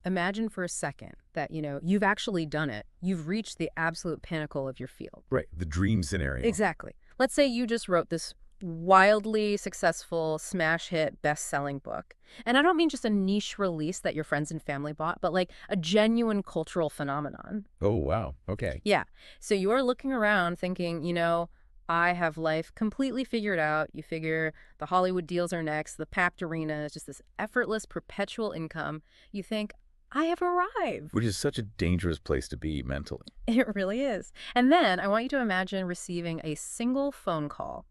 Imagine for a second that, you've actually done it. You've reached the absolute pinnacle of your field. Right, the dream scenario. Exactly. Let's say you just wrote this wildly successful smash hit best-selling book. And I don't mean just a niche release that your friends and family bought, but like a genuine cultural phenomenon. Oh, wow. Okay. Yeah. So you are looking around thinking, I have life completely figured out. You figure the Hollywood deals are next, the packed arena is just this effortless, perpetual income. You think, I have arrived. Which is such a dangerous place to be mentally. It really is. And then I want you to imagine receiving a single phone call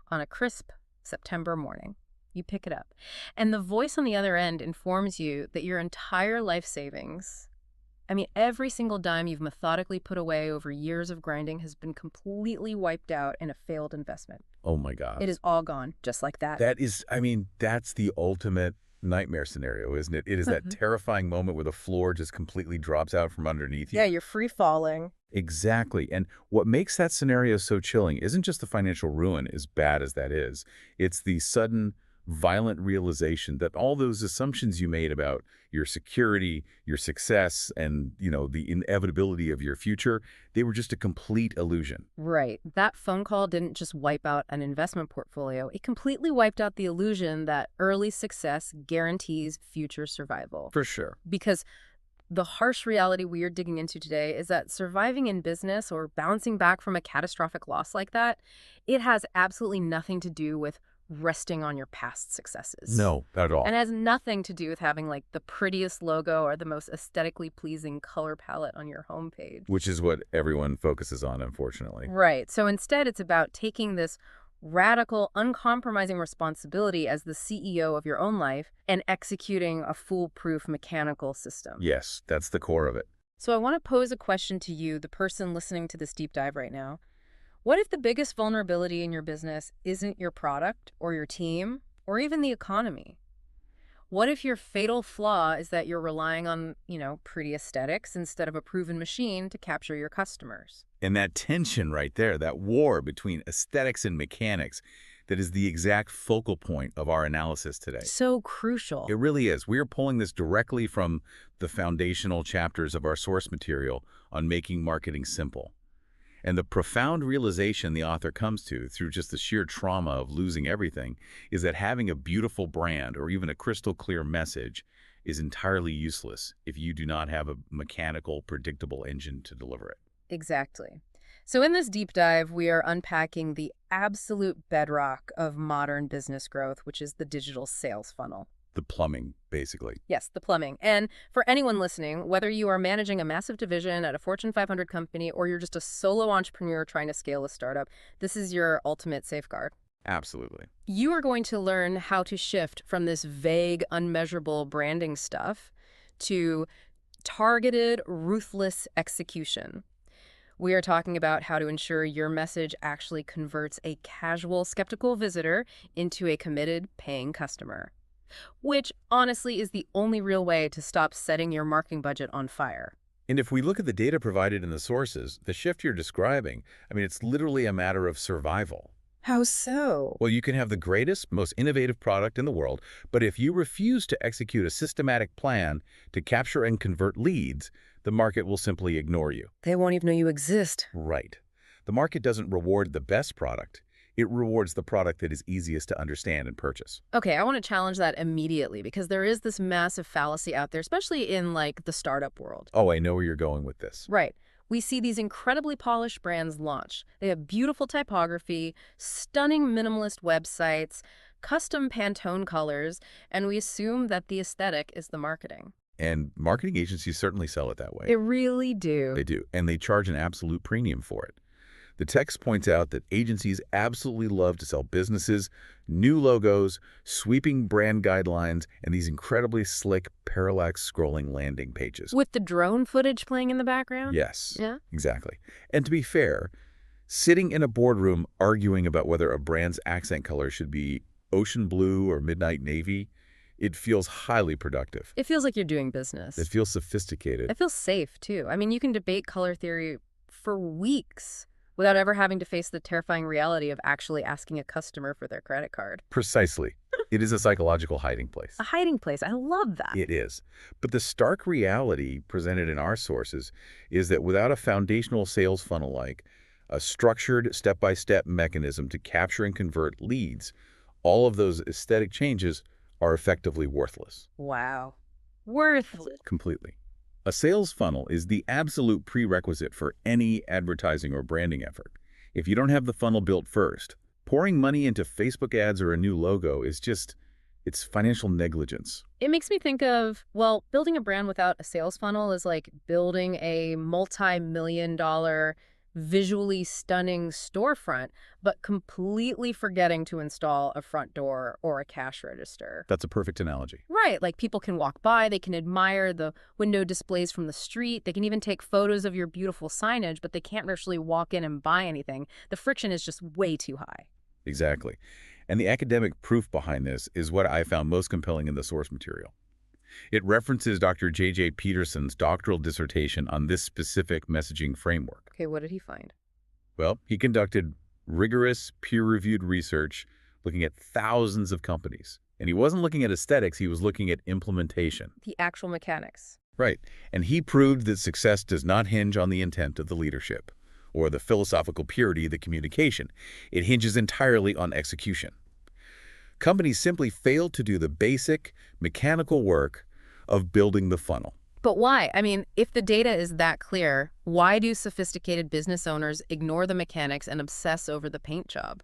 on a crisp September morning. You pick it up. And the voice on the other end informs you that your entire life savings, every single dime you've methodically put away over years of grinding has been completely wiped out in a failed investment. Oh, my God. It is all gone, just like that. That's the ultimate nightmare scenario, isn't it? It is that terrifying moment where the floor just completely drops out from underneath you. Yeah, you're free falling. Exactly. And what makes that scenario so chilling isn't just the financial ruin, as bad as that is. It's the sudden, violent realization that all those assumptions you made about your security, your success, and, the inevitability of your future, they were just a complete illusion. Right. That phone call didn't just wipe out an investment portfolio. It completely wiped out the illusion that early success guarantees future survival. For sure. Because the harsh reality we are digging into today is that surviving in business or bouncing back from a catastrophic loss like that, it has absolutely nothing to do with resting on your past successes. No, not at all. And it has nothing to do with having like the prettiest logo or the most aesthetically pleasing color palette on your homepage. Which is what everyone focuses on, unfortunately. Right. So instead, it's about taking this radical, uncompromising responsibility as the CEO of your own life and executing a foolproof mechanical system. Yes, that's the core of it. So I want to pose a question to you, the person listening to this deep dive right now. What if the biggest vulnerability in your business isn't your product or your team or even the economy? What if your fatal flaw is that you're relying on, pretty aesthetics instead of a proven machine to capture your customers? And that tension right there, that war between aesthetics and mechanics, that is the exact focal point of our analysis today. So crucial. It really is. We are pulling this directly from the foundational chapters of our source material on making marketing simple. And the profound realization the author comes to through just the sheer trauma of losing everything is that having a beautiful brand or even a crystal clear message is entirely useless if you do not have a mechanical, predictable engine to deliver it. Exactly. So in this deep dive, we are unpacking the absolute bedrock of modern business growth, which is the digital sales funnel. The plumbing, basically. Yes, the plumbing. And for anyone listening, whether you are managing a massive division at a Fortune 500 company or you're just a solo entrepreneur trying to scale a startup, this is your ultimate safeguard. Absolutely. You are going to learn how to shift from this vague, unmeasurable branding stuff to targeted, ruthless execution. We are talking about how to ensure your message actually converts a casual, skeptical visitor into a committed, paying customer. Which, honestly, is the only real way to stop setting your marketing budget on fire. And if we look at the data provided in the sources, the shift you're describing, it's literally a matter of survival. How so? Well, you can have the greatest, most innovative product in the world, but if you refuse to execute a systematic plan to capture and convert leads, the market will simply ignore you. They won't even know you exist. Right. The market doesn't reward the best product. It rewards the product that is easiest to understand and purchase. Okay, I want to challenge that immediately because there is this massive fallacy out there, especially in the startup world. Oh, I know where you're going with this. Right. We see these incredibly polished brands launch. They have beautiful typography, stunning minimalist websites, custom Pantone colors, and we assume that the aesthetic is the marketing. And marketing agencies certainly sell it that way. They really do. They do, and they charge an absolute premium for it. The text points out that agencies absolutely love to sell businesses, new logos, sweeping brand guidelines, and these incredibly slick parallax scrolling landing pages. With the drone footage playing in the background? Yes, Yeah. exactly. And to be fair, sitting in a boardroom arguing about whether a brand's accent color should be ocean blue or midnight navy, it feels highly productive. It feels like you're doing business. It feels sophisticated. It feels safe, too. You can debate color theory for weeks without ever having to face the terrifying reality of actually asking a customer for their credit card. Precisely. It is a psychological hiding place. A hiding place. I love that. It is. But the stark reality presented in our sources is that without a foundational sales funnel like a structured step-by-step mechanism to capture and convert leads, all of those aesthetic changes are effectively worthless. Wow. Worthless. Completely. A sales funnel is the absolute prerequisite for any advertising or branding effort. If you don't have the funnel built first, pouring money into Facebook ads or a new logo is it's financial negligence. It makes me think of, well, building a brand without a sales funnel is like building a multi-million-dollar, visually stunning storefront, but completely forgetting to install a front door or a cash register. That's a perfect analogy. Right, like people can walk by, they can admire the window displays from the street, they can even take photos of your beautiful signage, but they can't actually walk in and buy anything. The friction is just way too high. Exactly. And the academic proof behind this is what I found most compelling in the source material. It references Dr. J.J. Peterson's doctoral dissertation on this specific messaging framework. Okay, what did he find? Well, he conducted rigorous, peer-reviewed research looking at thousands of companies. And he wasn't looking at aesthetics, he was looking at implementation. The actual mechanics. Right. And he proved that success does not hinge on the intent of the leadership or the philosophical purity of the communication. It hinges entirely on execution. Companies simply failed to do the basic, mechanical work of building the funnel. But why? I mean, if the data is that clear, why do sophisticated business owners ignore the mechanics and obsess over the paint job?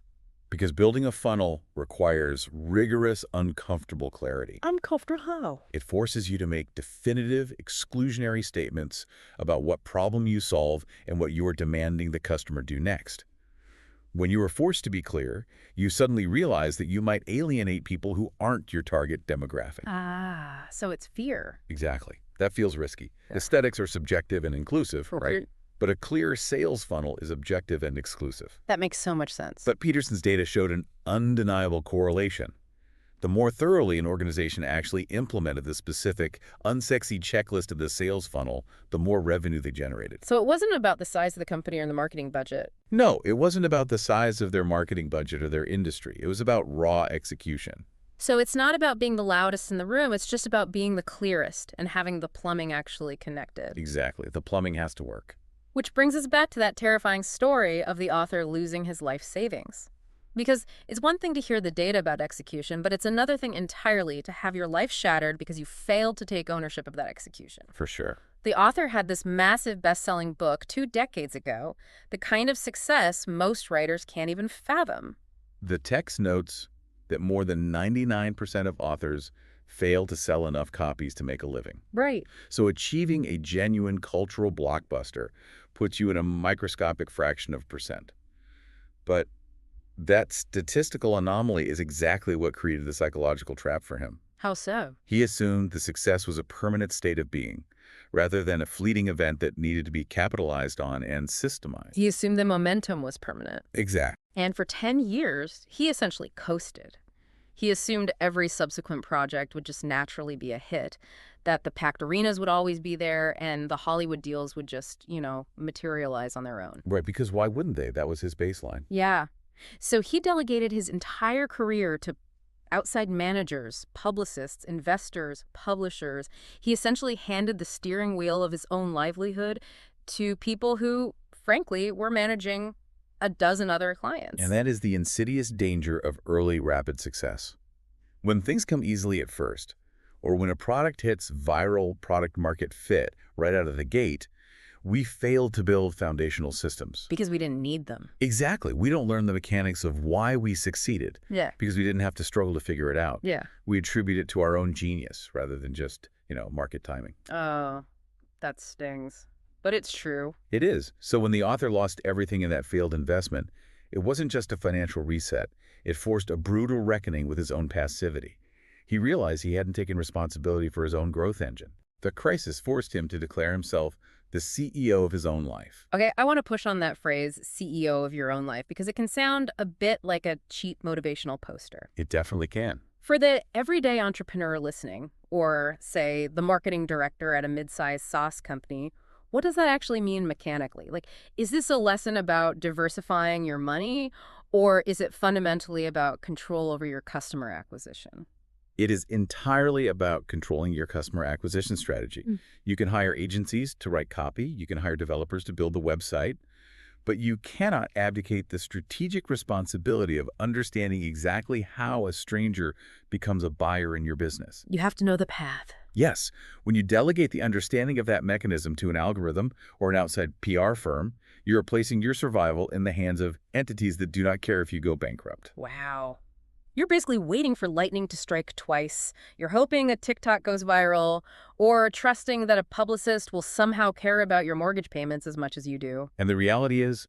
Because building a funnel requires rigorous, uncomfortable clarity. Uncomfortable how? It forces you to make definitive, exclusionary statements about what problem you solve and what you are demanding the customer do next. When you are forced to be clear, you suddenly realize that you might alienate people who aren't your target demographic. Ah, so it's fear. Exactly. That feels risky. Yeah. Aesthetics are subjective and inclusive, right? Appropriate. But a clear sales funnel is objective and exclusive. That makes so much sense. But Peterson's data showed an undeniable correlation. The more thoroughly an organization actually implemented the specific, unsexy checklist of the sales funnel, the more revenue they generated. So it wasn't about the size of the company or the marketing budget. No, it wasn't about the size of their marketing budget or their industry. It was about raw execution. So it's not about being the loudest in the room, it's just about being the clearest and having the plumbing actually connected. Exactly. The plumbing has to work. Which brings us back to that terrifying story of the author losing his life savings. Because it's one thing to hear the data about execution, but it's another thing entirely to have your life shattered because you failed to take ownership of that execution. For sure. The author had this massive best-selling book 2 decades ago, the kind of success most writers can't even fathom. The text notes that more than 99% of authors fail to sell enough copies to make a living. Right. So achieving a genuine cultural blockbuster puts you in a microscopic fraction of percent. But that statistical anomaly is exactly what created the psychological trap for him. How so? He assumed the success was a permanent state of being, rather than a fleeting event that needed to be capitalized on and systemized. He assumed the momentum was permanent. Exactly. And for 10 years, he essentially coasted. He assumed every subsequent project would just naturally be a hit, that the packed arenas would always be there, and the Hollywood deals would just, materialize on their own. Right, because why wouldn't they? That was his baseline. Yeah. So he delegated his entire career to outside managers, publicists, investors, publishers. He essentially handed the steering wheel of his own livelihood to people who, frankly, were managing a dozen other clients. And that is the insidious danger of early rapid success. When things come easily at first, or when a product hits viral product market fit right out of the gate, we fail to build foundational systems. Because we didn't need them. Exactly. We don't learn the mechanics of why we succeeded. Yeah. Because we didn't have to struggle to figure it out. Yeah. We attribute it to our own genius rather than just, market timing. Oh, that stings. But it's true. It is. So when the author lost everything in that failed investment, it wasn't just a financial reset. It forced a brutal reckoning with his own passivity. He realized he hadn't taken responsibility for his own growth engine. The crisis forced him to declare himself the CEO of his own life. Okay, I want to push on that phrase, CEO of your own life, because it can sound a bit like a cheap motivational poster. It definitely can. For the everyday entrepreneur listening, or, say, the marketing director at a mid-sized sauce company, what does that actually mean mechanically? Like, is this a lesson about diversifying your money? Or is it fundamentally about control over your customer acquisition? It is entirely about controlling your customer acquisition strategy. Mm. You can hire agencies to write copy, you can hire developers to build the website, but you cannot abdicate the strategic responsibility of understanding exactly how a stranger becomes a buyer in your business. You have to know the path. Yes, when you delegate the understanding of that mechanism to an algorithm or an outside PR firm, you're placing your survival in the hands of entities that do not care if you go bankrupt. Wow. You're basically waiting for lightning to strike twice. You're hoping a TikTok goes viral, or trusting that a publicist will somehow care about your mortgage payments as much as you do. And the reality is,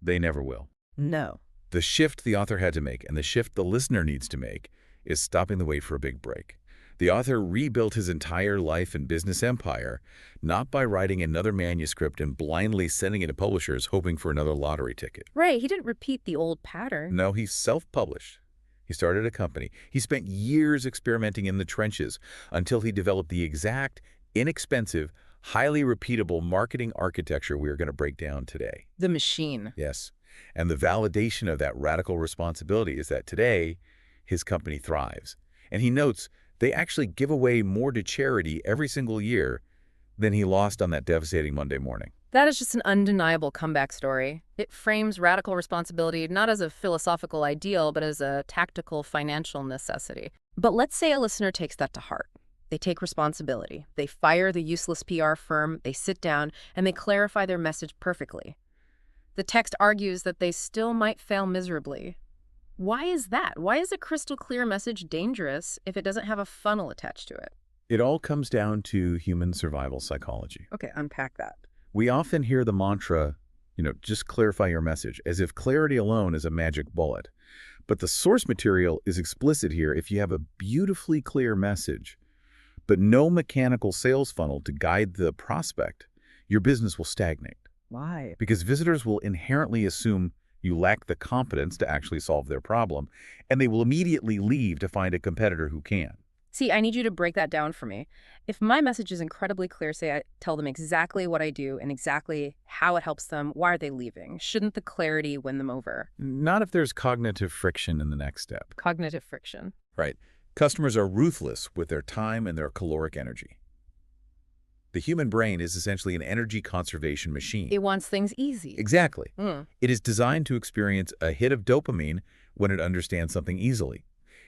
they never will. No. The shift the author had to make, and the shift the listener needs to make, is stopping the wait for a big break. The author rebuilt his entire life and business empire, not by writing another manuscript and blindly sending it to publishers hoping for another lottery ticket. Right, he didn't repeat the old pattern. No, he self-published. He started a company. He spent years experimenting in the trenches until he developed the exact, inexpensive, highly repeatable marketing architecture we are going to break down today. The machine. Yes. And the validation of that radical responsibility is that today, his company thrives. And he notes they actually give away more to charity every single year than he lost on that devastating Monday morning. That is just an undeniable comeback story. It frames radical responsibility not as a philosophical ideal, but as a tactical financial necessity. But let's say a listener takes that to heart. They take responsibility. They fire the useless PR firm, they sit down, and they clarify their message perfectly. The text argues that they still might fail miserably. Why is that? Why is a crystal clear message dangerous if it doesn't have a funnel attached to it? It all comes down to human survival psychology. Okay, unpack that. We often hear the mantra, just clarify your message, as if clarity alone is a magic bullet. But the source material is explicit here. If you have a beautifully clear message, but no mechanical sales funnel to guide the prospect, your business will stagnate. Why? Because visitors will inherently assume you lack the competence to actually solve their problem, and they will immediately leave to find a competitor who can. See, I need you to break that down for me. If my message is incredibly clear, say I tell them exactly what I do and exactly how it helps them, why are they leaving? Shouldn't the clarity win them over? Not if there's cognitive friction in the next step. Cognitive friction. Right. Customers are ruthless with their time and their caloric energy. The human brain is essentially an energy conservation machine. It wants things easy. Exactly. Mm. It is designed to experience a hit of dopamine when it understands something easily,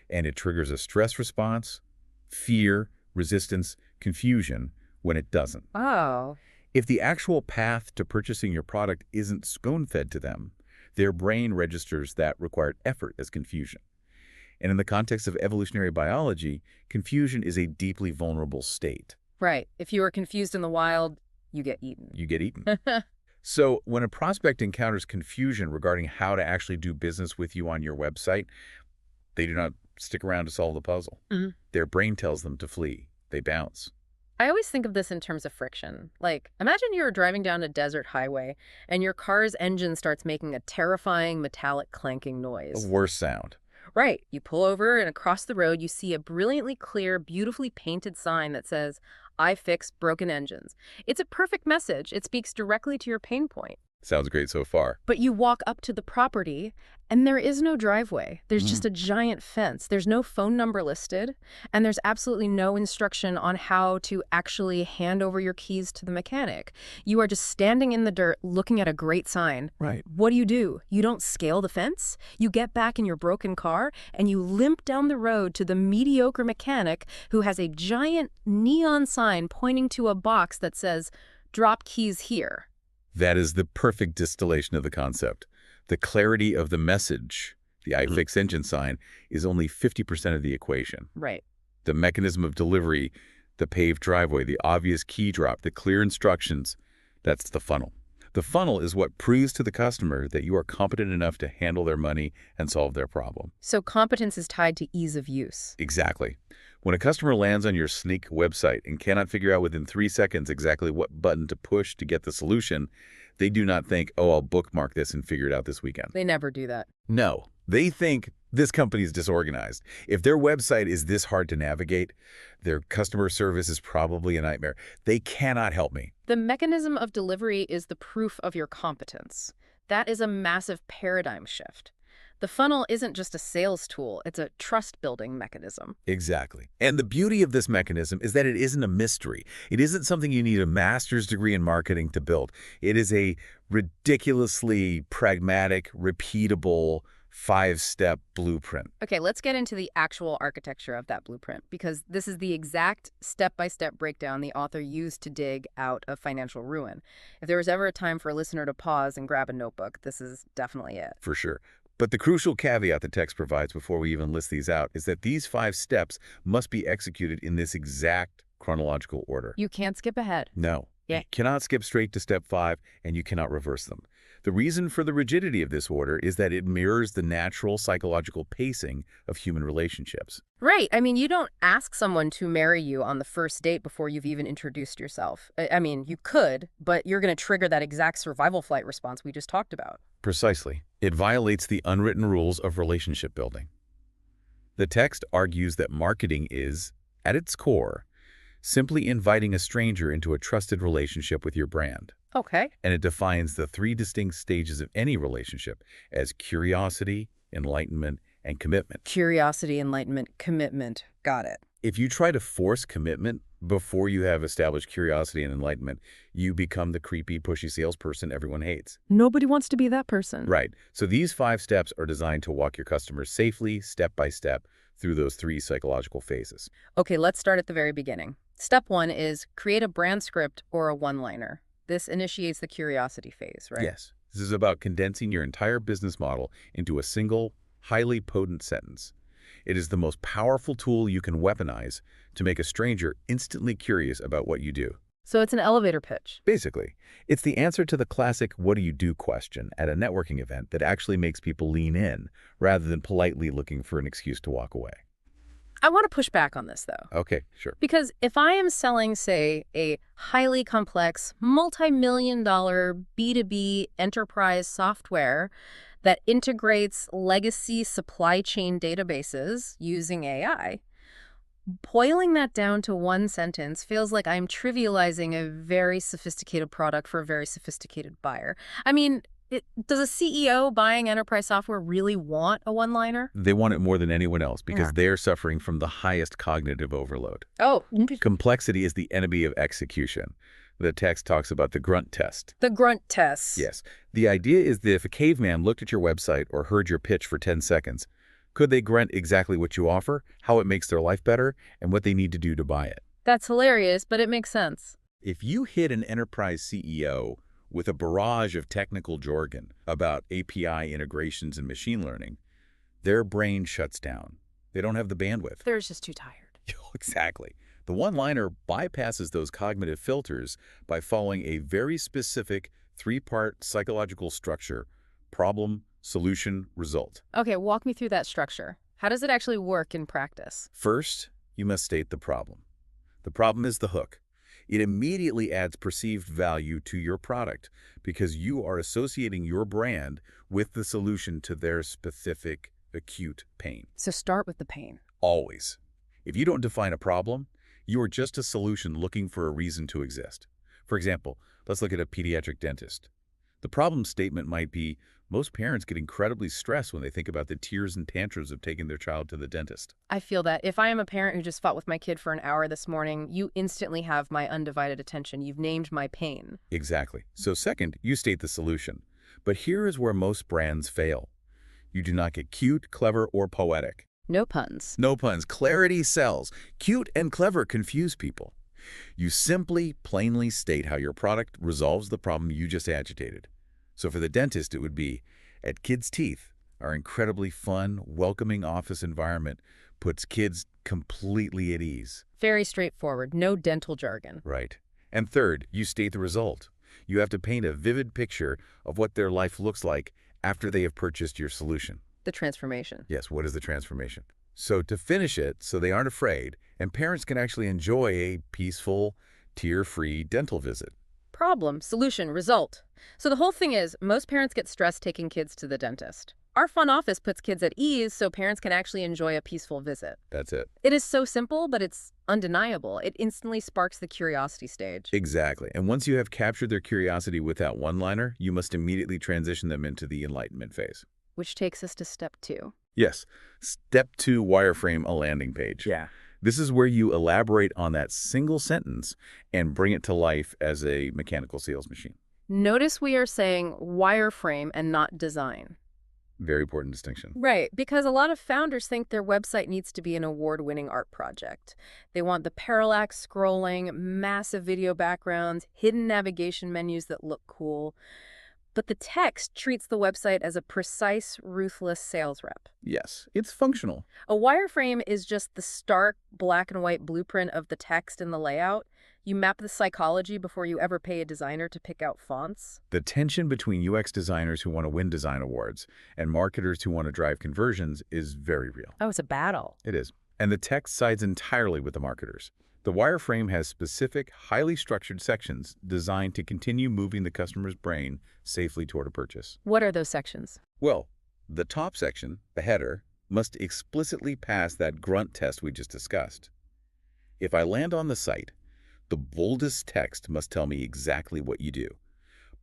and it triggers a stress response, fear, resistance, confusion when it doesn't. Oh. If the actual path to purchasing your product isn't spoon-fed to them, their brain registers that required effort as confusion. And in the context of evolutionary biology, confusion is a deeply vulnerable state. Right. If you are confused in the wild, you get eaten. You get eaten. So when a prospect encounters confusion regarding how to actually do business with you on your website, they do not stick around to solve the puzzle. Mhm. Their brain tells them to flee. They bounce. I always think of this in terms of friction. Like, imagine you're driving down a desert highway and your car's engine starts making a terrifying metallic clanking noise. The worst sound. Right. You pull over and across the road you see a brilliantly clear, beautifully painted sign that says, "I fix broken engines." It's a perfect message. It speaks directly to your pain point. Sounds great so far. But you walk up to the property and there is no driveway. There's just a giant fence. There's no phone number listed, and there's absolutely no instruction on how to actually hand over your keys to the mechanic. You are just standing in the dirt looking at a great sign. Right. What do? You don't scale the fence. You get back in your broken car and you limp down the road to the mediocre mechanic who has a giant neon sign pointing to a box that says, "Drop keys here." That is the perfect distillation of the concept. The clarity of the message, the iFix engine sign, is only 50% of the equation. Right. The mechanism of delivery, the paved driveway, the obvious key drop, the clear instructions, that's the funnel. The funnel is what proves to the customer that you are competent enough to handle their money and solve their problem. So competence is tied to ease of use. Exactly. When a customer lands on your sneak website and cannot figure out within 3 seconds exactly what button to push to get the solution, they do not think, oh, I'll bookmark this and figure it out this weekend. They never do that. No, they think this company is disorganized. If their website is this hard to navigate, their customer service is probably a nightmare. They cannot help me. The mechanism of delivery is the proof of your competence. That is a massive paradigm shift. The funnel isn't just a sales tool, it's a trust-building mechanism. Exactly. And the beauty of this mechanism is that it isn't a mystery. It isn't something you need a master's degree in marketing to build. It is a ridiculously pragmatic, repeatable, five-step blueprint. Okay, let's get into the actual architecture of that blueprint, because this is the exact step-by-step breakdown the author used to dig out of financial ruin. If there was ever a time for a listener to pause and grab a notebook, this is definitely it. For sure. But the crucial caveat the text provides before we even list these out is that these 5 steps must be executed in this exact chronological order. You can't skip ahead. No. Yeah. You cannot skip straight to step 5, and you cannot reverse them. The reason for the rigidity of this order is that it mirrors the natural psychological pacing of human relationships. Right. I mean, you don't ask someone to marry you on the first date before you've even introduced yourself. I mean, you could, but you're going to trigger that exact survival flight response we just talked about. Precisely. It violates the unwritten rules of relationship building. The text argues that marketing is, at its core, simply inviting a stranger into a trusted relationship with your brand. Okay. And it defines the 3 distinct stages of any relationship as curiosity, enlightenment, and commitment. Curiosity, enlightenment, commitment. Got it. If you try to force commitment before you have established curiosity and enlightenment, you become the creepy, pushy salesperson everyone hates. Nobody wants to be that person. Right. So these 5 steps are designed to walk your customers safely, step by step, through those 3 psychological phases. Okay, let's start at the very beginning. Step 1 is create a brand script or a one-liner. This initiates the curiosity phase, right? Yes. This is about condensing your entire business model into a single, highly potent sentence. It is the most powerful tool you can weaponize to make a stranger instantly curious about what you do. So it's an elevator pitch. Basically, it's the answer to the classic "what do you do" question at a networking event that actually makes people lean in rather than politely looking for an excuse to walk away. I want to push back on this, though. Okay, sure. Because if I am selling, say, a highly complex, multi-million-dollar B2B enterprise software that integrates legacy supply chain databases using AI, boiling that down to one sentence feels like I'm trivializing a very sophisticated product for a very sophisticated buyer. I mean, does a CEO buying enterprise software really want a one-liner? They want it more than anyone else because they're suffering from the highest cognitive overload. Oh. Complexity is the enemy of execution. The text talks about the grunt test. The grunt test. Yes. The idea is that if a caveman looked at your website or heard your pitch for 10 seconds, could they grunt exactly what you offer, how it makes their life better, and what they need to do to buy it? That's hilarious, but it makes sense. If you hit an enterprise CEO with a barrage of technical jargon about API integrations and machine learning, their brain shuts down. They don't have the bandwidth. They're just too tired. Exactly. The one-liner bypasses those cognitive filters by following a very specific 3-part psychological structure: problem, solution, result. Okay, walk me through that structure. How does it actually work in practice? First, you must state the problem. The problem is the hook. It immediately adds perceived value to your product because you are associating your brand with the solution to their specific acute pain. So start with the pain. Always. If you don't define a problem, you are just a solution looking for a reason to exist. For example, let's look at a pediatric dentist. The problem statement might be, most parents get incredibly stressed when they think about the tears and tantrums of taking their child to the dentist. I feel that. If I am a parent who just fought with my kid for an hour this morning, you instantly have my undivided attention. You've named my pain. Exactly. So second, you state the solution. But here is where most brands fail. You do not get cute, clever, or poetic. No puns. No puns. Clarity sells. Cute and clever confuse people. You simply, plainly state how your product resolves the problem you just agitated. So for the dentist, it would be, at Kids' Teeth, our incredibly fun, welcoming office environment puts kids completely at ease. Very straightforward. No dental jargon. Right. And third, you state the result. You have to paint a vivid picture of what their life looks like after they have purchased your solution. The transformation. Yes, what is the transformation? So to finish it, so they aren't afraid, and parents can actually enjoy a peaceful, tear-free dental visit. Problem, solution, result. So the whole thing is, most parents get stressed taking kids to the dentist. Our fun office puts kids at ease so parents can actually enjoy a peaceful visit. That's it. It is so simple, but it's undeniable. It instantly sparks the curiosity stage. Exactly. And once you have captured their curiosity with that one-liner, you must immediately transition them into the enlightenment phase. Which takes us to step 2. Yes. Step 2, wireframe a landing page. Yeah. This is where you elaborate on that single sentence and bring it to life as a mechanical sales machine. Notice we are saying wireframe and not design. Very important distinction. Right, because a lot of founders think their website needs to be an award-winning art project. They want the parallax scrolling, massive video backgrounds, hidden navigation menus that look cool. But the text treats the website as a precise, ruthless sales rep. Yes, it's functional. A wireframe is just the stark black and white blueprint of the text and the layout. You map the psychology before you ever pay a designer to pick out fonts. The tension between UX designers who want to win design awards and marketers who want to drive conversions is very real. Oh, it's a battle. It is. And the text sides entirely with the marketers. The wireframe has specific, highly structured sections designed to continue moving the customer's brain safely toward a purchase. What are those sections? Well, the top section, the header, must explicitly pass that grunt test we just discussed. If I land on the site, the boldest text must tell me exactly what you do.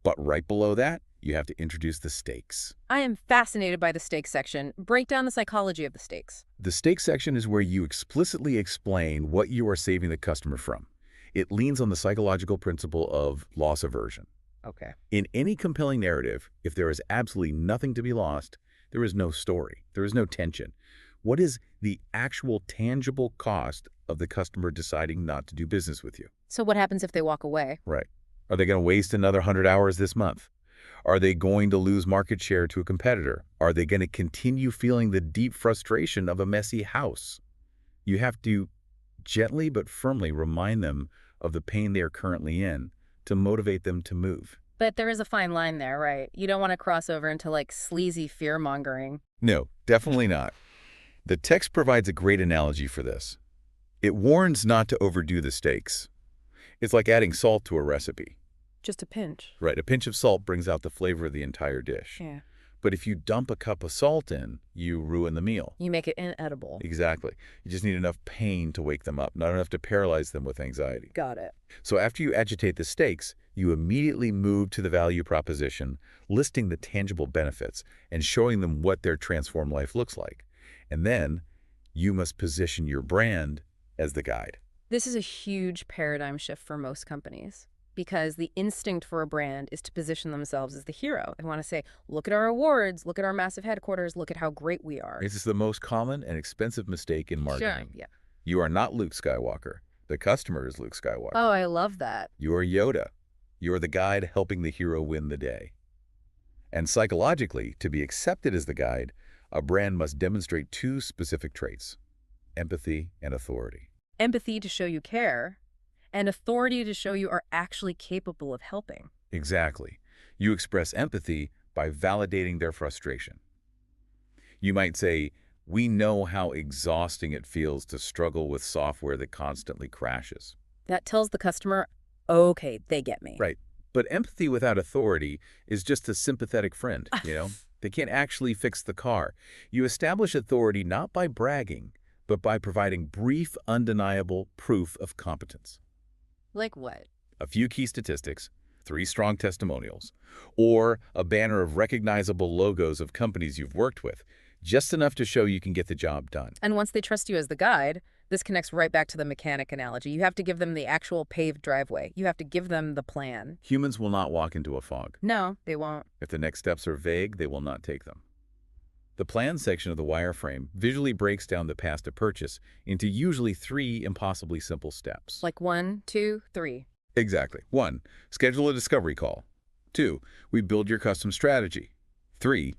But right below that, you have to introduce the stakes. I am fascinated by the stakes section. Break down the psychology of the stakes. The stakes section is where you explicitly explain what you are saving the customer from. It leans on the psychological principle of loss aversion. Okay. In any compelling narrative, if there is absolutely nothing to be lost, there is no story, there is no tension. What is the actual tangible cost of the customer deciding not to do business with you? So what happens if they walk away? Right. Are they going to waste another 100 hours this month? Are they going to lose market share to a competitor? Are they going to continue feeling the deep frustration of a messy house? You have to gently but firmly remind them of the pain they are currently in to motivate them to move. But there is a fine line there, right? You don't want to cross over into like sleazy fear-mongering. No, definitely not. The text provides a great analogy for this. It warns not to overdo the stakes. It's like adding salt to a recipe. Just a pinch. Right, a pinch of salt brings out the flavor of the entire dish. Yeah. But if you dump a cup of salt in, you ruin the meal. You make it inedible. Exactly. You just need enough pain to wake them up, not enough to paralyze them with anxiety. Got it. So after you agitate the stakes, you immediately move to the value proposition, listing the tangible benefits and showing them what their transformed life looks like. And then you must position your brand as the guide. This is a huge paradigm shift for most companies because the instinct for a brand is to position themselves as the hero. They want to say, look at our awards, look at our massive headquarters, look at how great we are. This is the most common and expensive mistake in marketing. Sure, yeah. You are not Luke Skywalker. The customer is Luke Skywalker. Oh, I love that. You are Yoda. You are the guide helping the hero win the day. And psychologically, to be accepted as the guide, a brand must demonstrate two specific traits: empathy and authority. Empathy to show you care, and authority to show you are actually capable of helping. Exactly. You express empathy by validating their frustration. You might say, "We know how exhausting it feels to struggle with software that constantly crashes." That tells the customer, okay, they get me. Right. But empathy without authority is just a sympathetic friend, you know? They can't actually fix the car. You establish authority not by bragging, but by providing brief, undeniable proof of competence. Like what? A few key statistics, 3 strong testimonials, or a banner of recognizable logos of companies you've worked with, just enough to show you can get the job done. And once they trust you as the guide, this connects right back to the mechanic analogy. You have to give them the actual paved driveway. You have to give them the plan. Humans will not walk into a fog. No, they won't. If the next steps are vague, they will not take them. The plan section of the wireframe visually breaks down the path to purchase into usually 3 impossibly simple steps. Like 1, 2, 3. Exactly. 1, schedule a discovery call. 2, we build your custom strategy. 3,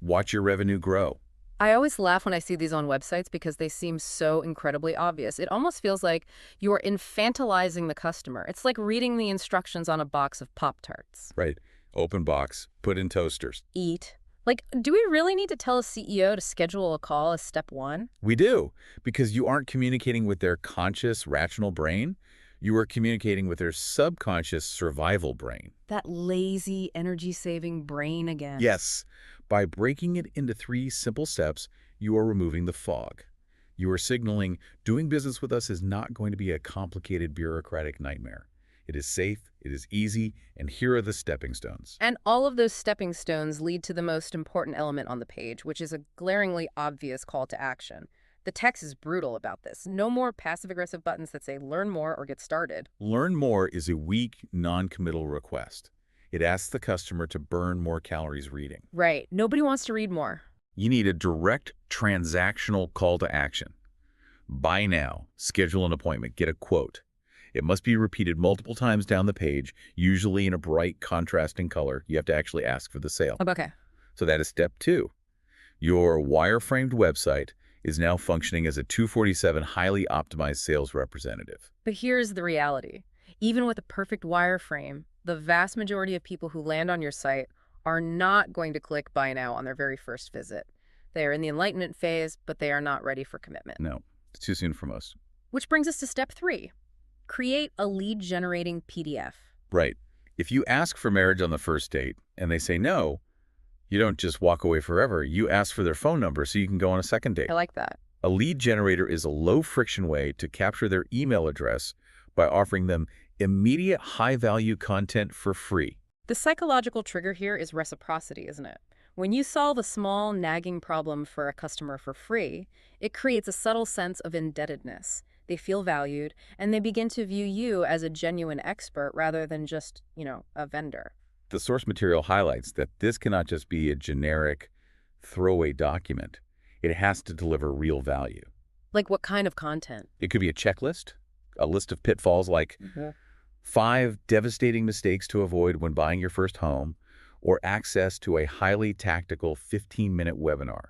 watch your revenue grow. I always laugh when I see these on websites because they seem so incredibly obvious. It almost feels like you are infantilizing the customer. It's like reading the instructions on a box of Pop-Tarts. Right. Open box, put in toasters. Eat. Like, do we really need to tell a CEO to schedule a call as step 1? We do, because you aren't communicating with their conscious, rational brain. You are communicating with their subconscious survival brain. That lazy, energy-saving brain again. Yes. By breaking it into 3 simple steps, you are removing the fog. You are signaling doing business with us is not going to be a complicated bureaucratic nightmare. It is safe, It is easy, and here are the stepping stones. And all of those stepping stones lead to the most important element on the page, which is a glaringly obvious call to action. The text is brutal about this. No more passive-aggressive buttons that say learn more or get started. Learn more is a weak, non-committal request. It asks the customer to burn more calories reading. Right. Nobody wants to read more. You need a direct, transactional call to action. Buy now, schedule an appointment, get a quote. It must be repeated multiple times down the page, usually in a bright, contrasting color. You have to actually ask for the sale. Okay. So that is step 2. Your wireframed website is now functioning as a 247 highly optimized sales representative. But here's the reality. Even with a perfect wireframe, the vast majority of people who land on your site are not going to click buy now on their very first visit. They are in the enlightenment phase, but they are not ready for commitment. No, it's too soon for most. Which brings us to step 3. Create a lead-generating PDF. Right. If you ask for marriage on the first date and they say no, you don't just walk away forever. You ask for their phone number so you can go on a second date. I like that. A lead generator is a low-friction way to capture their email address by offering them immediate high-value content for free. The psychological trigger here is reciprocity, isn't it? When you solve a small, nagging problem for a customer for free, it creates a subtle sense of indebtedness. They feel valued, and they begin to view you as a genuine expert rather than just, a vendor. The source material highlights that this cannot just be a generic, throwaway document. It has to deliver real value. Like what kind of content? It could be a checklist, a list of pitfalls like 5 devastating mistakes to avoid when buying your first home, or access to a highly tactical 15-minute webinar.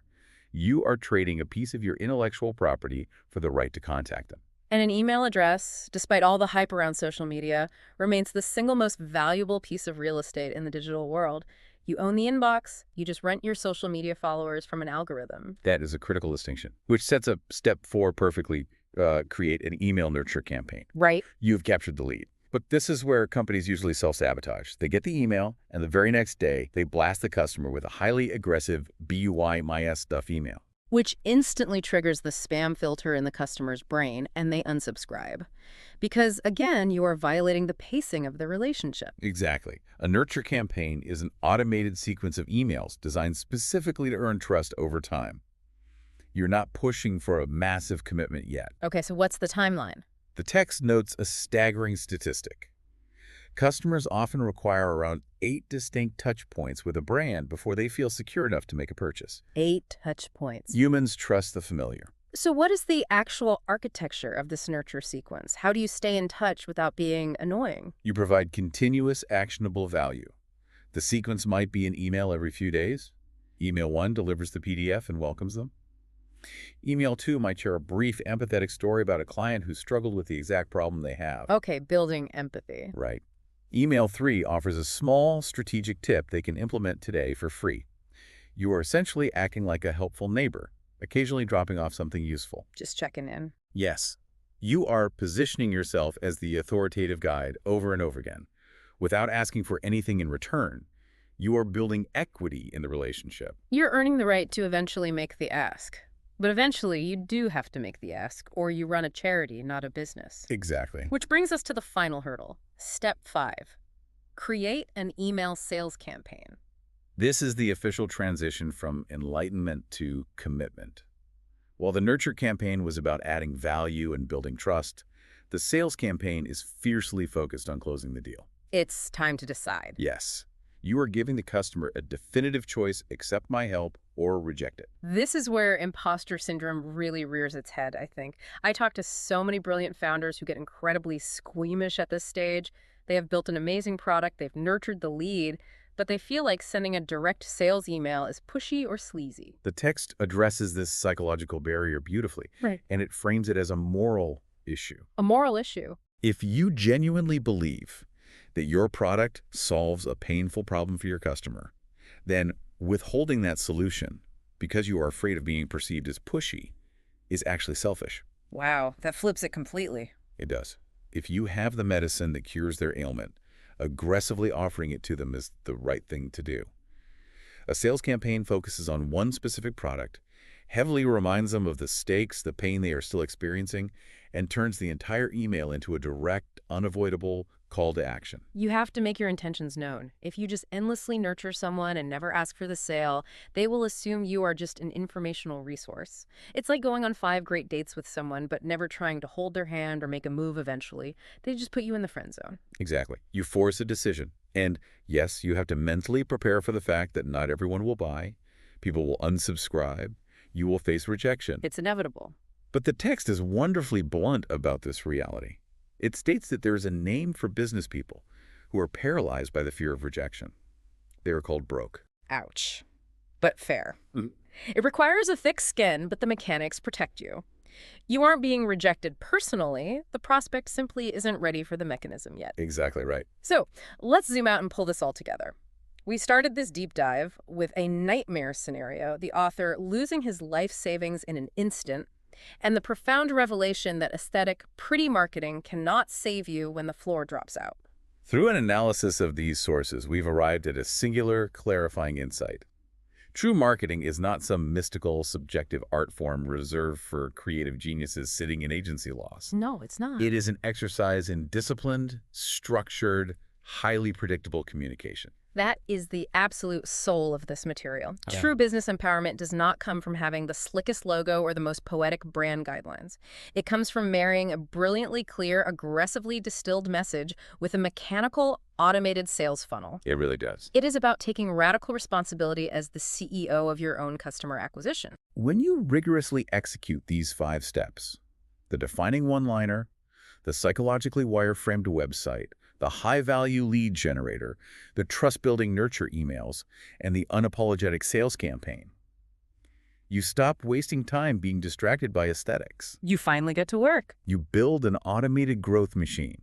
You are trading a piece of your intellectual property for the right to contact them. And an email address, despite all the hype around social media, remains the single most valuable piece of real estate in the digital world. You own the inbox, you just rent your social media followers from an algorithm. That is a critical distinction, which sets up step 4 perfectly. Create an email nurture campaign. Right. You've captured the lead. But this is where companies usually self-sabotage. They get the email, and the very next day, they blast the customer with a highly aggressive BUI my stuff email. Which instantly triggers the spam filter in the customer's brain, and they unsubscribe. Because, again, you are violating the pacing of the relationship. Exactly. A nurture campaign is an automated sequence of emails designed specifically to earn trust over time. You're not pushing for a massive commitment yet. Okay, so what's the timeline? The text notes a staggering statistic. Customers often require around 8 distinct touch points with a brand before they feel secure enough to make a purchase. 8 touch points. Humans trust the familiar. So what is the actual architecture of this nurture sequence? How do you stay in touch without being annoying? You provide continuous actionable value. The sequence might be an email every few days. Email 1 delivers the PDF and welcomes them. Email 2 might share a brief, empathetic story about a client who struggled with the exact problem they have. Okay, building empathy. Right. Email 3 offers a small strategic tip they can implement today for free. You are essentially acting like a helpful neighbor, occasionally dropping off something useful. Just checking in. Yes. You are positioning yourself as the authoritative guide over and over again. Without asking for anything in return, you are building equity in the relationship. You're earning the right to eventually make the ask. But eventually, you do have to make the ask, or you run a charity, not a business. Exactly. Which brings us to the final hurdle. Step 5. Create an email sales campaign. This is the official transition from enlightenment to commitment. While the nurture campaign was about adding value and building trust, the sales campaign is fiercely focused on closing the deal. It's time to decide. Yes. You are giving the customer a definitive choice: accept my help or reject it. This is where imposter syndrome really rears its head, I think. I talk to so many brilliant founders who get incredibly squeamish at this stage. They have built an amazing product, they've nurtured the lead, but they feel like sending a direct sales email is pushy or sleazy. The text addresses this psychological barrier beautifully, Right. and it frames it as a moral issue. A moral issue. If you genuinely believe that your product solves a painful problem for your customer, then withholding that solution because you are afraid of being perceived as pushy is actually selfish. Wow, that flips it completely. It does. If you have the medicine that cures their ailment, aggressively offering it to them is the right thing to do. A sales campaign focuses on one specific product, heavily reminds them of the stakes, the pain they are still experiencing, and turns the entire email into a direct, unavoidable call to action. You have to make your intentions known. If you just endlessly nurture someone and never ask for the sale, they will assume you are just an informational resource. It's like going on 5 great dates with someone but never trying to hold their hand or make a move eventually. They just put you in the friend zone. Exactly. You force a decision. And yes, you have to mentally prepare for the fact that not everyone will buy. People will unsubscribe. You will face rejection. It's inevitable. But the text is wonderfully blunt about this reality. It states that there is a name for business people who are paralyzed by the fear of rejection. They are called broke. Ouch. But fair. Mhm. It requires a thick skin, but the mechanics protect you. You aren't being rejected personally. The prospect simply isn't ready for the mechanism yet. Exactly right. So let's zoom out and pull this all together. We started this deep dive with a nightmare scenario, the author losing his life savings in an instant, and the profound revelation that aesthetic, pretty marketing cannot save you when the floor drops out. Through an analysis of these sources, we've arrived at a singular, clarifying insight. True marketing is not some mystical, subjective art form reserved for creative geniuses sitting in agency loss. No, it's not. It is an exercise in disciplined, structured, highly predictable communication. That is the absolute soul of this material. Yeah. True business empowerment does not come from having the slickest logo or the most poetic brand guidelines. It comes from marrying a brilliantly clear, aggressively distilled message with a mechanical, automated sales funnel. It really does. It is about taking radical responsibility as the CEO of your own customer acquisition. When you rigorously execute these 5 steps, the defining one-liner, the psychologically wireframed website, the high-value lead generator, the trust-building nurture emails, and the unapologetic sales campaign, you stop wasting time being distracted by aesthetics. You finally get to work. You build an automated growth machine.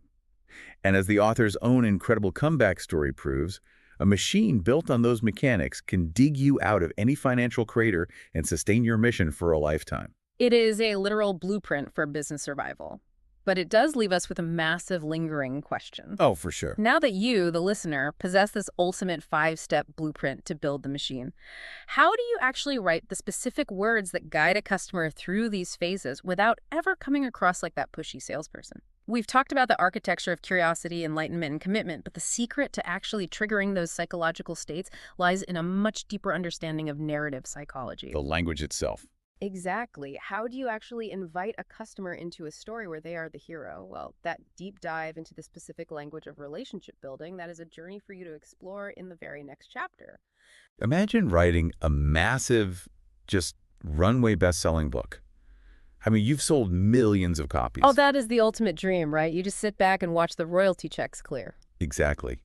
And as the author's own incredible comeback story proves, a machine built on those mechanics can dig you out of any financial crater and sustain your mission for a lifetime. It is a literal blueprint for business survival. But it does leave us with a massive lingering question. Oh, for sure. Now that you, the listener, possess this ultimate 5-step blueprint to build the machine, how do you actually write the specific words that guide a customer through these phases without ever coming across like that pushy salesperson? We've talked about the architecture of curiosity, enlightenment, and commitment, but the secret to actually triggering those psychological states lies in a much deeper understanding of narrative psychology. The language itself. Exactly. How do you actually invite a customer into a story where they are the hero? Well, that deep dive into the specific language of relationship building, that is a journey for you to explore in the very next chapter. Imagine writing a massive, just runway best-selling book. I mean, you've sold millions of copies. Oh, that is the ultimate dream, right? You just sit back and watch the royalty checks clear. Exactly.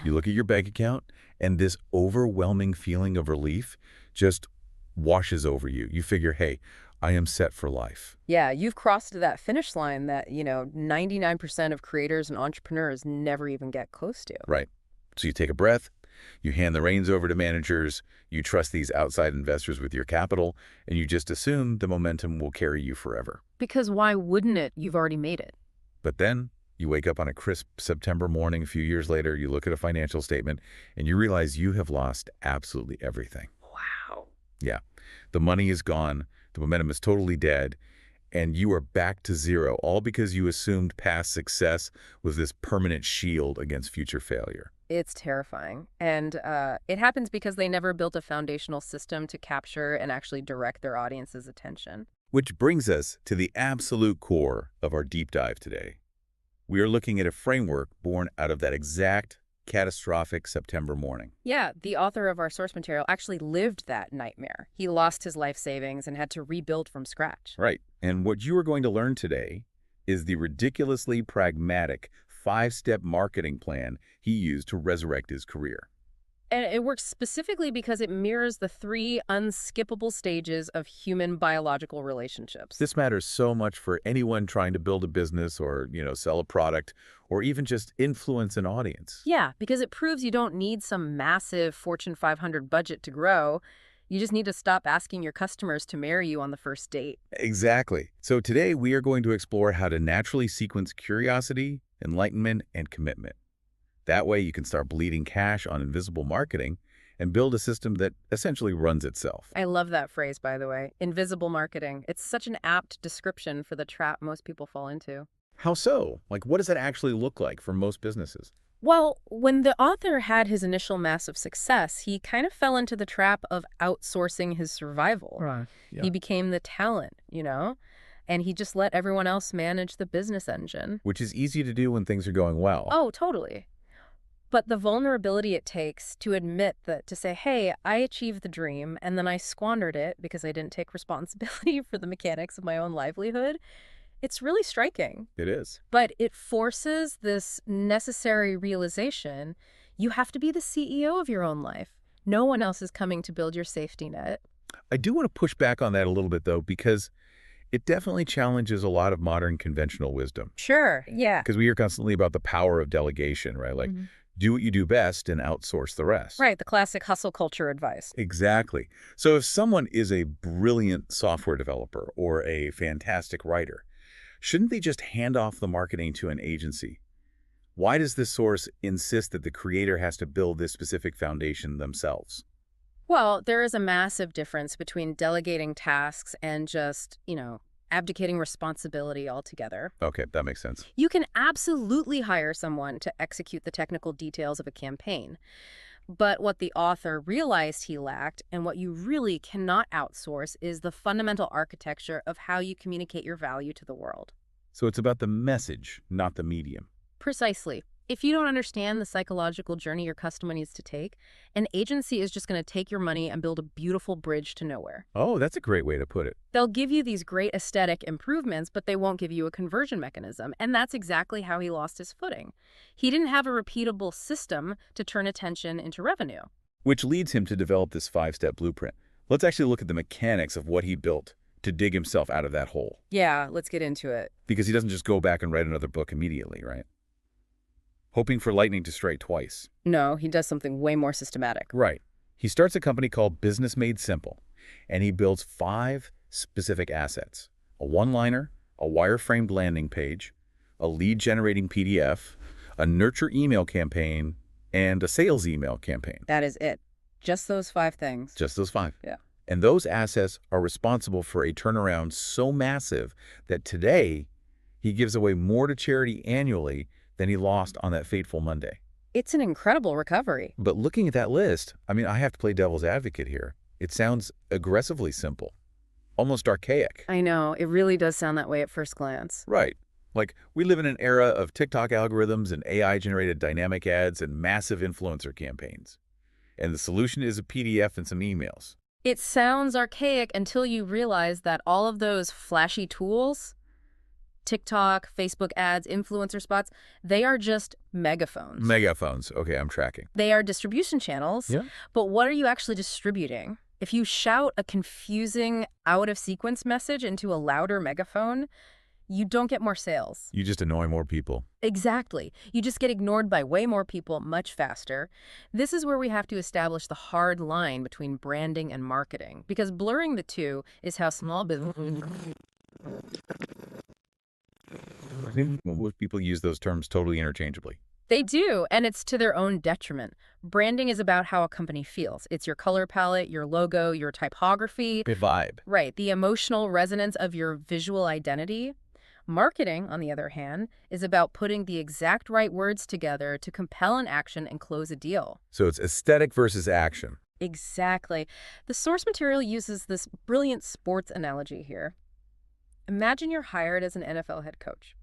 You look at your bank account, and this overwhelming feeling of relief just washes over you. You figure, hey, I am set for life. Yeah, you've crossed that finish line that, 99% of creators and entrepreneurs never even get close to. Right. So you take a breath, you hand the reins over to managers, you trust these outside investors with your capital, and you just assume the momentum will carry you forever. Because why wouldn't it? You've already made it. But then you wake up on a crisp September morning a few years later, you look at a financial statement, and you realize you have lost absolutely everything. Wow. Yeah. The money is gone, the momentum is totally dead, and you are back to zero, all because you assumed past success was this permanent shield against future failure. It's terrifying. And it happens because they never built a foundational system to capture and actually direct their audience's attention. Which brings us to the absolute core of our deep dive today. We are looking at a framework born out of that exact catastrophic September morning. Yeah, the author of our source material actually lived that nightmare. He lost his life savings and had to rebuild from scratch. Right. And what you are going to learn today is the ridiculously pragmatic 5-step marketing plan he used to resurrect his career. And it works specifically because it mirrors the 3 unskippable stages of human biological relationships. This matters so much for anyone trying to build a business or, sell a product or even just influence an audience. Yeah, because it proves you don't need some massive Fortune 500 budget to grow. You just need to stop asking your customers to marry you on the first date. Exactly. So today we are going to explore how to naturally sequence curiosity, enlightenment, and commitment. That way you can start bleeding cash on invisible marketing and build a system that essentially runs itself. I love that phrase, by the way. Invisible marketing. It's such an apt description for the trap most people fall into. How so? Like, what does that actually look like for most businesses? Well, when the author had his initial massive success, he kind of fell into the trap of outsourcing his survival. Right. He Yeah. became the talent, and he just let everyone else manage the business engine. Which is easy to do when things are going well. Oh, totally. But the vulnerability it takes to admit that, to say, hey, I achieved the dream and then I squandered it because I didn't take responsibility for the mechanics of my own livelihood, it's really striking. It is. But it forces this necessary realization: you have to be the CEO of your own life. No one else is coming to build your safety net. I do want to push back on that a little bit, though, because it definitely challenges a lot of modern conventional wisdom. Sure, yeah. Because we hear constantly about the power of delegation, right? Like, Mhm. do what you do best and outsource the rest. Right, the classic hustle culture advice. Exactly. So if someone is a brilliant software developer or a fantastic writer, shouldn't they just hand off the marketing to an agency? Why does this source insist that the creator has to build this specific foundation themselves? Well, there is a massive difference between delegating tasks and just, abdicating responsibility altogether. Okay, that makes sense. You can absolutely hire someone to execute the technical details of a campaign. But what the author realized he lacked, and what you really cannot outsource, is the fundamental architecture of how you communicate your value to the world. So it's about the message, not the medium. Precisely. If you don't understand the psychological journey your customer needs to take, an agency is just going to take your money and build a beautiful bridge to nowhere. Oh, that's a great way to put it. They'll give you these great aesthetic improvements, but they won't give you a conversion mechanism. And that's exactly how he lost his footing. He didn't have a repeatable system to turn attention into revenue. Which leads him to develop this 5-step blueprint. Let's actually look at the mechanics of what he built to dig himself out of that hole. Yeah, let's get into it. Because he doesn't just go back and write another book immediately, right? Hoping for lightning to strike twice. No, he does something way more systematic. Right. He starts a company called Business Made Simple, and he builds 5 specific assets: a one-liner, a wireframed landing page, a lead-generating PDF, a nurture email campaign, and a sales email campaign. That is it. Just those 5 things. Just those 5. Yeah. And those assets are responsible for a turnaround so massive that today he gives away more to charity annually than he lost on that fateful Monday. It's an incredible recovery. But looking at that list, I have to play devil's advocate here. It sounds aggressively simple, almost archaic. I know, it really does sound that way at first glance. Right. Like, we live in an era of TikTok algorithms and AI-generated dynamic ads and massive influencer campaigns. And the solution is a PDF and some emails. It sounds archaic until you realize that all of those flashy tools, TikTok, Facebook ads, influencer spots, they are just megaphones. Megaphones. Okay, I'm tracking. They are distribution channels. Yeah. But what are you actually distributing? If you shout a confusing, out-of-sequence message into a louder megaphone, you don't get more sales. You just annoy more people. Exactly. You just get ignored by way more people much faster. This is where we have to establish the hard line between branding and marketing, because blurring the two is how small business... I think most people use those terms totally interchangeably. They do, and it's to their own detriment. Branding is about how a company feels. It's your color palette, your logo, your typography. The vibe. Right, the emotional resonance of your visual identity. Marketing, on the other hand, is about putting the exact right words together to compel an action and close a deal. So it's aesthetic versus action. Exactly. The source material uses this brilliant sports analogy here. Imagine you're hired as an NFL head coach.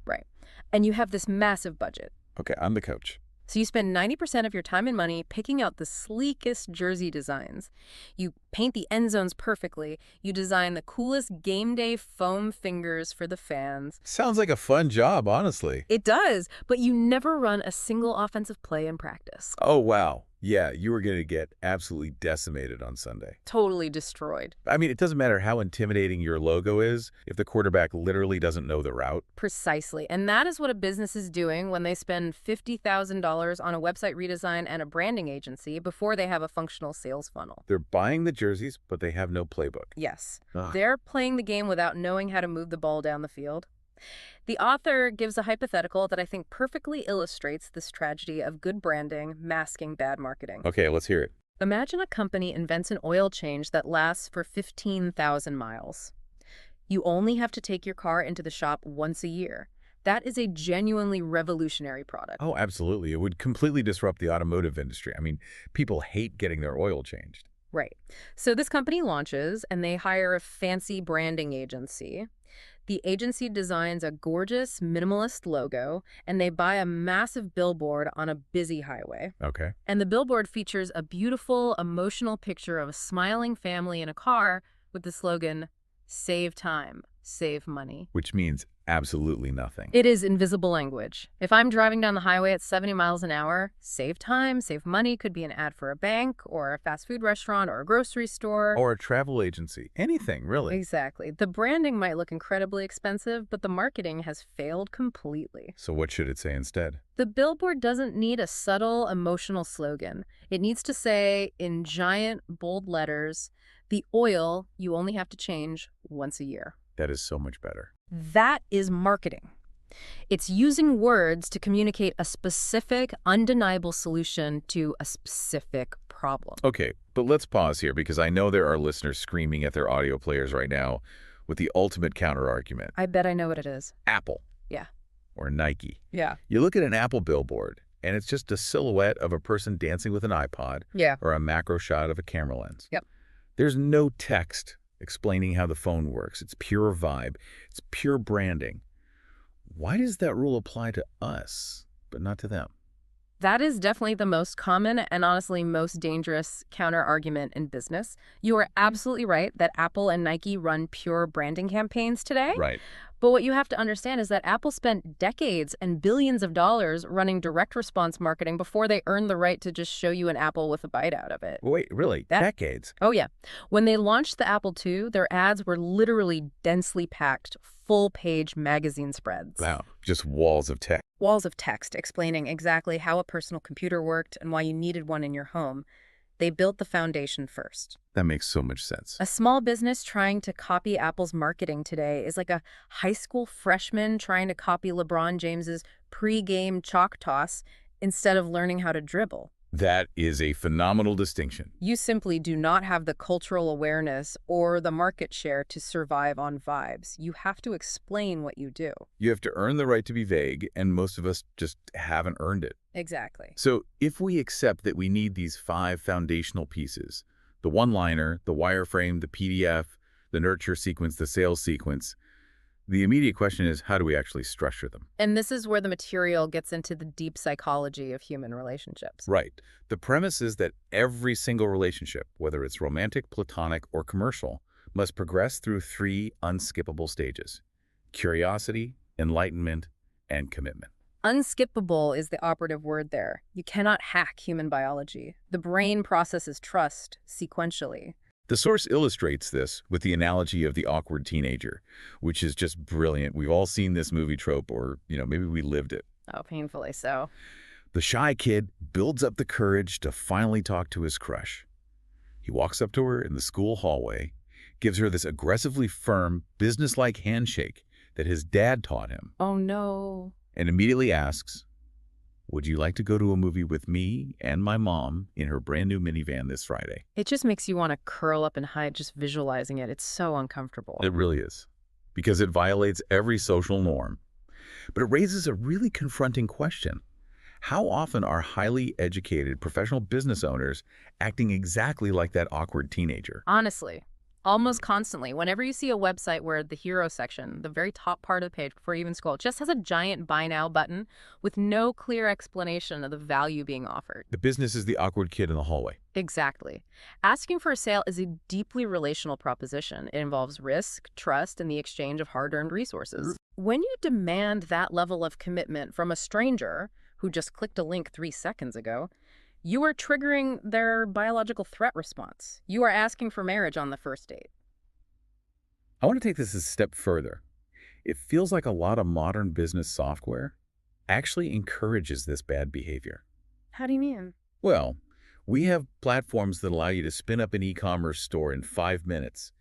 Right. And you have this massive budget. Okay, I'm the coach. So you spend 90% of your time and money picking out the sleekest jersey designs. You paint the end zones perfectly. You design the coolest game day foam fingers for the fans. Sounds like a fun job, honestly. It does, but you never run a single offensive play in practice. Oh, wow. Yeah, you were going to get absolutely decimated on Sunday. Totally destroyed. It doesn't matter how intimidating your logo is if the quarterback literally doesn't know the route. Precisely. And that is what a business is doing when they spend $50,000 on a website redesign and a branding agency before they have a functional sales funnel. They're buying the jerseys, but they have no playbook. Yes. Ugh. They're playing the game without knowing how to move the ball down the field. The author gives a hypothetical that I think perfectly illustrates this tragedy of good branding masking bad marketing. Okay, let's hear it. Imagine a company invents an oil change that lasts for 15,000 miles. You only have to take your car into the shop once a year. That is a genuinely revolutionary product. Oh, absolutely. It would completely disrupt the automotive industry. I mean, people hate getting their oil changed. Right. So this company launches and they hire a fancy branding agency. The agency designs a gorgeous, minimalist logo, and they buy a massive billboard on a busy highway. Okay. And the billboard features a beautiful, emotional picture of a smiling family in a car with the slogan, "Save time, save money." Which means absolutely nothing. It is invisible language. If I'm driving down the highway at 70 miles an hour, save time, save money could be an ad for a bank or a fast food restaurant or a grocery store. Or a travel agency. Anything, really. Exactly. The branding might look incredibly expensive, but the marketing has failed completely. So what should it say instead? The billboard doesn't need a subtle, emotional slogan. It needs to say, in giant, bold letters, "The oil you only have to change once a year." That is so much better. That is marketing. It's using words to communicate a specific, undeniable solution to a specific problem. Okay, but let's pause here because I know there are listeners screaming at their audio players right now with the ultimate counter-argument. I bet I know what it is. Apple. Yeah. Or Nike. Yeah. You look at an Apple billboard, and it's just a silhouette of a person dancing with an iPod Yeah. or a macro shot of a camera lens. Yep. There's no text explaining how the phone works. It's pure vibe. It's pure branding. Why does that rule apply to us, but not to them? That is definitely the most common and honestly most dangerous counter-argument in business. You are absolutely right that Apple and Nike run pure branding campaigns today. Right. But what you have to understand is that Apple spent decades and billions of dollars running direct response marketing before they earned the right to just show you an apple with a bite out of it. Wait, really? Decades? Oh, yeah. When they launched the Apple II, their ads were literally densely packed, full-page magazine spreads. Wow. Just walls of text. Walls of text explaining exactly how a personal computer worked and why you needed one in your home. They built the foundation first. That makes so much sense. A small business trying to copy Apple's marketing today is like a high school freshman trying to copy LeBron James's pre-game chalk toss instead of learning how to dribble. That is a phenomenal distinction. You simply do not have the cultural awareness or the market share to survive on vibes. You have to explain what you do. You have to earn the right to be vague, and most of us just haven't earned it. Exactly. So if we accept that we need these 5 foundational pieces, the one-liner, the wireframe, the PDF, the nurture sequence, the sales sequence, the immediate question is, how do we actually structure them? And this is where the material gets into the deep psychology of human relationships. Right. The premise is that every single relationship, whether it's romantic, platonic, or commercial, must progress through 3 unskippable stages: curiosity, enlightenment, and commitment. Unskippable is the operative word there. You cannot hack human biology. The brain processes trust sequentially. The source illustrates this with the analogy of the awkward teenager, which is just brilliant. We've all seen this movie trope, or, maybe we lived it. Oh, painfully so. The shy kid builds up the courage to finally talk to his crush. He walks up to her in the school hallway, gives her this aggressively firm, businesslike handshake that his dad taught him, Oh, no. and immediately asks, "Would you like to go to a movie with me and my mom in her brand new minivan this Friday?" It just makes you want to curl up and hide just visualizing it. It's so uncomfortable. It really is, because it violates every social norm. But it raises a really confronting question. How often are highly educated professional business owners acting exactly like that awkward teenager? Honestly, almost constantly. Whenever you see a website where the hero section, the very top part of the page before you even scroll, just has a giant buy now button with no clear explanation of the value being offered. The business is the awkward kid in the hallway. Exactly. Asking for a sale is a deeply relational proposition. It involves risk, trust, and the exchange of hard-earned resources. When you demand that level of commitment from a stranger who just clicked a link 3 seconds ago, you are triggering their biological threat response. You are asking for marriage on the first date. I want to take this a step further. It feels like a lot of modern business software actually encourages this bad behavior. How do you mean? Well, we have platforms that allow you to spin up an e-commerce store in 5 minutes,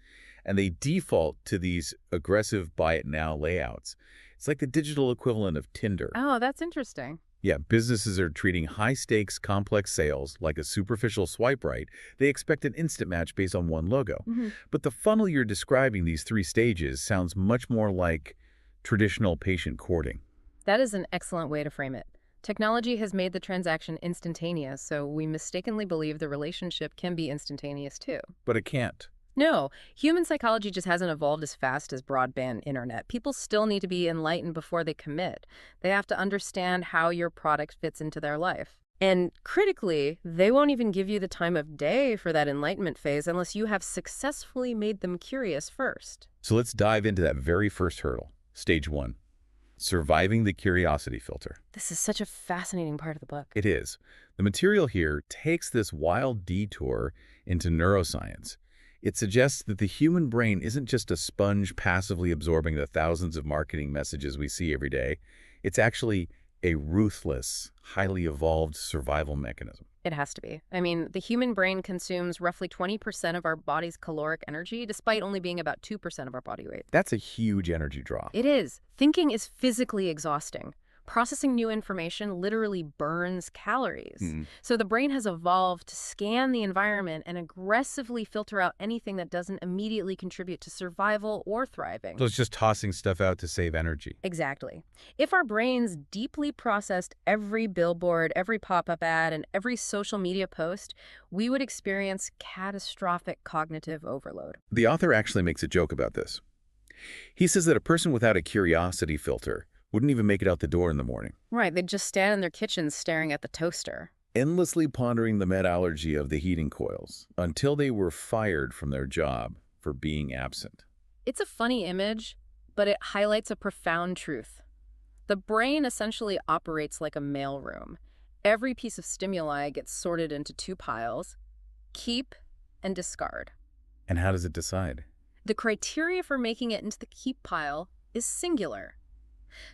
and they default to these aggressive buy it now layouts. It's like the digital equivalent of Tinder. Oh, that's interesting. Yeah, businesses are treating high-stakes, complex sales like a superficial swipe right. They expect an instant match based on one logo. But the funnel you're describing, these 3 stages, sounds much more like traditional patient courting. That is an excellent way to frame it. Technology has made the transaction instantaneous, so we mistakenly believe the relationship can be instantaneous too. But it can't. No, human psychology just hasn't evolved as fast as broadband internet. People still need to be enlightened before they commit. They have to understand how your product fits into their life. And critically, they won't even give you the time of day for that enlightenment phase unless you have successfully made them curious first. So let's dive into that very first hurdle, stage 1. Surviving the curiosity filter. This is such a fascinating part of the book. It is. The material here takes this wild detour into neuroscience. It suggests that the human brain isn't just a sponge passively absorbing the thousands of marketing messages we see every day. It's actually a ruthless, highly evolved survival mechanism. It has to be. I mean, the human brain consumes roughly 20% of our body's caloric energy, despite only being about 2% of our body weight. That's a huge energy draw. It is. Thinking is physically exhausting. Processing new information literally burns calories. So the brain has evolved to scan the environment and aggressively filter out anything that doesn't immediately contribute to survival or thriving. So it's just tossing stuff out to save energy. Exactly. If our brains deeply processed every billboard, every pop-up ad, and every social media post, we would experience catastrophic cognitive overload. The author actually makes a joke about this. He says that a person without a curiosity filter wouldn't even make it out the door in the morning. Right, they'd just stand in their kitchens staring at the toaster. Endlessly pondering the metallurgy of the heating coils until they were fired from their job for being absent. It's a funny image, but it highlights a profound truth. The brain essentially operates like a mailroom. Every piece of stimuli gets sorted into two piles: keep and discard. And how does it decide? The criteria for making it into the keep pile is singular.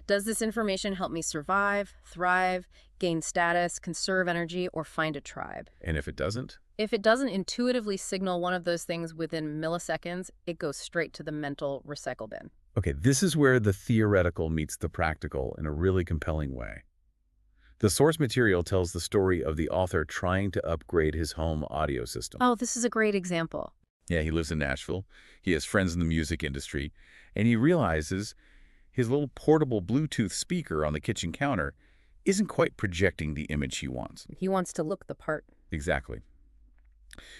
Does this information help me survive, thrive, gain status, conserve energy, or find a tribe? And if it doesn't? If it doesn't intuitively signal one of those things within milliseconds, it goes straight to the mental recycle bin. Okay, this is where the theoretical meets the practical in a really compelling way. The source material tells the story of the author trying to upgrade his home audio system. Oh, this is a great example. Yeah, he lives in Nashville. He has friends in the music industry, and he realizes his little portable Bluetooth speaker on the kitchen counter isn't quite projecting the image he wants. He wants to look the part. Exactly.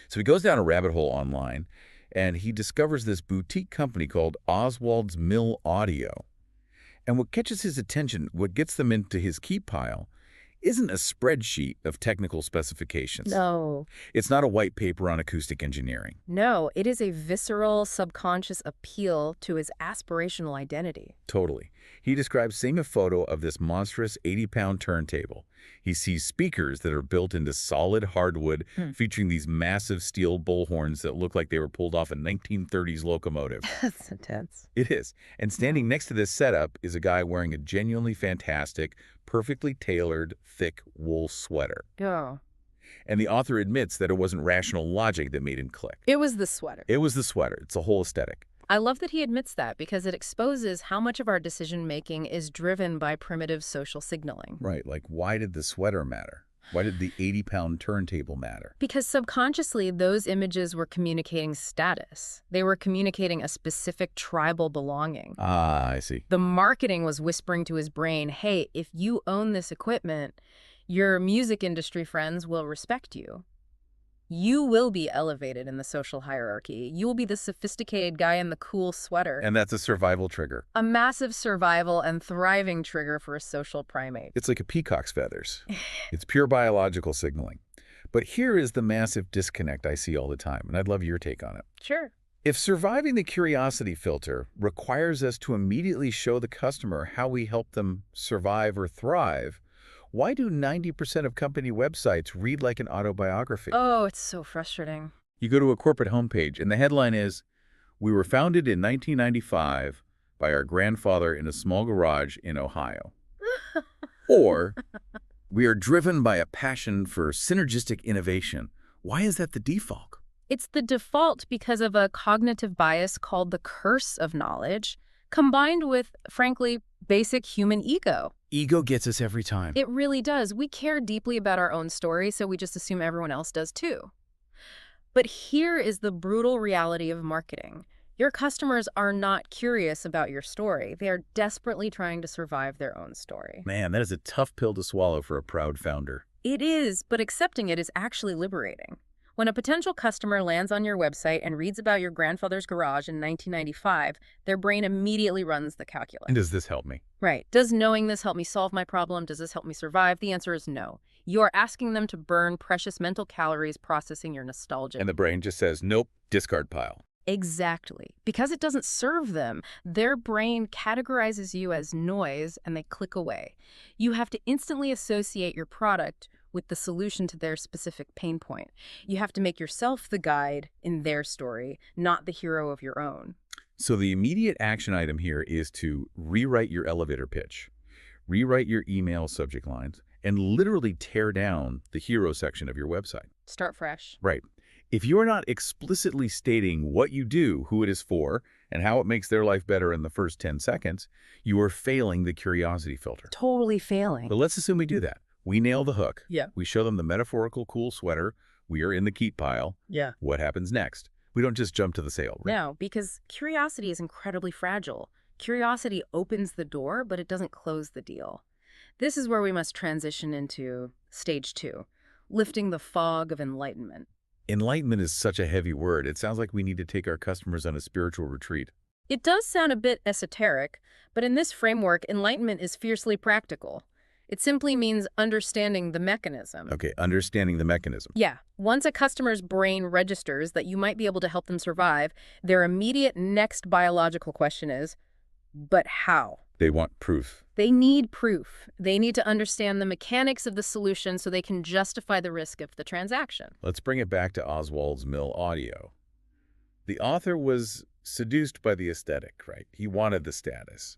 So he goes down a rabbit hole online, and he discovers this boutique company called Oswald's Mill Audio. And what catches his attention, what gets them into his keep pile, isn't a spreadsheet of technical specifications. No. It's not a white paper on acoustic engineering. No, it is a visceral, subconscious appeal to his aspirational identity. Totally. He describes seeing a photo of this monstrous 80-pound turntable. He sees speakers that are built into solid hardwood, featuring these massive steel bullhorns that look like they were pulled off a 1930s locomotive. That's intense. It is. And standing next to this setup is a guy wearing a genuinely fantastic, perfectly tailored, thick wool sweater. Oh. And the author admits that it wasn't rational logic that made him click. It was the sweater. It was the sweater. It's a whole aesthetic. I love that he admits that because it exposes how much of our decision-making is driven by primitive social signaling. Right. Like, why did the sweater matter? Why did the 80-pound turntable matter? Because subconsciously, those images were communicating status. They were communicating a specific tribal belonging. Ah, I see. The marketing was whispering to his brain, hey, if you own this equipment, your music industry friends will respect you. You will be elevated in the social hierarchy. You will be the sophisticated guy in the cool sweater. And that's a survival trigger. A massive survival and thriving trigger for a social primate. It's like a peacock's feathers. It's pure biological signaling. But here is the massive disconnect I see all the time, and I'd love your take on it. Sure. If surviving the curiosity filter requires us to immediately show the customer how we help them survive or thrive, why do 90% of company websites read like an autobiography? Oh, it's so frustrating. You go to a corporate homepage, and the headline is, "We were founded in 1995 by our grandfather in a small garage in Ohio." Or, "We are driven by a passion for synergistic innovation." Why is that the default? It's the default because of a cognitive bias called the curse of knowledge, combined with, frankly, basic human ego. Ego gets us every time. It really does. We care deeply about our own story, so we just assume everyone else does too. But here is the brutal reality of marketing. Your customers are not curious about your story. They are desperately trying to survive their own story. Man, that is a tough pill to swallow for a proud founder. It is, but accepting it is actually liberating. When a potential customer lands on your website and reads about your grandfather's garage in 1995, their brain immediately runs the calculus. And does this help me? Right. Does knowing this help me solve my problem? Does this help me survive? The answer is no. You are asking them to burn precious mental calories processing your nostalgia. And the brain just says, nope, discard pile. Exactly. Because it doesn't serve them, their brain categorizes you as noise and they click away. You have to instantly associate your product with the solution to their specific pain point. You have to make yourself the guide in their story, not the hero of your own. So the immediate action item here is to rewrite your elevator pitch, rewrite your email subject lines, and literally tear down the hero section of your website. Start fresh. Right. If you are not explicitly stating what you do, who it is for, and how it makes their life better in the first 10 seconds, you are failing the curiosity filter. Totally failing. But let's assume we do that. We nail the hook. Yeah. We show them the metaphorical cool sweater. We are in the keep pile. Yeah. What happens next? We don't just jump to the sale. Right? No, because curiosity is incredibly fragile. Curiosity opens the door, but it doesn't close the deal. This is where we must transition into stage 2, lifting the fog of enlightenment. Enlightenment is such a heavy word. It sounds like we need to take our customers on a spiritual retreat. It does sound a bit esoteric, but in this framework, enlightenment is fiercely practical. It simply means understanding the mechanism. Okay, understanding the mechanism. Yeah. Once a customer's brain registers that you might be able to help them survive, their immediate next biological question is, but how? They want proof. They need proof. They need to understand the mechanics of the solution so they can justify the risk of the transaction. Let's bring it back to Oswald's Mill audio. The author was seduced by the aesthetic, right? He wanted the status.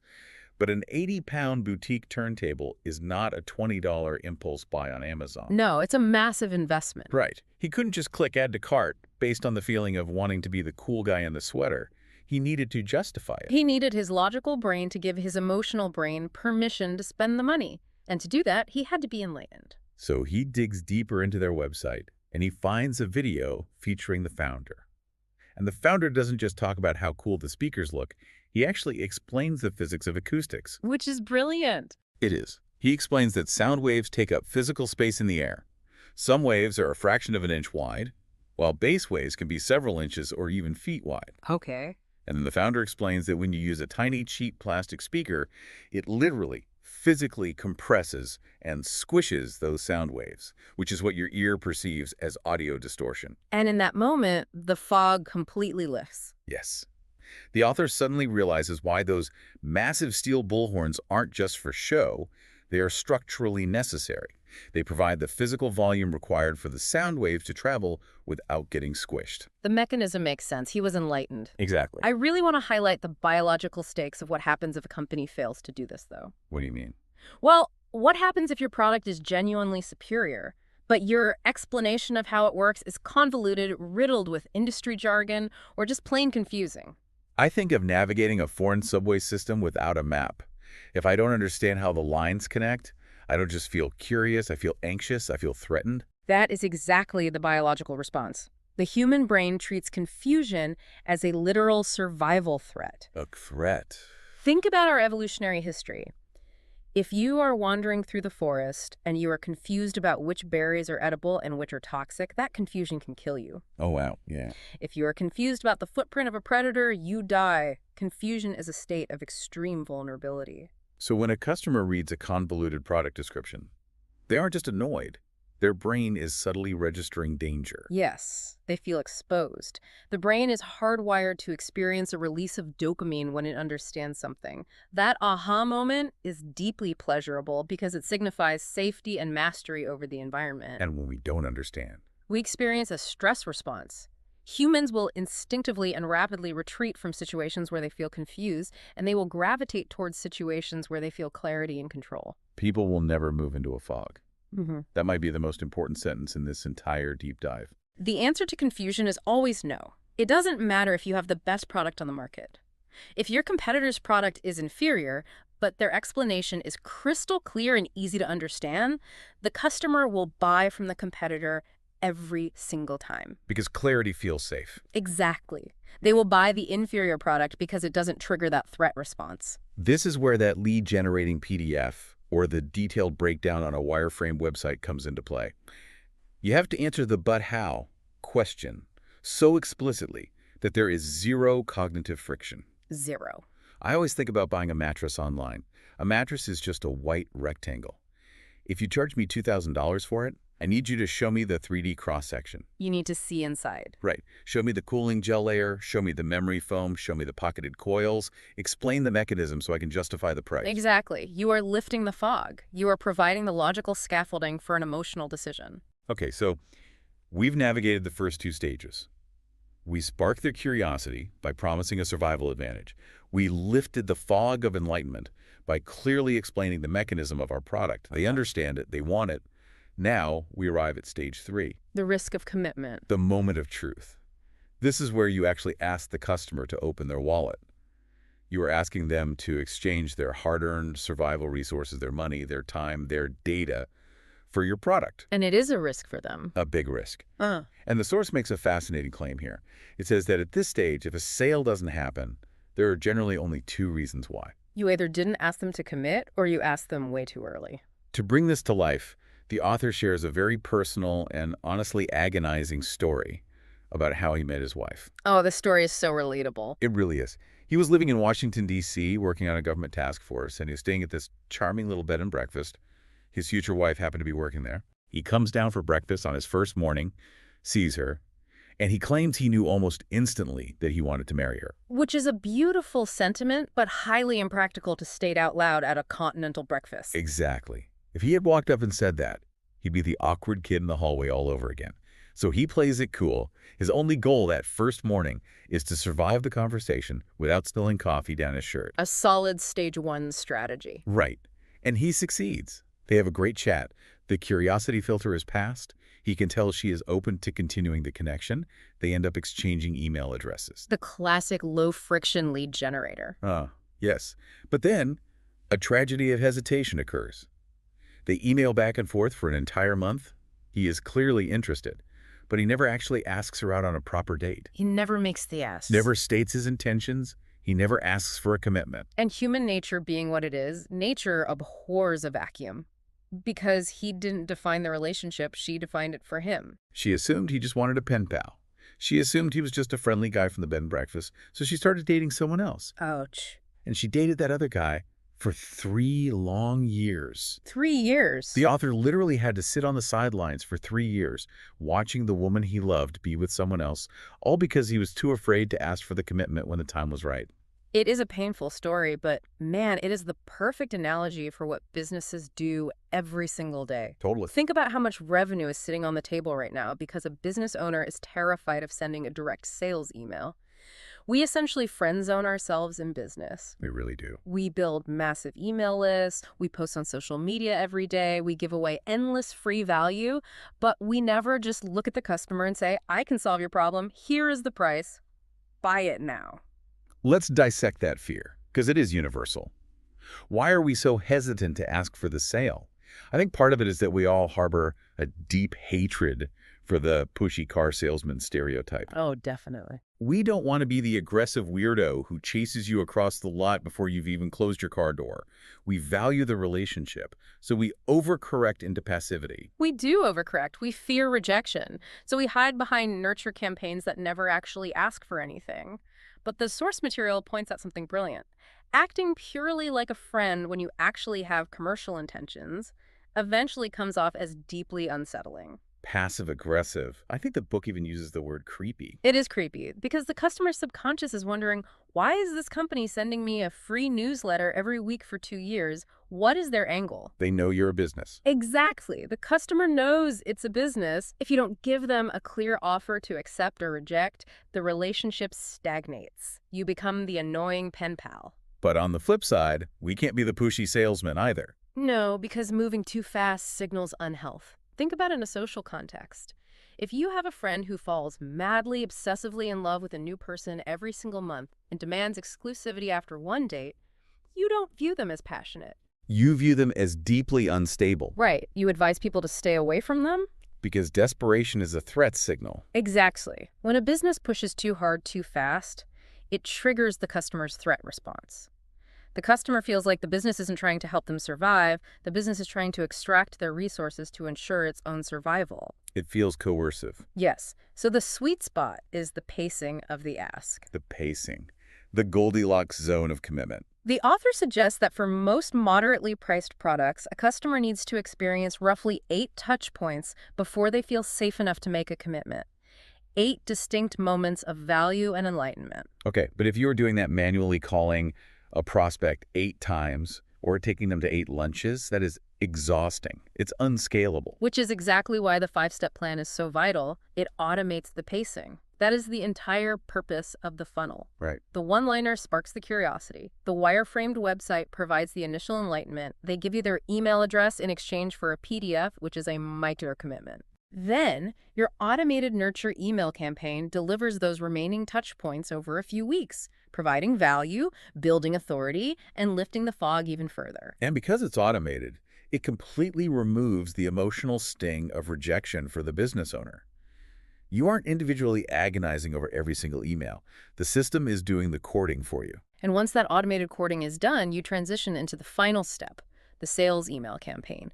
But an 80-pound boutique turntable is not a $20 impulse buy on Amazon. No, it's a massive investment. Right. He couldn't just click add to cart based on the feeling of wanting to be the cool guy in the sweater. He needed to justify it. He needed his logical brain to give his emotional brain permission to spend the money. And to do that, he had to be enlightened. So he digs deeper into their website, and he finds a video featuring the founder. And the founder doesn't just talk about how cool the speakers look. He actually explains the physics of acoustics. Which is brilliant. It is. He explains that sound waves take up physical space in the air. Some waves are a fraction of an inch wide, while bass waves can be several inches or even feet wide. Okay. And then the founder explains that when you use a tiny, cheap plastic speaker, it literally, physically compresses and squishes those sound waves, which is what your ear perceives as audio distortion. And in that moment, the fog completely lifts. Yes. The author suddenly realizes why those massive steel bullhorns aren't just for show, they are structurally necessary. They provide the physical volume required for the sound waves to travel without getting squished. The mechanism makes sense. He was enlightened. Exactly. I really want to highlight the biological stakes of what happens if a company fails to do this, though. What do you mean? Well, what happens if your product is genuinely superior, but your explanation of how it works is convoluted, riddled with industry jargon, or just plain confusing? I think of navigating a foreign subway system without a map. If I don't understand how the lines connect, I don't just feel curious, I feel anxious, I feel threatened. That is exactly the biological response. The human brain treats confusion as a literal survival threat. A threat. Think about our evolutionary history. If you are wandering through the forest and you are confused about which berries are edible and which are toxic, that confusion can kill you. Oh, wow. Yeah. If you are confused about the footprint of a predator, you die. Confusion is a state of extreme vulnerability. So when a customer reads a convoluted product description, they aren't just annoyed. Their brain is subtly registering danger. Yes, they feel exposed. The brain is hardwired to experience a release of dopamine when it understands something. That aha moment is deeply pleasurable because it signifies safety and mastery over the environment. And when we don't understand, We experience a stress response. Humans will instinctively and rapidly retreat from situations where they feel confused, and they will gravitate towards situations where they feel clarity and control. people will never move into a fog. Mm-hmm. That might be the most important sentence in this entire deep dive. The answer to confusion is always no. It doesn't matter if you have the best product on the market. If your competitor's product is inferior, but their explanation is crystal clear and easy to understand, the customer will buy from the competitor every single time. Because clarity feels safe. Exactly. They will buy the inferior product because it doesn't trigger that threat response. This is where that lead-generating PDF or the detailed breakdown on a wireframe website comes into play. You have to answer the "but how" question so explicitly that there is zero cognitive friction. Zero. I always think about buying a mattress online. A mattress is just a white rectangle. If you charge me $2,000 for it, I need you to show me the 3D cross-section. You need to see inside. Right. Show me the cooling gel layer, show me the memory foam, show me the pocketed coils, explain the mechanism so I can justify the price. Exactly. You are lifting the fog. You are providing the logical scaffolding for an emotional decision. Okay, so we've navigated the first two stages. We sparked their curiosity by promising a survival advantage. We lifted the fog of enlightenment by clearly explaining the mechanism of our product. They understand it, they want it. Now we arrive at stage 3. The risk of commitment. The moment of truth. This is where you actually ask the customer to open their wallet. You are asking them to exchange their hard-earned survival resources, their money, their time, their data, for your product. And it is a risk for them. A big risk. And the source makes a fascinating claim here. It says that at this stage, if a sale doesn't happen, there are generally only 2 reasons why. You either didn't ask them to commit or you asked them way too early. To bring this to life, the author shares a very personal and honestly agonizing story about how he met his wife. Oh, this story is so relatable. It really is. He was living in Washington, D.C., working on a government task force, and he was staying at this charming little bed and breakfast. His future wife happened to be working there. He comes down for breakfast on his first morning, sees her, and he claims he knew almost instantly that he wanted to marry her. Which is a beautiful sentiment, but highly impractical to state out loud at a continental breakfast. Exactly. If he had walked up and said that, he'd be the awkward kid in the hallway all over again. So he plays it cool. His only goal that first morning is to survive the conversation without spilling coffee down his shirt. A solid stage 1 strategy. Right. And he succeeds. They have a great chat. The curiosity filter is passed. He can tell she is open to continuing the connection. They end up exchanging email addresses. The classic low-friction lead generator. Yes. But then, a tragedy of hesitation occurs. They email back and forth for an entire month. He is clearly interested, but he never actually asks her out on a proper date. He never makes the ask. Never states his intentions. He never asks for a commitment. And human nature being what it is, nature abhors a vacuum. Because he didn't define the relationship, she defined it for him. She assumed he just wanted a pen pal. She assumed he was just a friendly guy from the bed and breakfast, so she started dating someone else. Ouch. And she dated that other guy for 3 long years. 3 years? The author literally had to sit on the sidelines for 3 years, watching the woman he loved be with someone else, all because he was too afraid to ask for the commitment when the time was right. It is a painful story, but man, it is the perfect analogy for what businesses do every single day. Totally. Think about how much revenue is sitting on the table right now because a business owner is terrified of sending a direct sales email. We essentially friend zone ourselves in business. We really do. We build massive email lists, we post on social media every day, we give away endless free value, but we never just look at the customer and say, I can solve your problem, here is the price, buy it now. Let's dissect that fear, because it is universal. Why are we so hesitant to ask for the sale? I think part of it is that we all harbor a deep hatred for the pushy car salesman stereotype. Oh, definitely. We don't want to be the aggressive weirdo who chases you across the lot before you've even closed your car door. We value the relationship, so we overcorrect into passivity. We do overcorrect. We fear rejection. So we hide behind nurture campaigns that never actually ask for anything. But the source material points out something brilliant. Acting purely like a friend when you actually have commercial intentions eventually comes off as deeply unsettling. Passive-aggressive. I think the book even uses the word creepy. It is creepy because the customer's subconscious is wondering, why is this company sending me a free newsletter every week for 2 years? What is their angle? They know you're a business. Exactly. The customer knows it's a business. If you don't give them a clear offer to accept or reject, the relationship stagnates. You become the annoying pen pal. But on the flip side, we can't be the pushy salesman either. No, because moving too fast signals unhealth. Think about it in a social context. If you have a friend who falls madly, obsessively in love with a new person every single month and demands exclusivity after one date, you don't view them as passionate. You view them as deeply unstable. Right. You advise people to stay away from them? Because desperation is a threat signal. Exactly. When a business pushes too hard too fast, it triggers the customer's threat response. The customer feels like the business isn't trying to help them survive, the business is trying to extract their resources to ensure its own survival. It feels coercive. Yes, so the sweet spot is the pacing of the ask. The pacing. The Goldilocks zone of commitment. The author suggests that for most moderately priced products, a customer needs to experience roughly 8 touch points before they feel safe enough to make a commitment. 8 distinct moments of value and enlightenment. Okay, but if you were doing that manually calling a prospect 8 times or taking them to 8 lunches, that is exhausting. It's unscalable. Which is exactly why the 5-step plan is so vital. It automates the pacing. That is the entire purpose of the funnel. Right. The one-liner sparks the curiosity. The wireframed website provides the initial enlightenment. They give you their email address in exchange for a PDF, which is a micro commitment. Then, your automated nurture email campaign delivers those remaining touch points over a few weeks, providing value, building authority, and lifting the fog even further. And because it's automated, it completely removes the emotional sting of rejection for the business owner. You aren't individually agonizing over every single email. The system is doing the courting for you. And once that automated courting is done, you transition into the final step, the sales email campaign.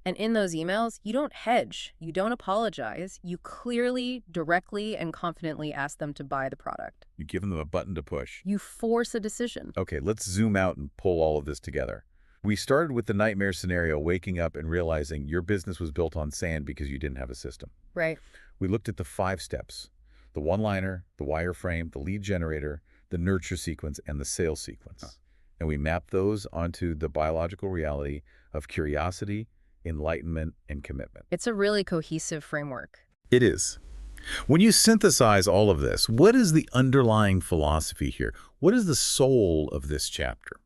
And in those emails, you don't hedge, you don't apologize, you clearly, directly, and confidently ask them to buy the product. You give them a button to push. You force a decision. Okay, let's zoom out and pull all of this together. We started with the nightmare scenario, waking up and realizing your business was built on sand because you didn't have a system. Right. We looked at the 5 steps, the one-liner, the wireframe, the lead generator, the nurture sequence, and the sales sequence. And we mapped those onto the biological reality of curiosity, enlightenment, and commitment. It's a really cohesive framework. It is. When you synthesize all of this, what is the underlying philosophy here? What is the soul of this chapter?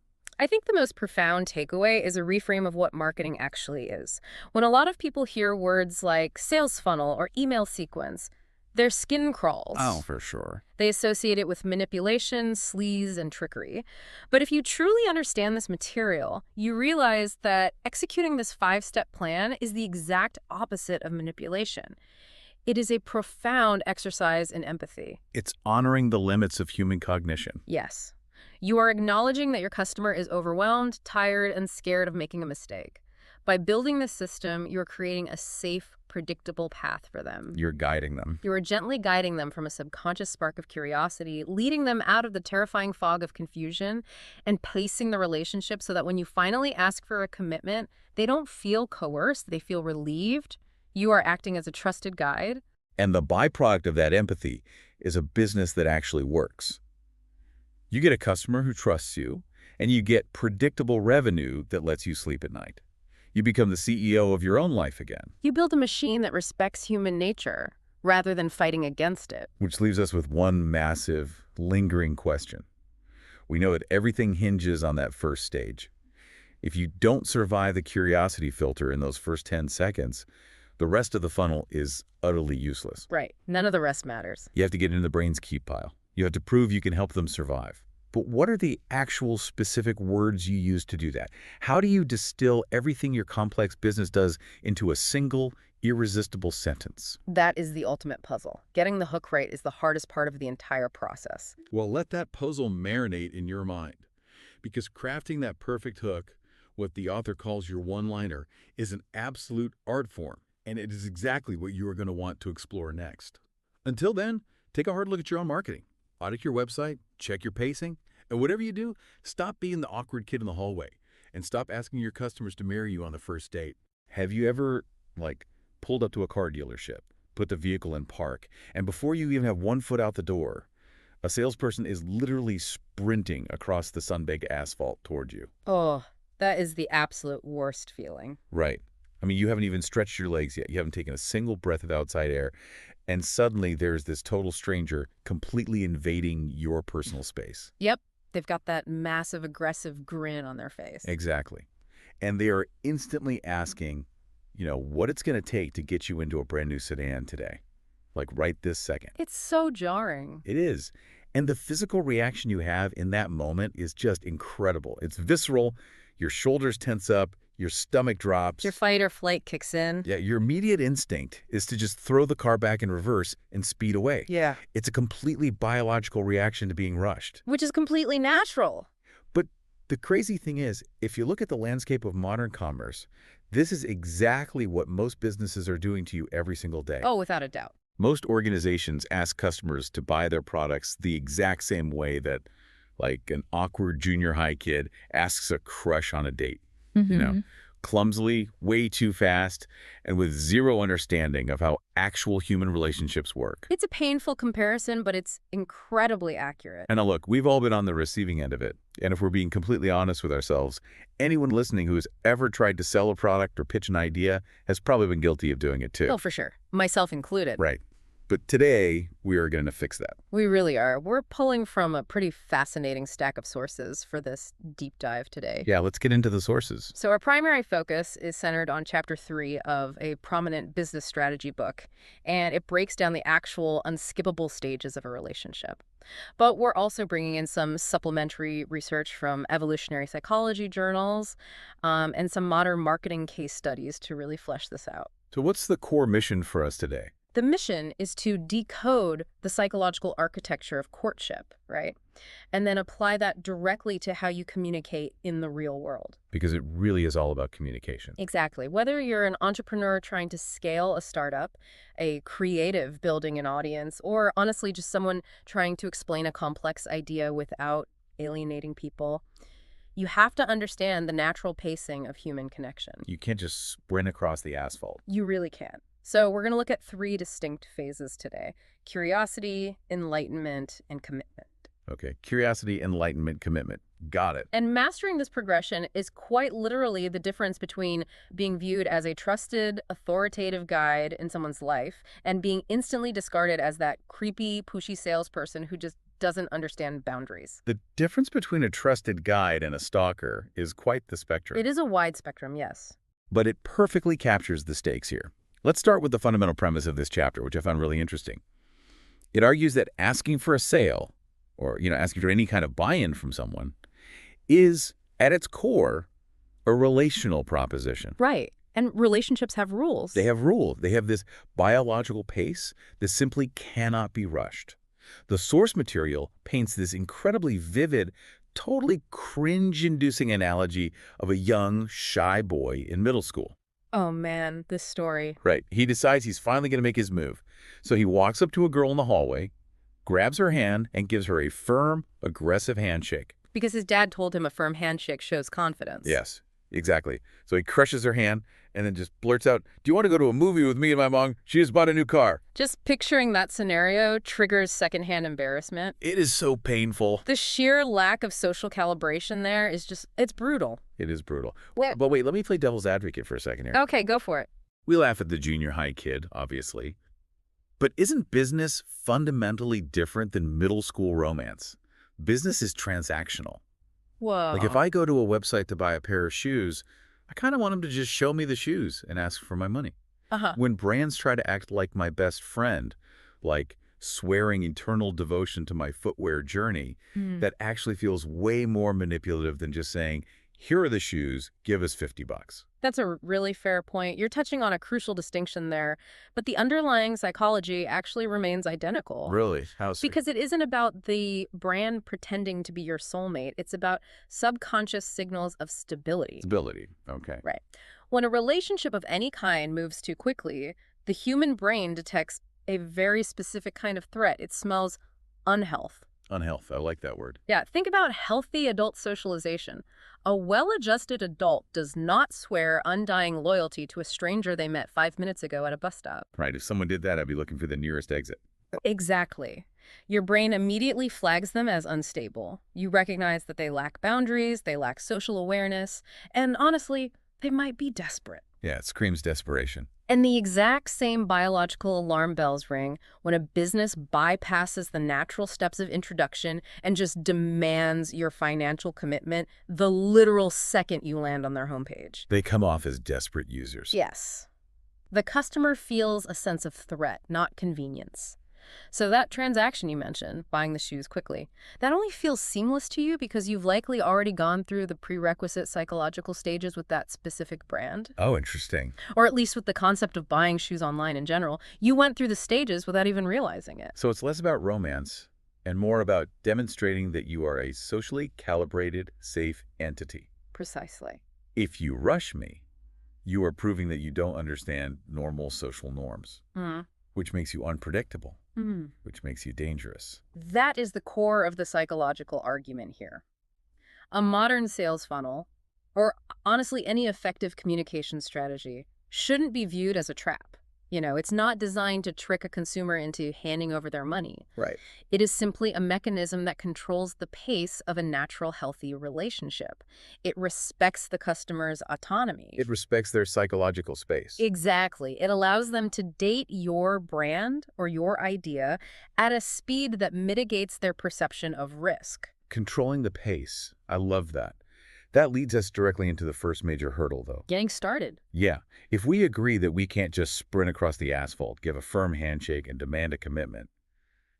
I think the most profound takeaway is a reframe of what marketing actually is. When a lot of people hear words like sales funnel or email sequence, their skin crawls. Oh, for sure. They associate it with manipulation, sleaze, and trickery. But if you truly understand this material, you realize that executing this 5-step plan is the exact opposite of manipulation. It is a profound exercise in empathy. It's honoring the limits of human cognition. Yes. You are acknowledging that your customer is overwhelmed, tired, and scared of making a mistake. By building this system, you're creating a safe, predictable path for them. You're guiding them. You are gently guiding them from a subconscious spark of curiosity, leading them out of the terrifying fog of confusion, and pacing the relationship so that when you finally ask for a commitment, they don't feel coerced, they feel relieved. You are acting as a trusted guide. And the byproduct of that empathy is a business that actually works. You get a customer who trusts you, and you get predictable revenue that lets you sleep at night. You become the CEO of your own life again. You build a machine that respects human nature rather than fighting against it. Which leaves us with one massive, lingering question. We know that everything hinges on that first stage. If you don't survive the curiosity filter in those first 10 seconds, the rest of the funnel is utterly useless. Right. None of the rest matters. You have to get into the brain's keep pile. You have to prove you can help them survive. But what are the actual specific words you use to do that? How do you distill everything your complex business does into a single, irresistible sentence? That is the ultimate puzzle. Getting the hook right is the hardest part of the entire process. Well, let that puzzle marinate in your mind. Because crafting that perfect hook, what the author calls your one-liner, is an absolute art form. And it is exactly what you are going to want to explore next. Until then, take a hard look at your own marketing. Audit your website, check your pacing, and whatever you do, stop being the awkward kid in the hallway and stop asking your customers to marry you on the first date. Have you ever, pulled up to a car dealership, put the vehicle in park, and before you even have one foot out the door, a salesperson is literally sprinting across the sun-baked asphalt toward you? Oh, that is the absolute worst feeling. Right. I mean, you haven't even stretched your legs yet. You haven't taken a single breath of outside air. And suddenly there's this total stranger completely invading your personal space. Yep. They've got that massive, aggressive grin on their face. Exactly. And they are instantly asking, what it's going to take to get you into a brand new sedan today. Right this second. It's so jarring. It is. And the physical reaction you have in that moment is just incredible. It's visceral. Your shoulders tense up. Your stomach drops. Your fight or flight kicks in. Yeah, your immediate instinct is to just throw the car back in reverse and speed away. Yeah. It's a completely biological reaction to being rushed. Which is completely natural. But the crazy thing is, if you look at the landscape of modern commerce, this is exactly what most businesses are doing to you every single day. Oh, without a doubt. Most organizations ask customers to buy their products the exact same way that, like, an awkward junior high kid asks a crush on a date. Clumsily, way too fast, and with zero understanding of how actual human relationships work. It's a painful comparison, but it's incredibly accurate. And now look, we've all been on the receiving end of it. And if we're being completely honest with ourselves, anyone listening who has ever tried to sell a product or pitch an idea has probably been guilty of doing it too. Oh, for sure. Myself included. Right. But today, we are going to fix that. We really are. We're pulling from a pretty fascinating stack of sources for this deep dive today. Yeah, let's get into the sources. So our primary focus is centered on Chapter 3 of a prominent business strategy book, and it breaks down the actual unskippable stages of a relationship. But we're also bringing in some supplementary research from evolutionary psychology journals and some modern marketing case studies to really flesh this out. So what's the core mission for us today? The mission is to decode the psychological architecture of courtship, right? And then apply that directly to how you communicate in the real world. Because it really is all about communication. Exactly. Whether you're an entrepreneur trying to scale a startup, a creative building an audience, or honestly just someone trying to explain a complex idea without alienating people, you have to understand the natural pacing of human connection. You can't just sprint across the asphalt. You really can't. So we're going to look at 3 distinct phases today: curiosity, enlightenment, and commitment. Okay, curiosity, enlightenment, commitment. Got it. And mastering this progression is quite literally the difference between being viewed as a trusted, authoritative guide in someone's life and being instantly discarded as that creepy, pushy salesperson who just doesn't understand boundaries. The difference between a trusted guide and a stalker is quite the spectrum. It is a wide spectrum, yes. But it perfectly captures the stakes here. Let's start with the fundamental premise of this chapter, which I found really interesting. It argues that asking for a sale, or asking for any kind of buy-in from someone, is, at its core, a relational proposition. Right. And relationships have rules. They have rules. They have this biological pace that simply cannot be rushed. The source material paints this incredibly vivid, totally cringe-inducing analogy of a young, shy boy in middle school. Oh man, this story. Right. He decides he's finally going to make his move. So he walks up to a girl in the hallway, grabs her hand, and gives her a firm, aggressive handshake. Because his dad told him a firm handshake shows confidence. Yes, exactly. So he crushes her hand and then just blurts out, "Do you want to go to a movie with me and my mom? She just bought a new car." Just picturing that scenario triggers secondhand embarrassment. It is so painful. The sheer lack of social calibration there is just, it's brutal. It is brutal. Well, But wait, let me play devil's advocate for a second here. okay, go for it. We laugh at the junior high kid, obviously. But isn't business fundamentally different than middle school romance? Business is transactional. Whoa. Like if I go to a website to buy a pair of shoes, I kind of want them to just show me the shoes and ask for my money. When brands try to act like my best friend, like swearing eternal devotion to my footwear journey, that actually feels way more manipulative than just saying, "Here are the shoes, give us $50. That's a really fair point. You're touching on a crucial distinction there, but the underlying psychology actually remains identical. Really? How so? Because it isn't about the brand pretending to be your soulmate. It's about subconscious signals of stability. Stability. Okay. Right. When a relationship of any kind moves too quickly, the human brain detects a very specific kind of threat. It smells unhealth. Unhealth. I like that word. Yeah, think about healthy adult socialization. A well-adjusted adult does not swear undying loyalty to a stranger they met 5 minutes ago at a bus stop. Right. If someone did that, I'd be looking for the nearest exit. Exactly. Your brain immediately flags them as unstable. You recognize that they lack boundaries, they lack social awareness, and honestly, they might be desperate. Yeah, it screams desperation. And the exact same biological alarm bells ring when a business bypasses the natural steps of introduction and just demands your financial commitment the literal second you land on their homepage. They come off as desperate users. Yes. The customer feels a sense of threat, not convenience. So that transaction you mentioned, buying the shoes quickly, that only feels seamless to you because you've likely already gone through the prerequisite psychological stages with that specific brand. Oh, interesting. Or at least with the concept of buying shoes online in general. You went through the stages without even realizing it. So it's less about romance and more about demonstrating that you are a socially calibrated, safe entity. Precisely. If you rush me, you are proving that you don't understand normal social norms, which makes you unpredictable, which makes you dangerous. That is the core of the psychological argument here. A modern sales funnel, or honestly any effective communication strategy, shouldn't be viewed as a trap. It's not designed to trick a consumer into handing over their money. Right. It is simply a mechanism that controls the pace of a natural, healthy relationship. It respects the customer's autonomy. It respects their psychological space. Exactly. It allows them to date your brand or your idea at a speed that mitigates their perception of risk. Controlling the pace. I love that. That leads us directly into the first major hurdle, though. Getting started. Yeah. If we agree that we can't just sprint across the asphalt, give a firm handshake, and demand a commitment,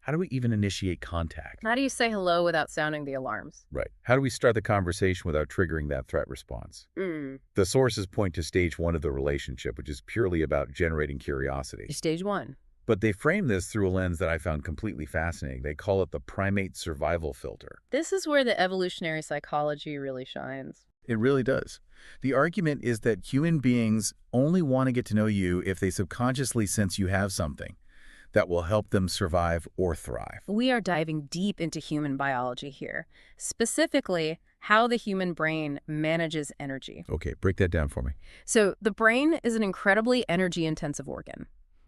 how do we even initiate contact? How do you say hello without sounding the alarms? Right. How do we start the conversation without triggering that threat response? The sources point to stage 1 of the relationship, which is purely about generating curiosity. Stage 1. But they frame this through a lens that I found completely fascinating. They call it the primate survival filter. This is where the evolutionary psychology really shines. It really does. The argument is that human beings only want to get to know you if they subconsciously sense you have something that will help them survive or thrive. We are diving deep into human biology here, specifically how the human brain manages energy. Okay, break that down for me. So the brain is an incredibly energy-intensive organ.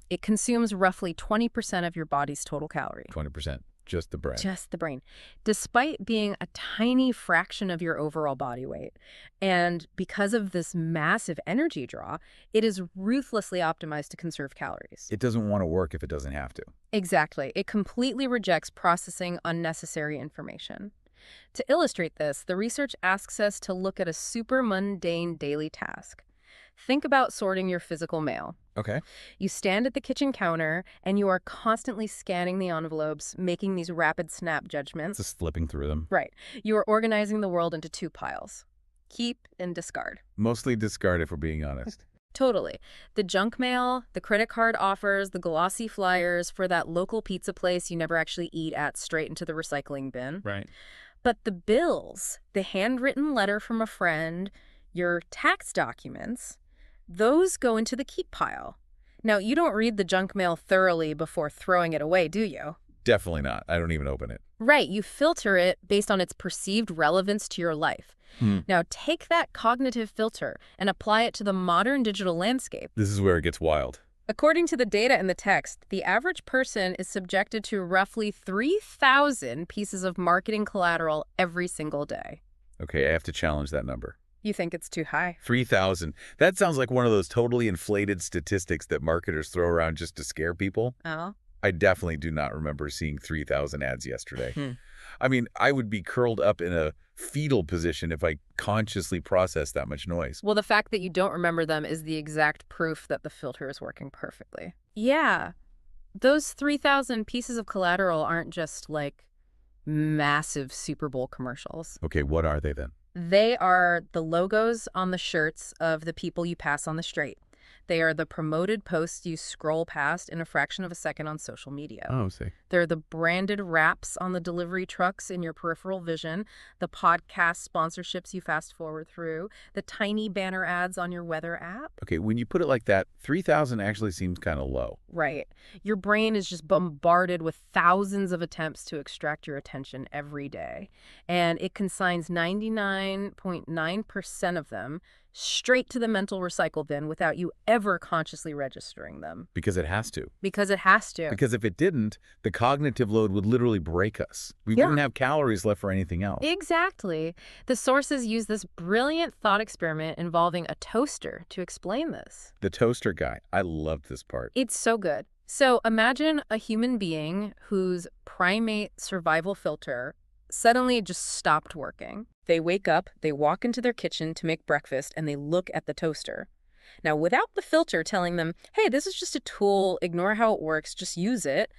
It consumes roughly 20% of your body's total calorie. 20%, just the brain. Just the brain. Despite being a tiny fraction of your overall body weight. And because of this massive energy draw, it is ruthlessly optimized to conserve calories. It doesn't want to work if it doesn't have to. Exactly. It completely rejects processing unnecessary information. To illustrate this, the research asks us to look at a super mundane daily task. Think about sorting your physical mail. Okay. You stand at the kitchen counter and you are constantly scanning the envelopes, making these rapid snap judgments. Just flipping through them. Right. You are organizing the world into 2 piles. Keep and discard. Mostly discard if we're being honest. Totally. The junk mail, the credit card offers, the glossy flyers for that local pizza place you never actually eat at, straight into the recycling bin. Right. But the bills, the handwritten letter from a friend, your tax documents, those go into the keep pile. Now, you don't read the junk mail thoroughly before throwing it away, do you? Definitely not. I don't even open it. Right. You filter it based on its perceived relevance to your life. Now, take that cognitive filter and apply it to the modern digital landscape. This is where it gets wild. According to the data in the text, the average person is subjected to roughly 3,000 pieces of marketing collateral every single day. Okay, I have to challenge that number. You think it's too high? 3,000. That sounds like one of those totally inflated statistics that marketers throw around just to scare people. Oh. I definitely do not remember seeing 3,000 ads yesterday. I mean, I would be curled up in a fetal position if I consciously processed that much noise. Well, the fact that you don't remember them is the exact proof that the filter is working perfectly. Yeah. Those 3,000 pieces of collateral aren't just like massive Super Bowl commercials. Okay, what are they then? They are the logos on the shirts of the people you pass on the street. They are the promoted posts you scroll past in a fraction of a second on social media. Oh, see. They're the branded wraps on the delivery trucks in your peripheral vision, the podcast sponsorships you fast forward through, the tiny banner ads on your weather app. Okay, when you put it like that, 3,000 actually seems kind of low. Right. Your brain is just bombarded with thousands of attempts to extract your attention every day. And it consigns 99.9% of them straight to the mental recycle bin without you ever consciously registering them. Because it has to. Because it has to. Because if it didn't, the cognitive load would literally break us. We wouldn't have calories left for anything else. Exactly. The sources use this brilliant thought experiment involving a toaster to explain this. The toaster guy. I loved this part. It's so good. So imagine a human being whose primate survival filter suddenly just stopped working. They wake up, they walk into their kitchen to make breakfast, and they look at the toaster. Now, without the filter telling them, hey, this is just a tool, ignore how it works, just use it,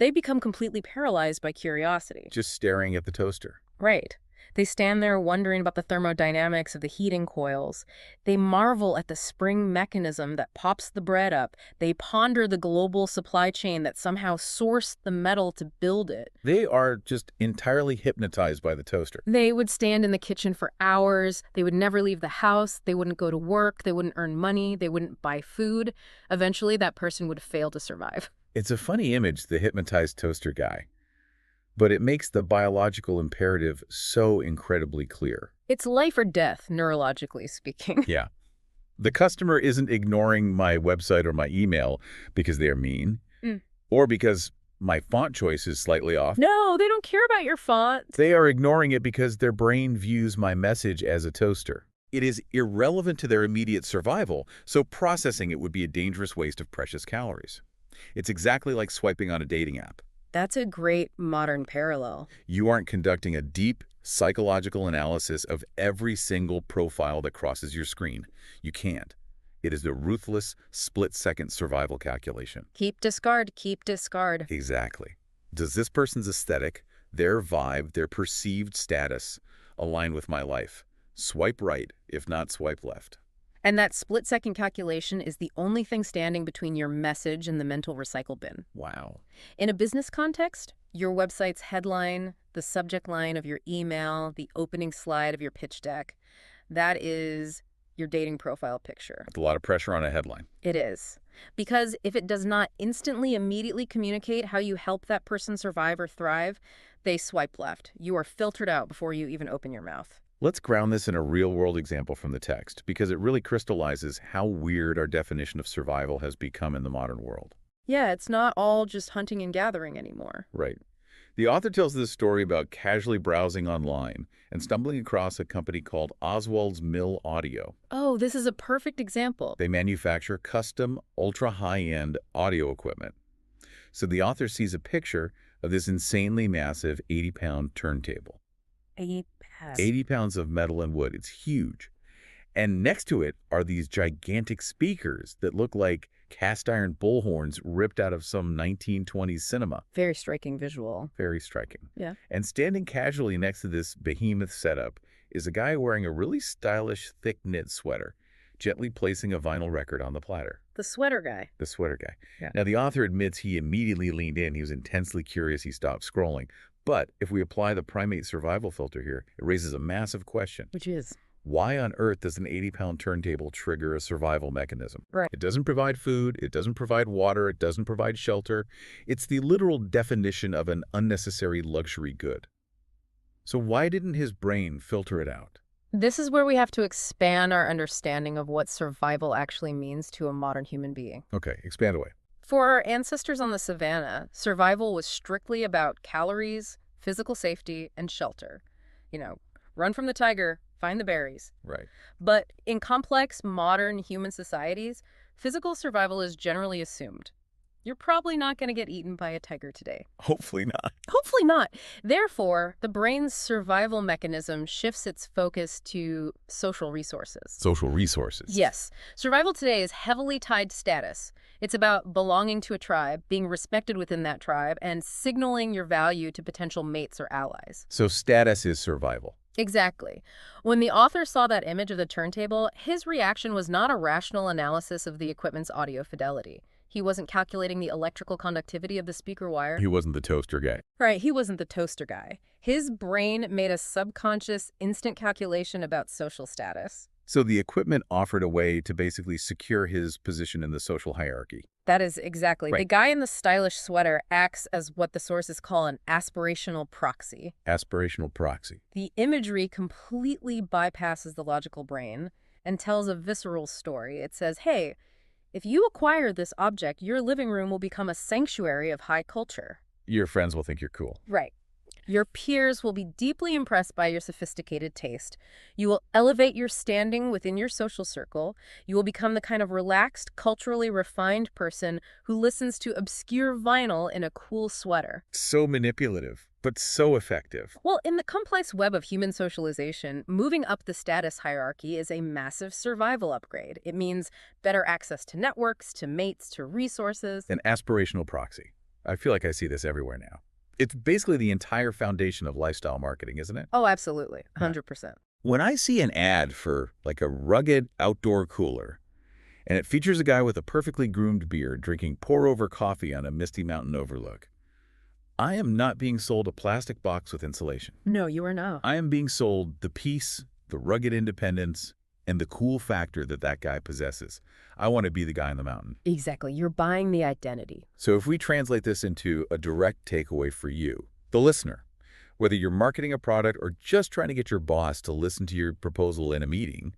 They become completely paralyzed by curiosity. Just staring at the toaster. Right. They stand there wondering about the thermodynamics of the heating coils. They marvel at the spring mechanism that pops the bread up. They ponder the global supply chain that somehow sourced the metal to build it. They are just entirely hypnotized by the toaster. They would stand in the kitchen for hours. They would never leave the house. They wouldn't go to work. They wouldn't earn money. They wouldn't buy food. Eventually, that person would fail to survive. It's a funny image, the hypnotized toaster guy, but it makes the biological imperative so incredibly clear. It's life or death, neurologically speaking. Yeah. The customer isn't ignoring my website or my email because they are mean or because my font choice is slightly off. No, they don't care about your font. They are ignoring it because their brain views my message as a toaster. It is irrelevant to their immediate survival, so processing it would be a dangerous waste of precious calories. It's exactly like swiping on a dating app. That's a great modern parallel. You aren't conducting a deep psychological analysis of every single profile that crosses your screen. You can't. It is the ruthless, split-second survival calculation. Keep, discard, keep, discard. Exactly. Does this person's aesthetic, their vibe, their perceived status align with my life? Swipe right, if not swipe left. And that split-second calculation is the only thing standing between your message and the mental recycle bin. Wow. In a business context, your website's headline, the subject line of your email, the opening slide of your pitch deck, that is your dating profile picture. That's a lot of pressure on a headline. It is. Because if it does not instantly, immediately communicate how you help that person survive or thrive, they swipe left. You are filtered out before you even open your mouth. Let's ground this in a real-world example from the text, because it really crystallizes how weird our definition of survival has become in the modern world. Yeah, it's not all just hunting and gathering anymore. Right. The author tells this story about casually browsing online and stumbling across a company called Oswald's Mill Audio. Oh, this is a perfect example. They manufacture custom, ultra-high-end audio equipment. So the author sees a picture of this insanely massive 80-pound turntable. 80 pounds of metal and wood. It's huge. And next to it are these gigantic speakers that look like cast iron bullhorns ripped out of some 1920s cinema. Very striking visual. Very striking. Yeah. And standing casually next to this behemoth setup is a guy wearing a really stylish, thick-knit sweater, gently placing a vinyl record on the platter. The sweater guy. The sweater guy. Yeah. Now, the author admits he immediately leaned in. He was intensely curious. He stopped scrolling. But if we apply the primate survival filter here, it raises a massive question. Which is? Why on earth does an 80-pound turntable trigger a survival mechanism? Right. It doesn't provide food. It doesn't provide water. It doesn't provide shelter. It's the literal definition of an unnecessary luxury good. So why didn't his brain filter it out? This is where we have to expand our understanding of what survival actually means to a modern human being. Okay, expand away. For our ancestors on the savannah, survival was strictly about calories, physical safety, and shelter. You know, run from the tiger, find the berries. Right. But in complex, modern human societies, physical survival is generally assumed. You're probably not going to get eaten by a tiger today. Hopefully not. Hopefully not. Therefore, the brain's survival mechanism shifts its focus to social resources. Social resources. Yes. Survival today is heavily tied to status. It's about belonging to a tribe, being respected within that tribe, and signaling your value to potential mates or allies. So status is survival. Exactly. When the author saw that image of the turntable, his reaction was not a rational analysis of the equipment's audio fidelity. He wasn't calculating the electrical conductivity of the speaker wire. He wasn't the toaster guy. Right, he wasn't the toaster guy. His brain made a subconscious, instant calculation about social status. So the equipment offered a way to basically secure his position in the social hierarchy. That is exactly. Right. The guy in the stylish sweater acts as what the sources call an aspirational proxy. Aspirational proxy. The imagery completely bypasses the logical brain and tells a visceral story. It says, hey, if you acquire this object, your living room will become a sanctuary of high culture. Your friends will think you're cool. Right. Your peers will be deeply impressed by your sophisticated taste. You will elevate your standing within your social circle. You will become the kind of relaxed, culturally refined person who listens to obscure vinyl in a cool sweater. So manipulative, but so effective. Well, in the complex web of human socialization, moving up the status hierarchy is a massive survival upgrade. It means better access to networks, to mates, to resources. An aspirational proxy. I feel like I see this everywhere now. It's basically the entire foundation of lifestyle marketing, isn't it? Oh, absolutely. Yeah. 100%. When I see an ad for like a rugged outdoor cooler, and it features a guy with a perfectly groomed beard drinking pour-over coffee on a misty mountain overlook, I am not being sold a plastic box with insulation. No, you are not. I am being sold the peace, the rugged independence, and the cool factor that that guy possesses. I want to be the guy on the mountain. Exactly. You're buying the identity. So if we translate this into a direct takeaway for you, the listener, whether you're marketing a product or just trying to get your boss to listen to your proposal in a meeting,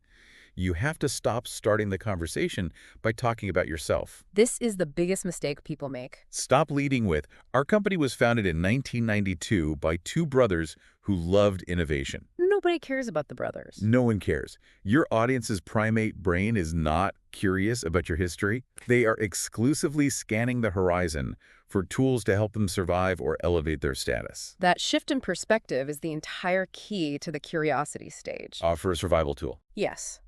you have to stop starting the conversation by talking about yourself. This is the biggest mistake people make. Stop leading with, our company was founded in 1992 by two brothers who loved innovation. Nobody cares about the brothers. No one cares. Your audience's primate brain is not curious about your history. They are exclusively scanning the horizon for tools to help them survive or elevate their status. That shift in perspective is the entire key to the curiosity stage. Offer a survival tool. Yes.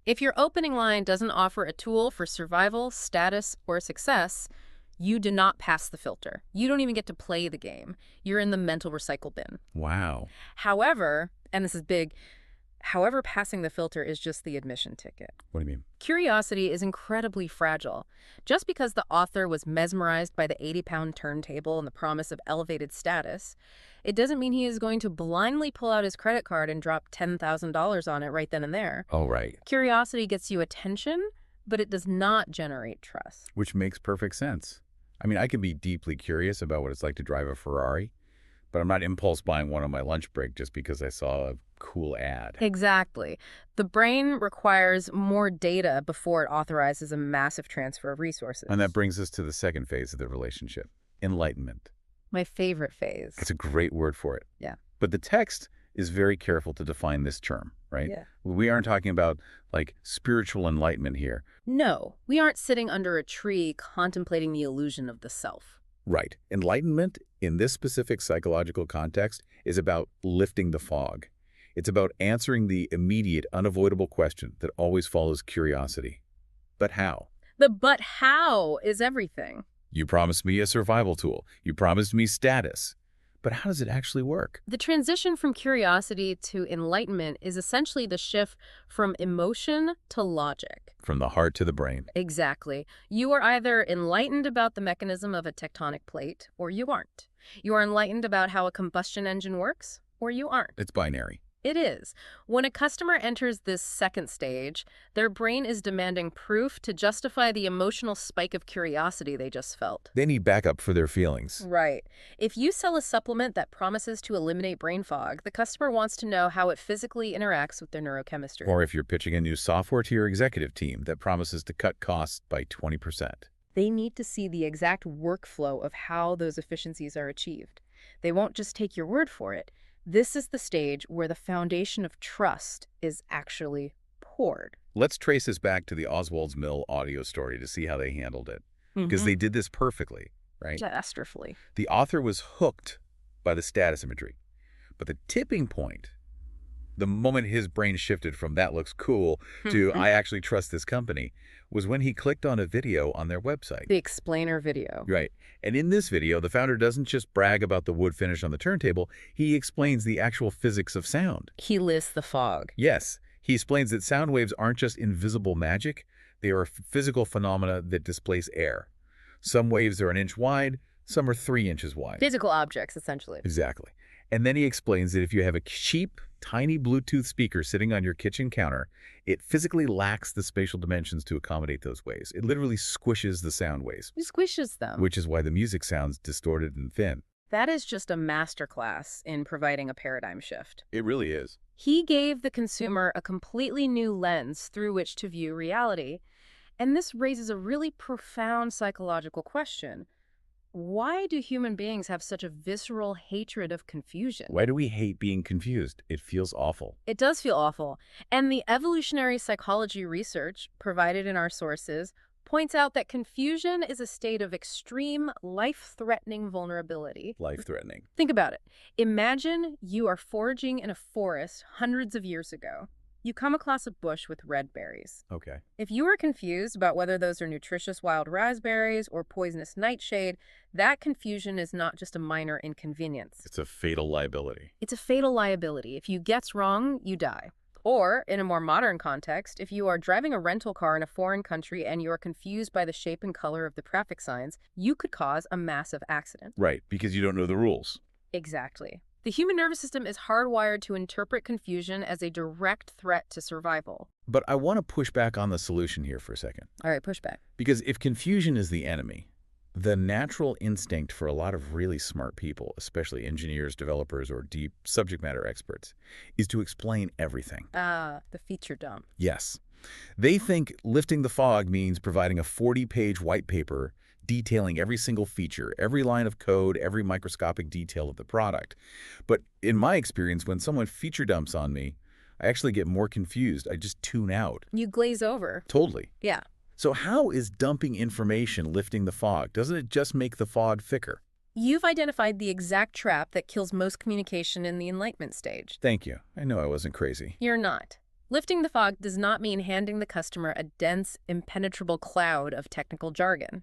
If your opening line doesn't offer a tool for survival, status, or success, you do not pass the filter. You don't even get to play the game. You're in the mental recycle bin. Wow. However, and this is big, however, passing the filter is just the admission ticket. What do you mean? Curiosity is incredibly fragile. Just because the author was mesmerized by the 80-pound turntable and the promise of elevated status, it doesn't mean he is going to blindly pull out his credit card and drop $10,000 on it right then and there. Oh, right. Curiosity gets you attention, but it does not generate trust. Which makes perfect sense. I mean, I can be deeply curious about what it's like to drive a Ferrari, but I'm not impulse buying one on my lunch break just because I saw a cool ad. Exactly. The brain requires more data before it authorizes a massive transfer of resources. And that brings us to the second phase of the relationship, enlightenment. My favorite phase. It's a great word for it. Yeah. But the text is very careful to define this term, right? Yeah. We aren't talking about like spiritual enlightenment here. No, we aren't sitting under a tree contemplating the illusion of the self. Right. Enlightenment in this specific psychological context is about lifting the fog. It's about answering the immediate, unavoidable question that always follows curiosity. But how? The but how is everything. You promised me a survival tool. You promised me status. But how does it actually work? The transition from curiosity to enlightenment is essentially the shift from emotion to logic. From the heart to the brain. Exactly. You are either enlightened about the mechanism of a tectonic plate, or you aren't. You are enlightened about how a combustion engine works, or you aren't. It's binary. It is. When a customer enters this second stage, their brain is demanding proof to justify the emotional spike of curiosity they just felt. They need backup for their feelings. Right. If you sell a supplement that promises to eliminate brain fog, the customer wants to know how it physically interacts with their neurochemistry. Or if you're pitching a new software to your executive team that promises to cut costs by 20%. They need to see the exact workflow of how those efficiencies are achieved. They won't just take your word for it. This is the stage where the foundation of trust is actually poured. Let's trace this back to the Oswald's Mill audio story to see how they handled it. Because they did this perfectly, right? Masterfully. The author was hooked by the status imagery. But the tipping point, the moment his brain shifted from that looks cool to I actually trust this company, was when he clicked on a video on their website. The explainer video. Right. And in this video, the founder doesn't just brag about the wood finish on the turntable, he explains the actual physics of sound. He lists the fog. Yes. He explains that sound waves aren't just invisible magic, they are physical phenomena that displace air. Some waves are an inch wide, some are 3 inches wide. Physical objects, essentially. Exactly. And then he explains that if you have a cheap, tiny Bluetooth speaker sitting on your kitchen counter, it physically lacks the spatial dimensions to accommodate those waves. It literally squishes the sound waves. He squishes them. Which is why the music sounds distorted and thin. That is just a masterclass in providing a paradigm shift. It really is. He gave the consumer a completely new lens through which to view reality. And this raises a really profound psychological question. Why do human beings have such a visceral hatred of confusion? Why do we hate being confused? It feels awful. It does feel awful. And the evolutionary psychology research provided in our sources points out that confusion is a state of extreme, life-threatening vulnerability. Life-threatening. Think about it. Imagine you are foraging in a forest hundreds of years ago. You come across a bush with red berries. Okay. If you are confused about whether those are nutritious wild raspberries or poisonous nightshade, that confusion is not just a minor inconvenience. It's a fatal liability. It's a fatal liability. If you guess wrong, you die. Or, in a more modern context, if you are driving a rental car in a foreign country and you are confused by the shape and color of the traffic signs, you could cause a massive accident. Right, because you don't know the rules. Exactly. The human nervous system is hardwired to interpret confusion as a direct threat to survival. But I want to push back on the solution here for a second. All right, push back. Because if confusion is the enemy, the natural instinct for a lot of really smart people, especially engineers, developers, or deep subject matter experts, is to explain everything. The feature dump. Yes. They think lifting the fog means providing a 40-page white paper detailing every single feature, every line of code, every microscopic detail of the product. But in my experience, when someone feature dumps on me, I actually get more confused. I just tune out. You glaze over. Totally. Yeah. So how is dumping information lifting the fog? Doesn't it just make the fog thicker? You've identified the exact trap that kills most communication in the enlightenment stage. Thank you. I know I wasn't crazy. You're not. Lifting the fog does not mean handing the customer a dense, impenetrable cloud of technical jargon.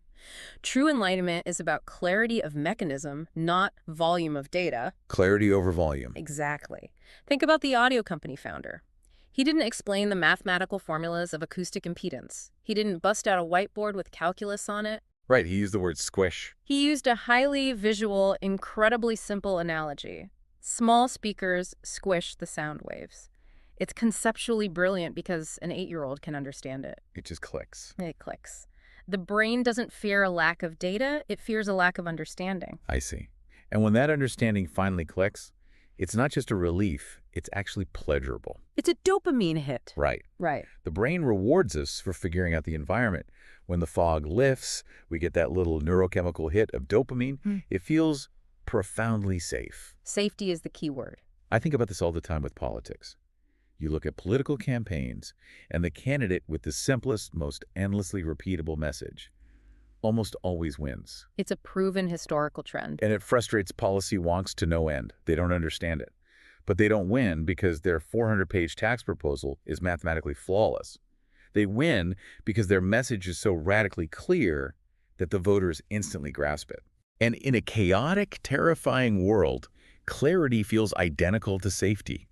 True enlightenment is about clarity of mechanism, not volume of data. Clarity over volume. Exactly. Think about the audio company founder. He didn't explain the mathematical formulas of acoustic impedance. He didn't bust out a whiteboard with calculus on it. Right, he used the word squish. He used a highly visual, incredibly simple analogy. Small speakers squish the sound waves. It's conceptually brilliant because an 8-year-old can understand it. It just clicks. It clicks. The brain doesn't fear a lack of data, it fears a lack of understanding. I see. And when that understanding finally clicks, it's not just a relief, it's actually pleasurable. It's a dopamine hit. Right. Right. The brain rewards us for figuring out the environment. When the fog lifts, we get that little neurochemical hit of dopamine. It feels profoundly safe. Safety is the key word. I think about this all the time with politics. You look at political campaigns, and the candidate with the simplest, most endlessly repeatable message almost always wins. It's a proven historical trend. And it frustrates policy wonks to no end. They don't understand it. But they don't win because their 400-page tax proposal is mathematically flawless. They win because their message is so radically clear that the voters instantly grasp it. And in a chaotic, terrifying world, clarity feels identical to safety.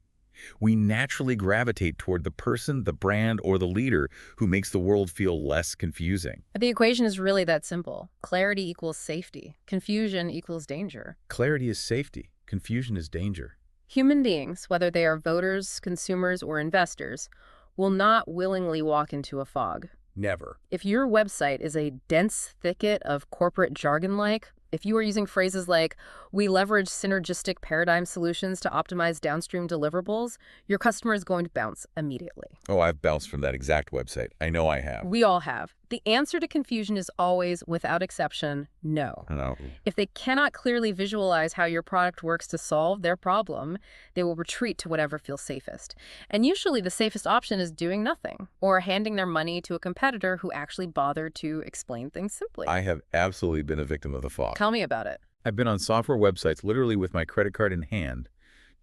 We naturally gravitate toward the person, the brand, or the leader who makes the world feel less confusing. The equation is really that simple. Clarity equals safety. Confusion equals danger. Clarity is safety. Confusion is danger. Human beings, whether they are voters, consumers, or investors, will not willingly walk into a fog. Never. If your website is a dense thicket of corporate jargon if you are using phrases like, we leverage synergistic paradigm solutions to optimize downstream deliverables, your customer is going to bounce immediately. Oh, I've bounced from that exact website. I know I have. We all have. The answer to confusion is always, without exception, no. No. If they cannot clearly visualize how your product works to solve their problem, they will retreat to whatever feels safest. And usually the safest option is doing nothing, or handing their money to a competitor who actually bothered to explain things simply. I have absolutely been a victim of the fog. Tell me about it. I've been on software websites literally with my credit card in hand,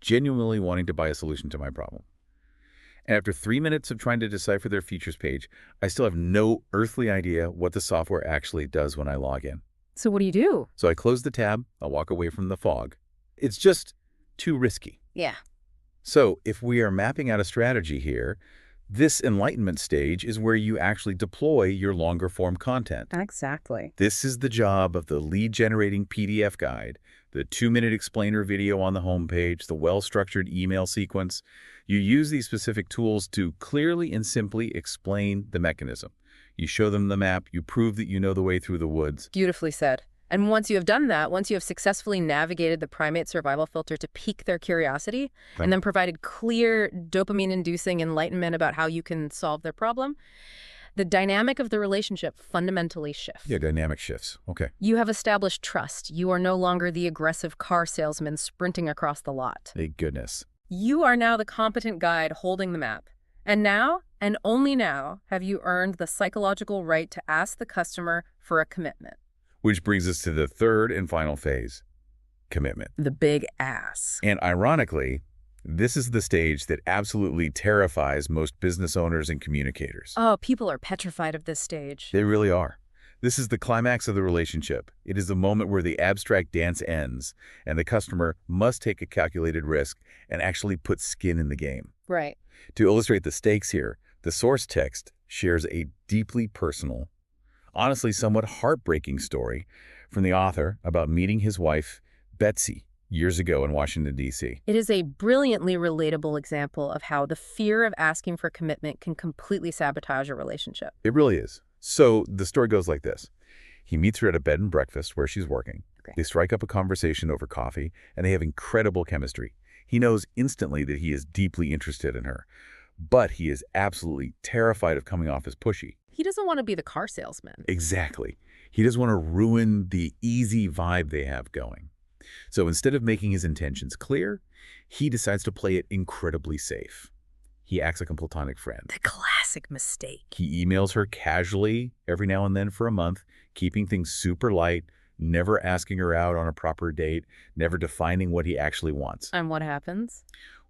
genuinely wanting to buy a solution to my problem. And after 3 minutes of trying to decipher their features page, I still have no earthly idea what the software actually does when I log in. So what do you do? So I close the tab, I'll walk away from the fog. It's just too risky. Yeah. So if we are mapping out a strategy here, this enlightenment stage is where you actually deploy your longer form content. Exactly. This is the job of the lead-generating PDF guide, the 2-minute explainer video on the homepage, the well-structured email sequence. You use these specific tools to clearly and simply explain the mechanism. You show them the map, you prove that you know the way through the woods. Beautifully said. And once you have done that, once you have successfully navigated the primate survival filter to pique their curiosity, and then provided clear dopamine-inducing enlightenment about how you can solve their problem, the dynamic of the relationship fundamentally shifts. Yeah, dynamic shifts. Okay. You have established trust. You are no longer the aggressive car salesman sprinting across the lot. Thank goodness. You are now the competent guide holding the map. And now, and only now, have you earned the psychological right to ask the customer for a commitment. Which brings us to the third and final phase, commitment. The big ass. And ironically, This is the stage that absolutely terrifies most business owners and communicators. Oh, people are petrified of this stage. They really are. This is the climax of the relationship. It is the moment where the abstract dance ends, and the customer must take a calculated risk and actually put skin in the game. Right. To illustrate the stakes here, the source text shares a deeply personal, honestly somewhat heartbreaking story from the author about meeting his wife, Betsy, years ago in Washington, D.C. It is a brilliantly relatable example of how the fear of asking for commitment can completely sabotage a relationship. It really is. So the story goes like this. He meets her at a bed and breakfast where she's working. Okay. They strike up a conversation over coffee, and they have incredible chemistry. He knows instantly that he is deeply interested in her, but he is absolutely terrified of coming off as pushy. He doesn't want to be the car salesman. Exactly. He doesn't want to ruin the easy vibe they have going. So instead of making his intentions clear, he decides to play it incredibly safe. He acts like a platonic friend. The classic mistake. He emails her casually every now and then for a month, keeping things super light, never asking her out on a proper date, never defining what he actually wants. And what happens?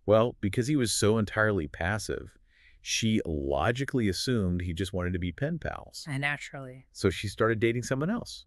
Well, because he was so entirely passive, she logically assumed he just wanted to be pen pals. And naturally. So she started dating someone else.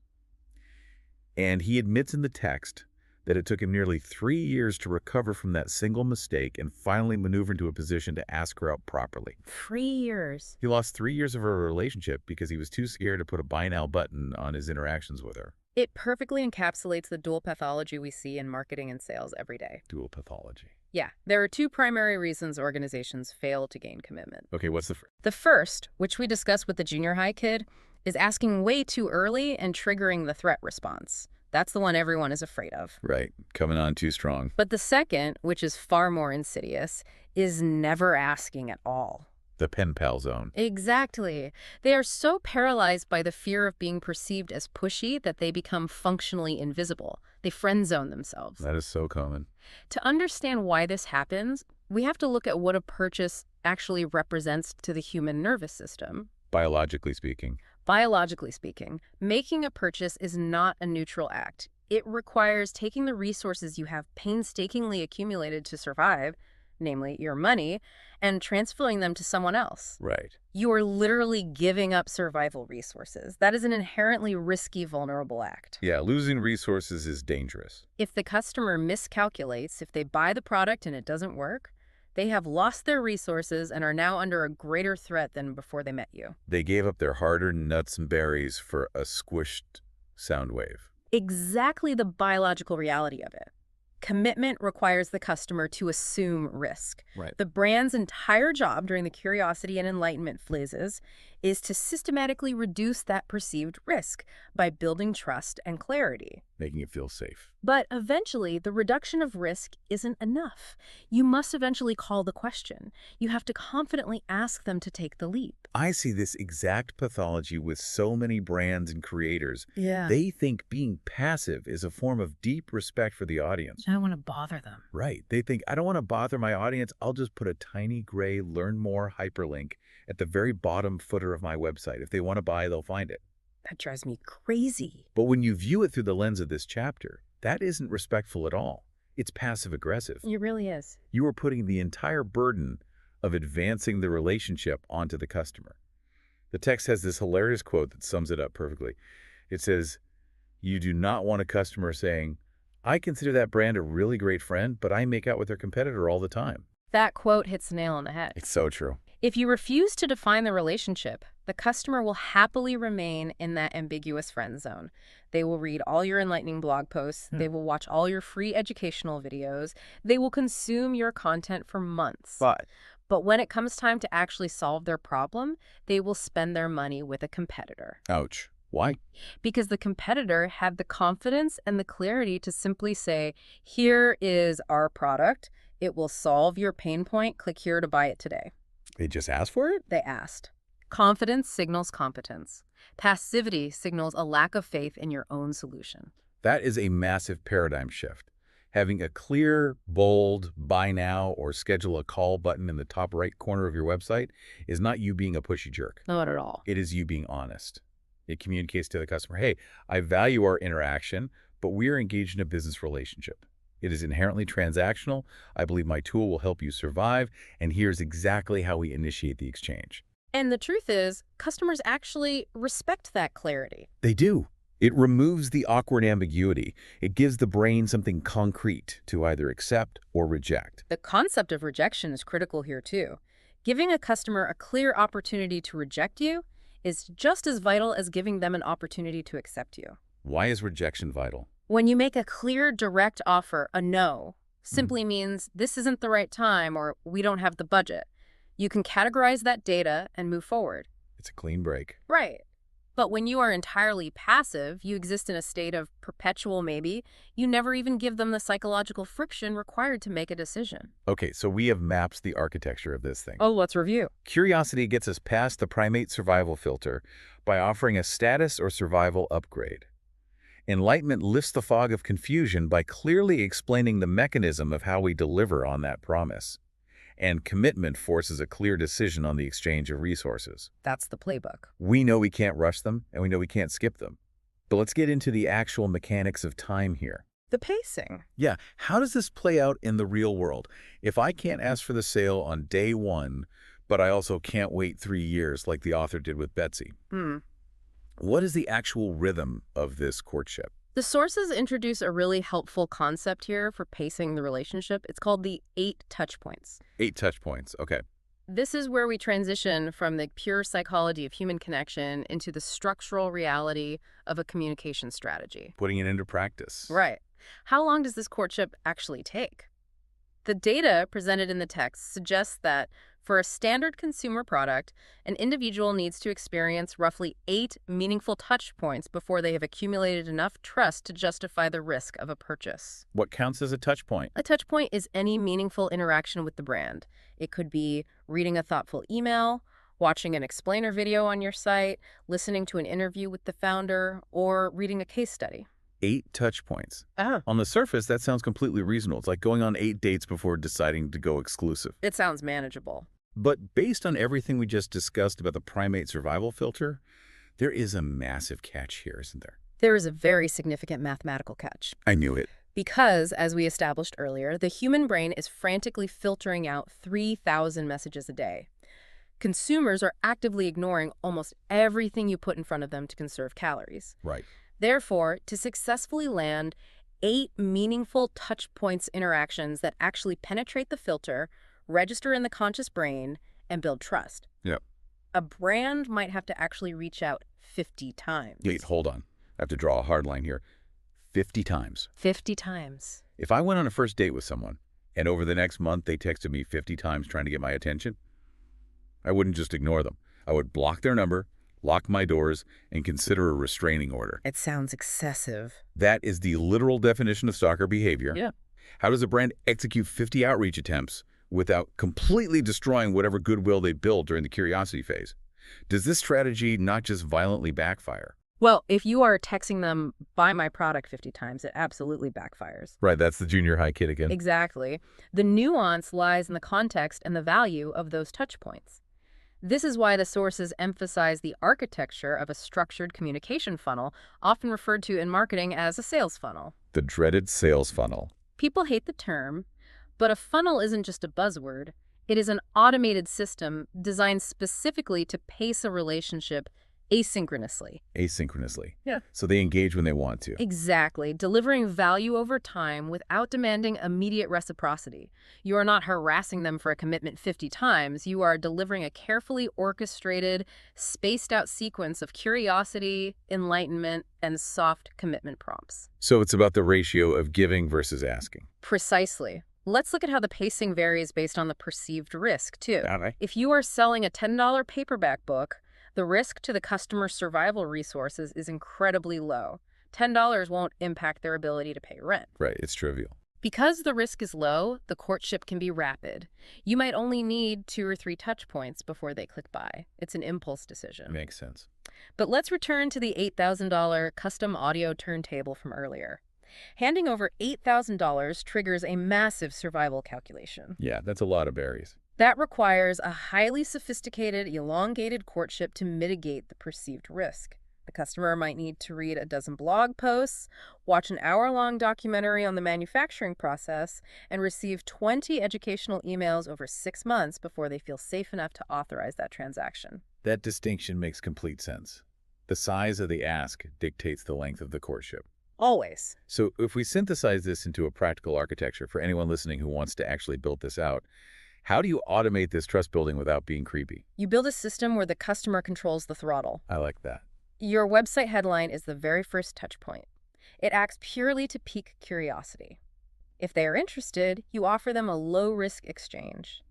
And he admits in the text that it took him nearly 3 years to recover from that single mistake and finally maneuver into a position to ask her out properly. 3 years. He lost 3 years of a relationship because he was too scared to put a buy now button on his interactions with her. It perfectly encapsulates the dual pathology we see in marketing and sales every day. Dual pathology. Yeah, there are two primary reasons organizations fail to gain commitment. Okay, what's the first? The first, which we discussed with the junior high kid, is asking way too early and triggering the threat response. That's the one everyone is afraid of. Right, coming on too strong. But the second, which is far more insidious, is never asking at all. The pen pal zone. Exactly. They are so paralyzed by the fear of being perceived as pushy that they become functionally invisible. They friend zone themselves. That is so common. To understand why this happens, we have to look at what a purchase actually represents to the human nervous system. Biologically speaking. Biologically speaking, making a purchase is not a neutral act. It requires taking the resources you have painstakingly accumulated to survive, namely your money, and transferring them to someone else. Right. You are literally giving up survival resources. That is an inherently risky, vulnerable act. Yeah, losing resources is dangerous. If the customer miscalculates, if they buy the product and it doesn't work, they have lost their resources and are now under a greater threat than before they met you. They gave up their hard-earned nuts and berries for a squished sound wave. Exactly the biological reality of it. Commitment requires the customer to assume risk. Right. The brand's entire job during the curiosity and enlightenment phases is to systematically reduce that perceived risk by building trust and clarity. Making it feel safe. But eventually, the reduction of risk isn't enough. You must eventually call the question. You have to confidently ask them to take the leap. I see this exact pathology with so many brands and creators. Yeah. They think being passive is a form of deep respect for the audience. I don't want to bother them. Right. They think, I don't want to bother my audience. I'll just put a tiny gray learn more hyperlink at the very bottom footer of my website. If they want to buy, they'll find it. That drives me crazy. But when you view it through the lens of this chapter, that isn't respectful at all. It's passive-aggressive. It really is. You are putting the entire burden of advancing the relationship onto the customer. The text has this hilarious quote that sums it up perfectly. It says, you do not want a customer saying, I consider that brand a really great friend, but I make out with their competitor all the time. That quote hits the nail on the head. It's so true. If you refuse to define the relationship, the customer will happily remain in that ambiguous friend zone. They will read all your enlightening blog posts. They will watch all your free educational videos. They will consume your content for months. But when it comes time to actually solve their problem, they will spend their money with a competitor. Ouch. Why? Because the competitor had the confidence and the clarity to simply say, here is our product. It will solve your pain point. Click here to buy it today. They just asked for it? They asked. Confidence signals competence. Passivity signals a lack of faith in your own solution. That is a massive paradigm shift. Having a clear, bold, buy now or schedule a call button in the top right corner of your website is not you being a pushy jerk. Not at all. It is you being honest. It communicates to the customer, hey, I value our interaction, but we are engaged in a business relationship. It is inherently transactional. I believe my tool will help you survive, and here's exactly how we initiate the exchange. And the truth is, customers actually respect that clarity. They do. It removes the awkward ambiguity. It gives the brain something concrete to either accept or reject. The concept of rejection is critical here too. Giving a customer a clear opportunity to reject you is just as vital as giving them an opportunity to accept you. Why is rejection vital? When you make a clear, direct offer, a no simply means this isn't the right time or we don't have the budget. You can categorize that data and move forward. It's a clean break. Right. But when you are entirely passive, you exist in a state of perpetual maybe, you never even give them the psychological friction required to make a decision. Okay, so we have mapped the architecture of this thing. Oh, let's review. Curiosity gets us past the primate survival filter by offering a status or survival upgrade. Enlightenment lifts the fog of confusion by clearly explaining the mechanism of how we deliver on that promise. And commitment forces a clear decision on the exchange of resources. That's the playbook. We know we can't rush them, and we know we can't skip them. But let's get into the actual mechanics of time here. The pacing. Yeah, how does this play out in the real world? If I can't ask for the sale on day one, but I also can't wait 3 years like the author did with Betsy, what is the actual rhythm of this courtship? The sources introduce a really helpful concept here for pacing the relationship. It's called the 8 touchpoints. 8 touch points, okay. This is where we transition from the pure psychology of human connection into the structural reality of a communication strategy. Putting it into practice. Right. How long does this courtship actually take? The data presented in the text suggests that for a standard consumer product, an individual needs to experience roughly 8 meaningful touch points before they have accumulated enough trust to justify the risk of a purchase. What counts as a touch point? A touch point is any meaningful interaction with the brand. It could be reading a thoughtful email, watching an explainer video on your site, listening to an interview with the founder, or reading a case study. 8 touch points. Oh. On the surface, that sounds completely reasonable. It's like going on 8 dates before deciding to go exclusive. It sounds manageable. But based on everything we just discussed about the primate survival filter, there is a massive catch here, isn't there? There is a very significant mathematical catch. I knew it. Because, as we established earlier, the human brain is frantically filtering out 3,000 messages a day. Consumers are actively ignoring almost everything you put in front of them to conserve calories. Right. Therefore, to successfully land 8 meaningful touch points interactions that actually penetrate the filter, register in the conscious brain, and build trust. Yep. A brand might have to actually reach out 50 times. Wait, hold on. I have to draw a hard line here. 50 times. 50 times. If I went on a first date with someone, and over the next month they texted me 50 times trying to get my attention, I wouldn't just ignore them. I would block their number, lock my doors, and consider a restraining order. It sounds excessive. That is the literal definition of stalker behavior. Yeah. How does a brand execute 50 outreach attempts without completely destroying whatever goodwill they built during the curiosity phase? Does this strategy not just violently backfire? Well, if you are texting them, buy my product 50 times, it absolutely backfires. Right, that's the junior high kid again. Exactly. The nuance lies in the context and the value of those touch points. This is why the sources emphasize the architecture of a structured communication funnel, often referred to in marketing as a sales funnel. The dreaded sales funnel. People hate the term, but a funnel isn't just a buzzword. It is an automated system designed specifically to pace a relationship asynchronously. Asynchronously. Yeah. So they engage when they want to. Exactly, delivering value over time without demanding immediate reciprocity. You are not harassing them for a commitment 50 times. You are delivering a carefully orchestrated, spaced-out sequence of curiosity, enlightenment, and soft commitment prompts. So it's about the ratio of giving versus asking. Precisely. Let's look at how the pacing varies based on the perceived risk, too. All right. If you are selling a $10 paperback book, the risk to the customer's survival resources is incredibly low. $10 won't impact their ability to pay rent. Right, it's trivial. Because the risk is low, the courtship can be rapid. You might only need 2 or 3 touch points before they click buy. It's an impulse decision. Makes sense. But let's return to the $8,000 custom audio turntable from earlier. Handing over $8,000 triggers a massive survival calculation. Yeah, that's a lot of berries. That requires a highly sophisticated, elongated courtship to mitigate the perceived risk. The customer might need to read a dozen blog posts, watch an hour-long documentary on the manufacturing process, and receive 20 educational emails over 6 months before they feel safe enough to authorize that transaction. That distinction makes complete sense. The size of the ask dictates the length of the courtship. Always. So if we synthesize this into a practical architecture for anyone listening who wants to actually build this out, how do you automate this trust building without being creepy? You build a system where the customer controls the throttle. I like that. Your website headline is the very first touch point. It acts purely to pique curiosity. If they are interested, you offer them a low-risk exchange,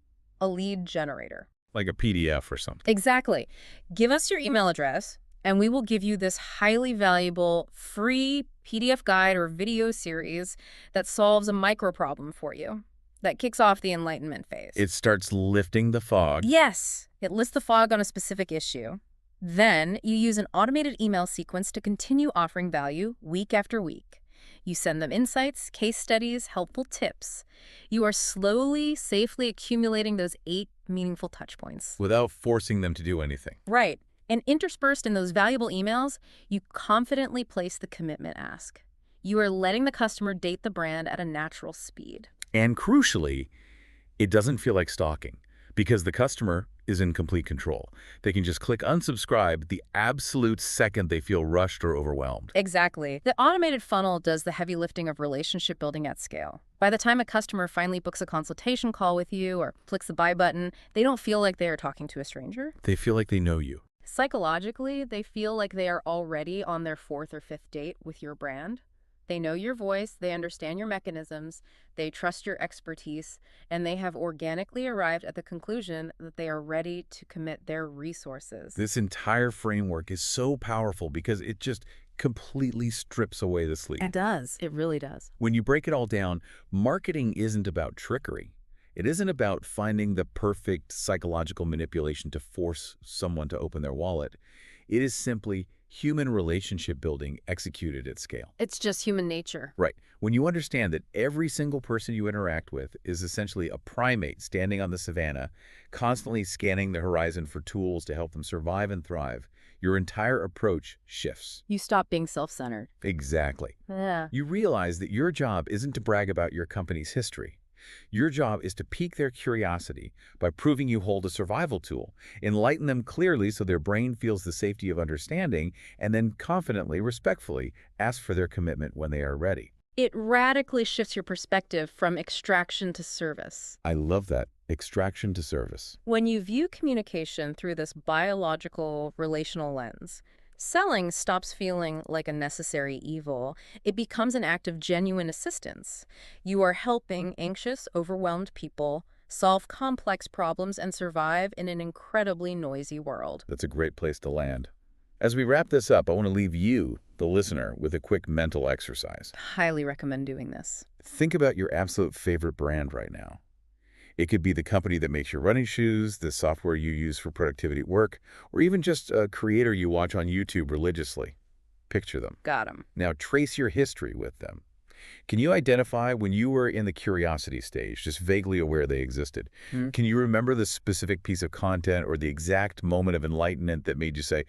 a lead generator. Like a PDF or something. Exactly. Give us your email address, and we will give you this highly valuable free PDF guide or video series that solves a micro problem for you, that kicks off the enlightenment phase. It starts lifting the fog. Yes, it lists the fog on a specific issue. Then you use an automated email sequence to continue offering value week after week. You send them insights, case studies, helpful tips. You are slowly, safely accumulating those 8 meaningful touch points. Without forcing them to do anything. Right. And interspersed in those valuable emails, you confidently place the commitment ask. You are letting the customer date the brand at a natural speed. And crucially, it doesn't feel like stalking because the customer is in complete control. They can just click unsubscribe the absolute second they feel rushed or overwhelmed. Exactly. The automated funnel does the heavy lifting of relationship building at scale. By the time a customer finally books a consultation call with you or clicks the buy button, they don't feel like they are talking to a stranger. They feel like they know you. Psychologically, they feel like they are already on their 4th or 5th date with your brand. They know your voice, they understand your mechanisms, they trust your expertise, and they have organically arrived at the conclusion that they are ready to commit their resources. This entire framework is so powerful because it just completely strips away the sleep. It does. It really does. When you break it all down, marketing isn't about trickery. It isn't about finding the perfect psychological manipulation to force someone to open their wallet. It is simply human relationship building executed at scale. It's just human nature. Right. When you understand that every single person you interact with is essentially a primate standing on the savannah, constantly scanning the horizon for tools to help them survive and thrive, your entire approach shifts. You stop being self-centered. Exactly. Yeah. You realize that your job isn't to brag about your company's history. Your job is to pique their curiosity by proving you hold a survival tool, enlighten them clearly so their brain feels the safety of understanding, and then confidently, respectfully, ask for their commitment when they are ready. It radically shifts your perspective from extraction to service. I love that. Extraction to service. When you view communication through this biological, relational lens, selling stops feeling like a necessary evil. It becomes an act of genuine assistance. You are helping anxious, overwhelmed people solve complex problems and survive in an incredibly noisy world. That's a great place to land. As we wrap this up, I want to leave you, the listener, with a quick mental exercise. Highly recommend doing this. Think about your absolute favorite brand right now. It could be the company that makes your running shoes, the software you use for productivity at work, or even just a creator you watch on YouTube religiously. Picture them. Got 'em. Now trace your history with them. Can you identify when you were in the curiosity stage, just vaguely aware they existed? Can you remember the specific piece of content or the exact moment of enlightenment that made you say,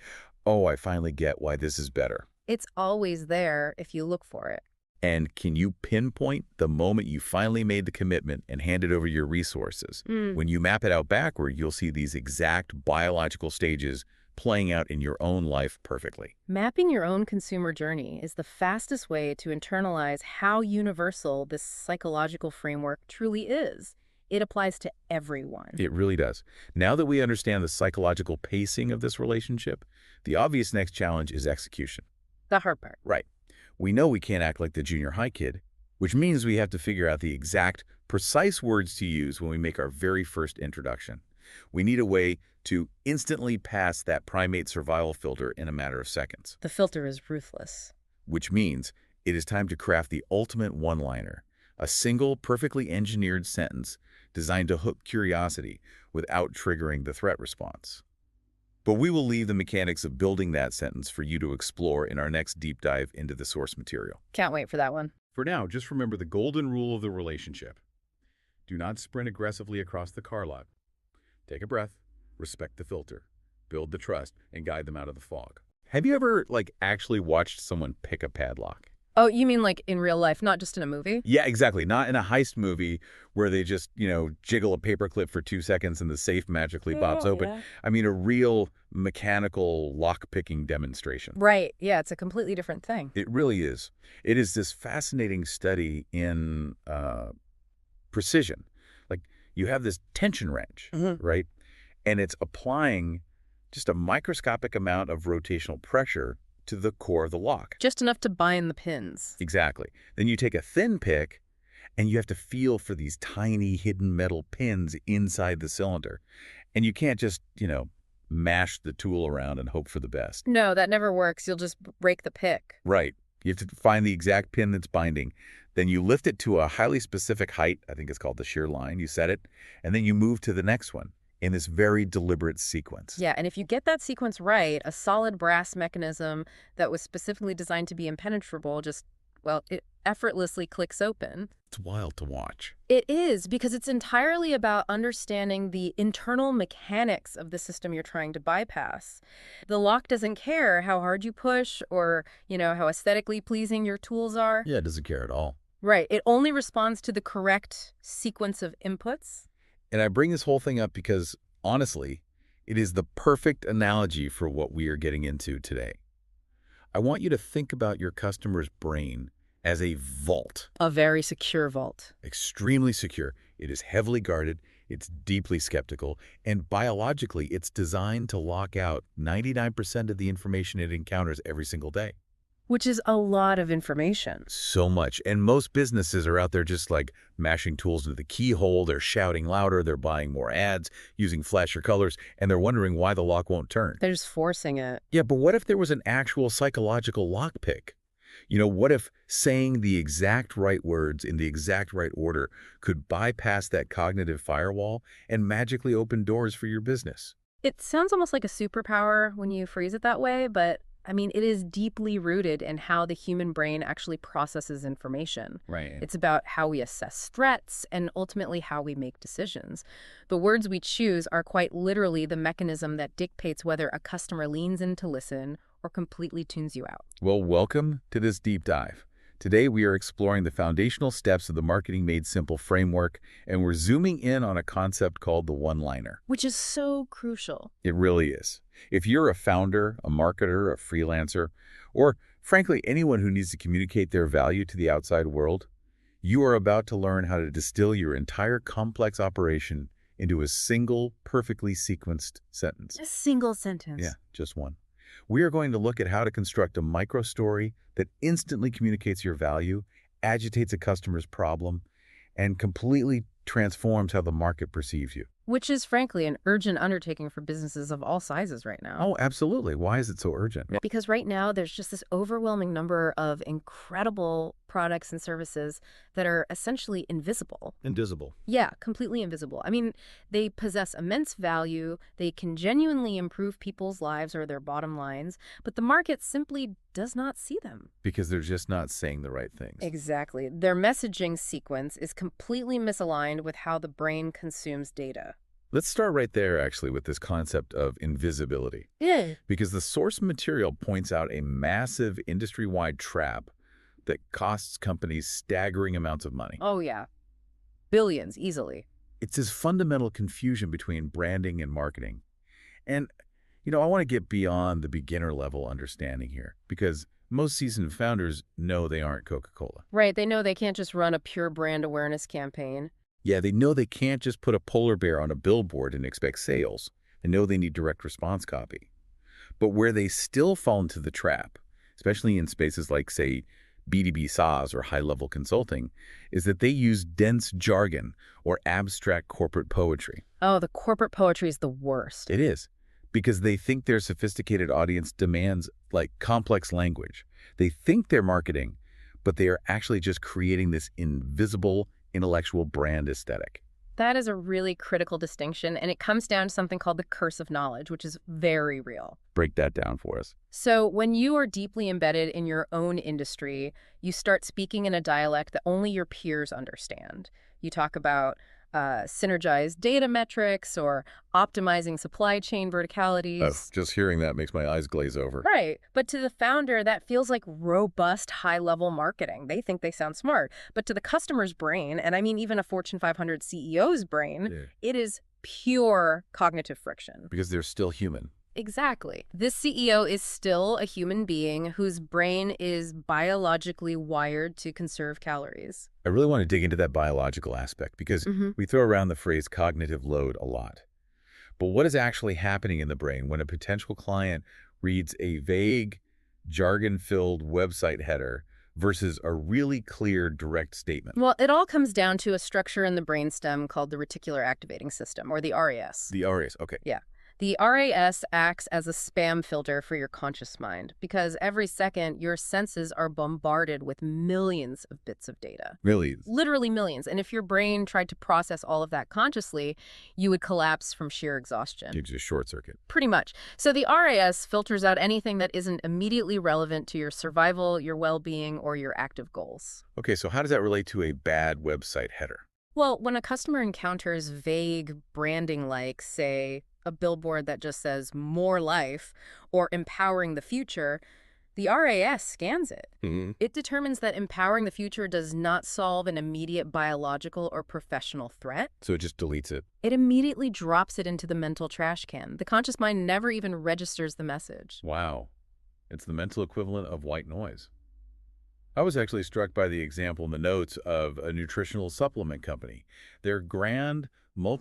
oh, I finally get why this is better? It's always there if you look for it. And can you pinpoint the moment you finally made the commitment and handed over your resources? When you map it out backward, you'll see these exact biological stages playing out in your own life perfectly. Mapping your own consumer journey is the fastest way to internalize how universal this psychological framework truly is. It applies to everyone. It really does. Now that we understand the psychological pacing of this relationship, the obvious next challenge is execution. The hard part. Right. We know we can't act like the junior high kid, which means we have to figure out the exact, precise words to use when we make our very first introduction. We need a way to instantly pass that primate survival filter in a matter of seconds. The filter is ruthless. Which means it is time to craft the ultimate one-liner, a single, perfectly engineered sentence designed to hook curiosity without triggering the threat response. But we will leave the mechanics of building that sentence for you to explore in our next deep dive into the source material. Can't wait for that one. For now, just remember the golden rule of the relationship. Do not sprint aggressively across the car lot. Take a breath, respect the filter, build the trust, and guide them out of the fog. Have you ever, like, actually watched someone pick a padlock? Oh, you mean like in real life, not just in a movie? Yeah, exactly. Not in a heist movie where they just, jiggle a paperclip for 2 seconds and the safe magically pops Oh, open. yeah. I mean, a real mechanical lock-picking demonstration. Right. Yeah, it's a completely different thing. It really is. It is this fascinating study in precision. Like, you have this tension wrench, Hmm. right? And it's applying just a microscopic amount of rotational pressure to the core of the lock. Just enough to bind the pins. Exactly. Then you take a thin pick, and you have to feel for these tiny hidden metal pins inside the cylinder. And you can't just, mash the tool around and hope for the best. No, that never works. You'll just break the pick. Right. You have to find the exact pin that's binding. Then you lift it to a highly specific height. I think it's called the shear line. You set it, and then you move to the next one in this very deliberate sequence. Yeah, and if you get that sequence right, a solid brass mechanism that was specifically designed to be impenetrable just, well, it effortlessly clicks open. It's wild to watch. It is, because it's entirely about understanding the internal mechanics of the system you're trying to bypass. The lock doesn't care how hard you push or, how aesthetically pleasing your tools are. Yeah, it doesn't care at all. Right. It only responds to the correct sequence of inputs. And I bring this whole thing up because, honestly, it is the perfect analogy for what we are getting into today. I want you to think about your customer's brain as a vault. A very secure vault. Extremely secure. It is heavily guarded, it's deeply skeptical, and biologically, it's designed to lock out 99% of the information it encounters every single day. Which is a lot of information. So much. And most businesses are out there just like mashing tools into the keyhole. They're shouting louder. They're buying more ads, using flashier colors, and they're wondering why the lock won't turn. They're just forcing it. Yeah, but what if there was an actual psychological lockpick? What if saying the exact right words in the exact right order could bypass that cognitive firewall and magically open doors for your business? It sounds almost like a superpower when you phrase it that way, but it is deeply rooted in how the human brain actually processes information. Right. It's about how we assess threats and ultimately how we make decisions. The words we choose are quite literally the mechanism that dictates whether a customer leans in to listen or completely tunes you out. Well, welcome to this deep dive. Today, we are exploring the foundational steps of the Marketing Made Simple framework, and we're zooming in on a concept called the one-liner. Which is so crucial. It really is. If you're a founder, a marketer, a freelancer, or frankly, anyone who needs to communicate their value to the outside world, you are about to learn how to distill your entire complex operation into a single, perfectly sequenced sentence. A single sentence. Yeah, just one. We are going to look at how to construct a micro-story that instantly communicates your value, agitates a customer's problem, and completely transforms how the market perceives you. Which is, frankly, an urgent undertaking for businesses of all sizes right now. Oh, absolutely. Why is it so urgent? Because right now, there's just this overwhelming number of incredible products and services that are essentially invisible. Invisible. Yeah, completely invisible. They possess immense value, they can genuinely improve people's lives or their bottom lines, but the market simply does not see them. Because they're just not saying the right things. Exactly. Their messaging sequence is completely misaligned with how the brain consumes data. Let's start right there, actually, with this concept of invisibility. Yeah. Because the source material points out a massive industry-wide trap that costs companies staggering amounts of money. Oh, yeah. Billions, easily. It's this fundamental confusion between branding and marketing. And, I want to get beyond the beginner-level understanding here, because most seasoned founders know they aren't Coca-Cola. Right, they know they can't just run a pure brand awareness campaign. Yeah, they know they can't just put a polar bear on a billboard and expect sales. They know they need direct response copy. But where they still fall into the trap, especially in spaces like, say, B2B SaaS or high-level consulting, is that they use dense jargon or abstract corporate poetry. Oh, the corporate poetry is the worst. It is, because they think their sophisticated audience demands, complex language. They think they're marketing, but they are actually just creating this invisible, intellectual brand aesthetic. That is a really critical distinction, and it comes down to something called the curse of knowledge, which is very real. Break that down for us. So when you are deeply embedded in your own industry, you start speaking in a dialect that only your peers understand. You talk about synergize data metrics or optimizing supply chain Oh, verticalities. just hearing that makes my eyes glaze over. Right. But to the founder, that feels like robust, high-level marketing. They think they sound smart. But to the customer's brain, and I mean even a Fortune 500 CEO's brain, Yeah. it is pure cognitive friction. Because they're still human. Exactly. This CEO is still a human being whose brain is biologically wired to conserve calories. I really want to dig into that biological aspect because we throw around the phrase cognitive load a lot. But what is actually happening in the brain when a potential client reads a vague, jargon-filled website header versus a really clear, direct statement? Well, it all comes down to a structure in the brainstem called the reticular activating system, or the RAS. The RAs, okay. Yeah. The RAS acts as a spam filter for your conscious mind because every second your senses are bombarded with millions of bits of data. Millions. Literally millions. And if your brain tried to process all of that consciously, you would collapse from sheer exhaustion. Gives you a short circuit. Pretty much. So the RAS filters out anything that isn't immediately relevant to your survival, your well-being, or your active goals. Okay, so how does that relate to a bad website header? Well, when a customer encounters vague branding like, say, a billboard that just says more life or empowering the future, the RAS scans it. It determines that empowering the future does not solve an immediate biological or professional threat. So it just deletes it. It immediately drops it into the mental trash can. The conscious mind never even registers the message. Wow. It's the mental equivalent of white noise. I was actually struck by the example in the notes of a nutritional supplement company. Their grand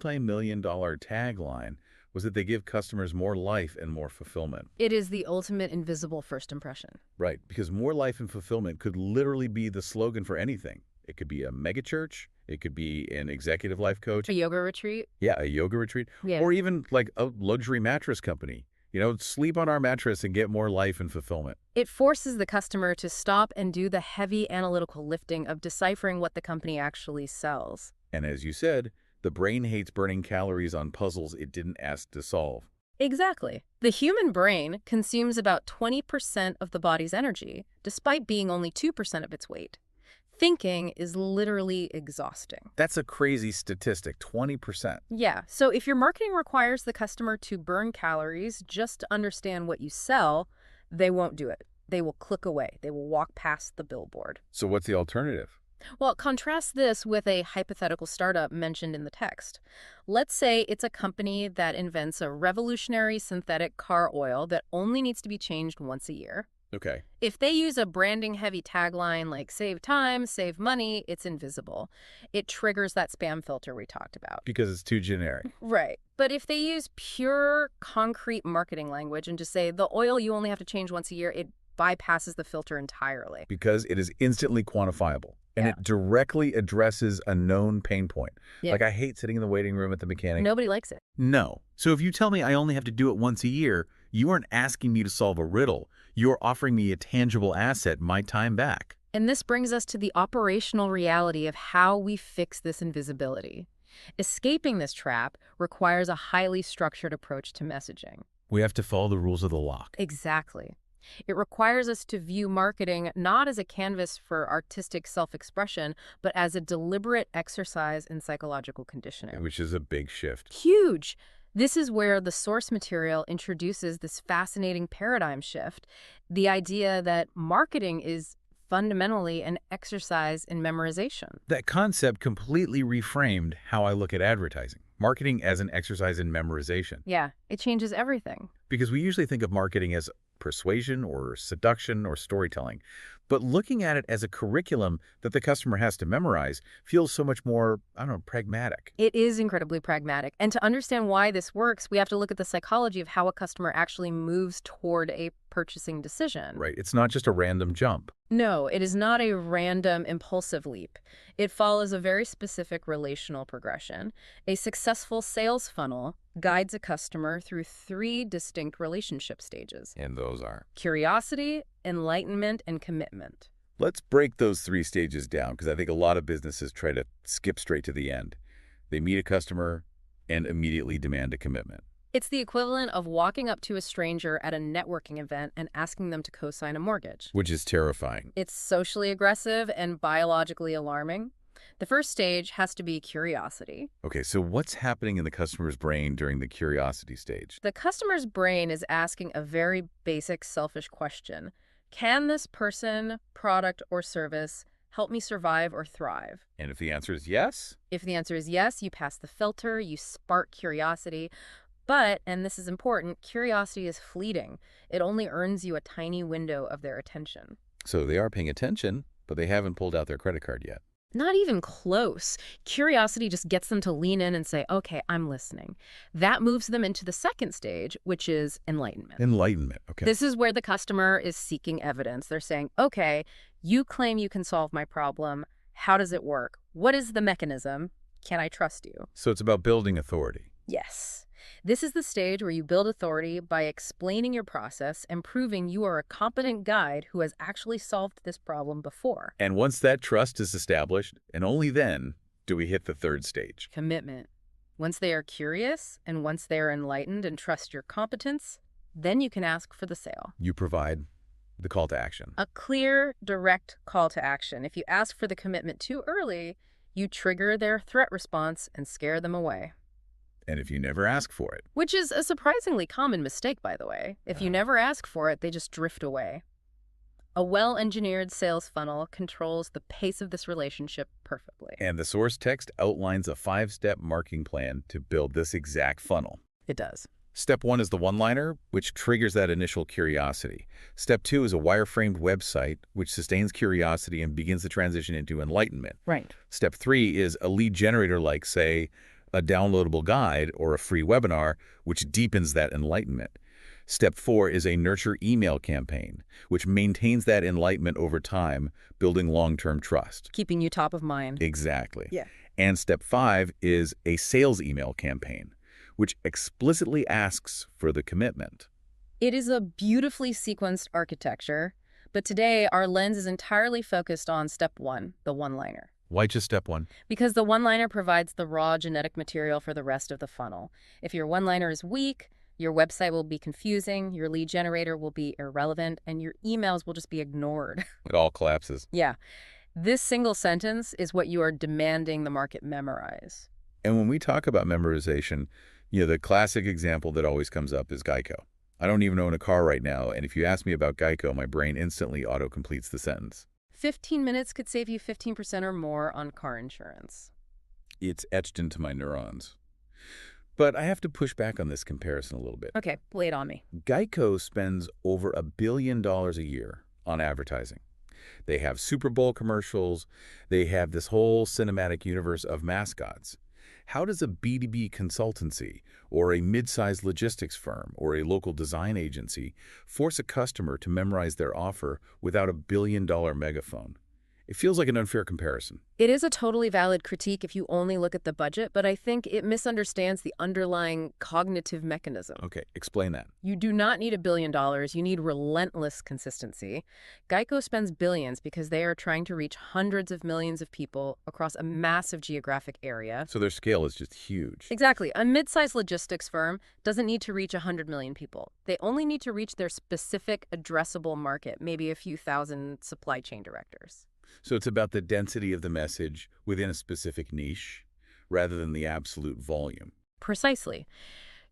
multi-million-dollar tagline was that they give customers more life and more fulfillment. It is the ultimate invisible first impression. Right, because more life and fulfillment could literally be the slogan for anything. It could be a megachurch. It could be an executive life coach. A yoga retreat? Yeah, a yoga retreat. Yeah. Or even like a luxury mattress company. You know, sleep on our mattress and get more life and fulfillment. It forces the customer to stop and do the heavy analytical lifting of deciphering what the company actually sells. And as you said, the brain hates burning calories on puzzles it didn't ask to solve. Exactly. The human brain consumes about 20% of the body's energy, despite being only 2% of its weight. Thinking is literally exhausting. That's a crazy statistic, 20%. Yeah, so if your marketing requires the customer to burn calories just to understand what you sell, they won't do it. They will click away. They will walk past the billboard. So what's the alternative? Well, contrast this with a hypothetical startup mentioned in the text. Let's say it's a company that invents a revolutionary synthetic car oil that only needs to be changed once a year. Okay. If they use a branding-heavy tagline like save time, save money, it's invisible. It triggers that spam filter we talked about. Because it's too generic. Right. But if they use pure, concrete marketing language and just say the oil you only have to change once a year, it bypasses the filter entirely. Because it is instantly quantifiable. And Yeah. it directly addresses a known pain point. Yeah. Like I hate sitting in the waiting room at the mechanic. Nobody likes it. No. So if you tell me I only have to do it once a year, you aren't asking me to solve a riddle. You're offering me a tangible asset, my time back. And this brings us to the operational reality of how we fix this invisibility. Escaping this trap requires a highly structured approach to messaging. We have to follow the rules of the lock. Exactly. It requires us to view marketing not as a canvas for artistic self-expression, but as a deliberate exercise in psychological conditioning. Which is a big shift. Huge! This is where the source material introduces this fascinating paradigm shift, the idea that marketing is fundamentally an exercise in memorization. That concept completely reframed how I look at advertising. Marketing as an exercise in memorization. Yeah, it changes everything. Because we usually think of marketing as persuasion or seduction or storytelling. But looking at it as a curriculum that the customer has to memorize feels so much more, I don't know, pragmatic. It is incredibly pragmatic. And to understand why this works, we have to look at the psychology of how a customer actually moves toward a purchasing decision. Right. It's not just a random jump. No, it is not a random, impulsive leap. It follows a very specific relational progression. A successful sales funnel guides a customer through 3 distinct relationship stages: And those are. curiosity, enlightenment, and commitment. Let's break those 3 stages down because I think a lot of businesses try to skip straight to the end. They meet a customer and immediately demand a commitment. It's the equivalent of walking up to a stranger at a networking event and asking them to co-sign a mortgage. Which is terrifying. It's socially aggressive and biologically alarming. The first stage has to be curiosity. Okay, so what's happening in the customer's brain during the curiosity stage? The customer's brain is asking a very basic, selfish question. Can this person, product, or service help me survive or thrive? And if the answer is yes? If the answer is yes, you pass the filter, you spark curiosity. But, and this is important, curiosity is fleeting. It only earns you a tiny window of their attention. So they are paying attention, but they haven't pulled out their credit card yet. Not even close. Curiosity just gets them to lean in and say, okay, I'm listening. That moves them into the second stage, which is enlightenment. Enlightenment, okay. This is where the customer is seeking evidence. They're saying, okay, you claim you can solve my problem. How does it work? What is the mechanism? Can I trust you? So it's about building authority. Yes. This is the stage where you build authority by explaining your process and proving you are a competent guide who has actually solved this problem before. And once that trust is established, and only then do we hit the third stage. Commitment. Once they are curious and once they are enlightened and trust your competence, then you can ask for the sale. You provide the call to action. A clear, direct call to action. If you ask for the commitment too early, you trigger their threat response and scare them away. And if you never ask for it. Which is a surprisingly common mistake, by the way. If you never ask for it, they just drift away. A well-engineered sales funnel controls the pace of this relationship perfectly. And the source text outlines a 5-step marketing plan to build this exact funnel. It does. Step 1 is the one-liner, which triggers that initial curiosity. Step 2 is a wireframed website, which sustains curiosity and begins the transition into enlightenment. Right. Step 3 is a lead generator like, say, a downloadable guide or a free webinar, which deepens that enlightenment. Step 4 is a nurture email campaign, which maintains that enlightenment over time, building long-term trust. Keeping you top of mind. Exactly. Yeah. And step 5 is a sales email campaign, which explicitly asks for the commitment. It is a beautifully sequenced architecture, but today our lens is entirely focused on step 1, the one-liner. Why just step 1? Because the one-liner provides the raw genetic material for the rest of the funnel. If your one-liner is weak, your website will be confusing, your lead generator will be irrelevant, and your emails will just be ignored. It all collapses. Yeah. This single sentence is what you are demanding the market memorize. And when we talk about memorization, the classic example that always comes up is Geico. I don't even own a car right now, and if you ask me about Geico, my brain instantly auto-completes the sentence. 15 minutes could save you 15% or more on car insurance. It's etched into my neurons. But I have to push back on this comparison a little bit. Okay, lay it on me. Geico spends over $1 billion a year on advertising. They have Super Bowl commercials. They have this whole cinematic universe of mascots. How does a B2B consultancy or a mid-sized logistics firm or a local design agency force a customer to memorize their offer without $1 billion megaphone? It feels like an unfair comparison. It is a totally valid critique if you only look at the budget, but I think it misunderstands the underlying cognitive mechanism. Okay, explain that. You do not need $1 billion. You need relentless consistency. Geico spends billions because they are trying to reach hundreds of millions of people across a massive geographic area. So their scale is just huge. Exactly. A mid-sized logistics firm doesn't need to reach 100 million people. They only need to reach their specific addressable market, maybe a few thousand supply chain directors. So it's about the density of the message within a specific niche rather than the absolute volume. Precisely.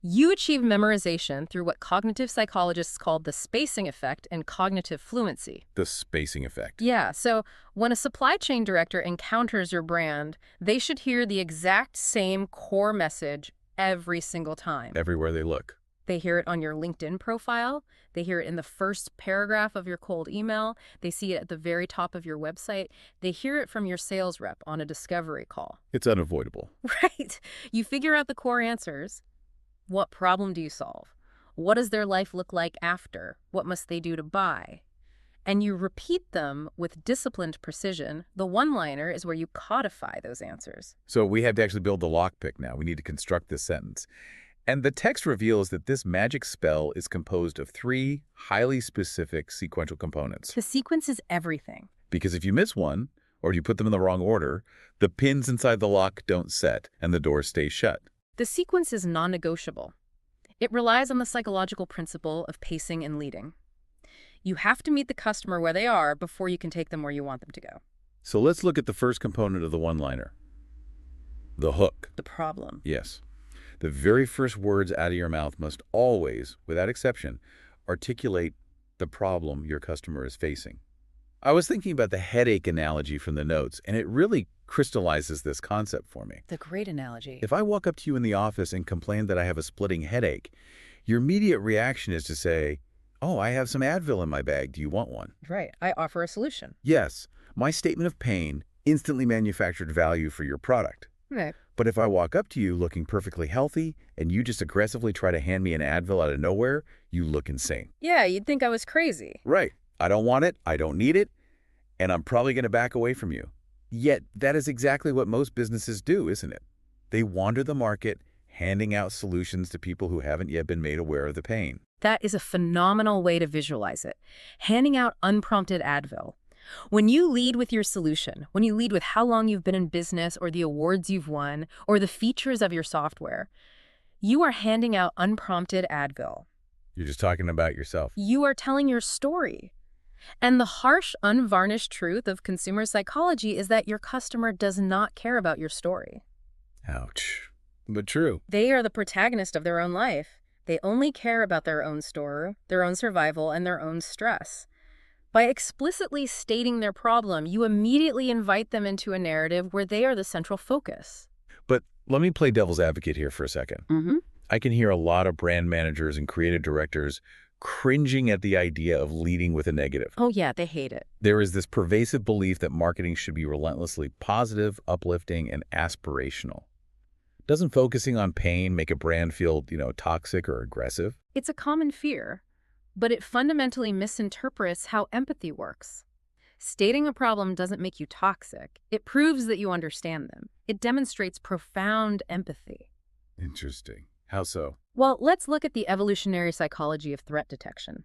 You achieve memorization through what cognitive psychologists call the spacing effect and cognitive fluency. The spacing effect. Yeah, so when a supply chain director encounters your brand, they should hear the exact same core message every single time. Everywhere they look. They hear it on your LinkedIn profile. They hear it in the first paragraph of your cold email. They see it at the very top of your website. They hear it from your sales rep on a discovery call. It's unavoidable. Right. You figure out the core answers. What problem do you solve? What does their life look like after? What must they do to buy? And you repeat them with disciplined precision. The one-liner is where you codify those answers. So we have to actually build the lockpick now. We need to construct this sentence. And the text reveals that this magic spell is composed of 3 highly specific sequential components. The sequence is everything. Because if you miss one, or you put them in the wrong order, the pins inside the lock don't set, and the door stays shut. The sequence is non-negotiable. It relies on the psychological principle of pacing and leading. You have to meet the customer where they are before you can take them where you want them to go. So let's look at the first component of the one-liner, the hook. The problem. Yes. The very first words out of your mouth must always, without exception, articulate the problem your customer is facing. I was thinking about the headache analogy from the notes, and it really crystallizes this concept for me. The great analogy. If I walk up to you in the office and complain that I have a splitting headache, your immediate reaction is to say, "Oh, I have some Advil in my bag. Do you want one?" Right. I offer a solution. Yes, my statement of pain instantly manufactured value for your product. Right. But if I walk up to you looking perfectly healthy and you just aggressively try to hand me an Advil out of nowhere, you look insane. Yeah, you'd think I was crazy. Right. I don't want it, I don't need it, and I'm probably going to back away from you. Yet, that is exactly what most businesses do, isn't it? They wander the market, handing out solutions to people who haven't yet been made aware of the pain. That is a phenomenal way to visualize it. Handing out unprompted Advil. When you lead with your solution, when you lead with how long you've been in business or the awards you've won or the features of your software, you are handing out unprompted Advil. You're just talking about yourself. You are telling your story. And the harsh, unvarnished truth of consumer psychology is that your customer does not care about your story. Ouch. But true. They are the protagonist of their own life. They only care about their own story, their own survival, and their own stress. By explicitly stating their problem, you immediately invite them into a narrative where they are the central focus. But let me play devil's advocate here for a second. I can hear a lot of brand managers and creative directors cringing at the idea of leading with a negative. Oh yeah, they hate it. There is this pervasive belief that marketing should be relentlessly positive, uplifting, and aspirational. Doesn't focusing on pain make a brand feel, toxic or aggressive? It's a common fear, but it fundamentally misinterprets how empathy works. Stating a problem doesn't make you toxic. It proves that you understand them. It demonstrates profound empathy. Interesting. How so? Well, let's look at the evolutionary psychology of threat detection.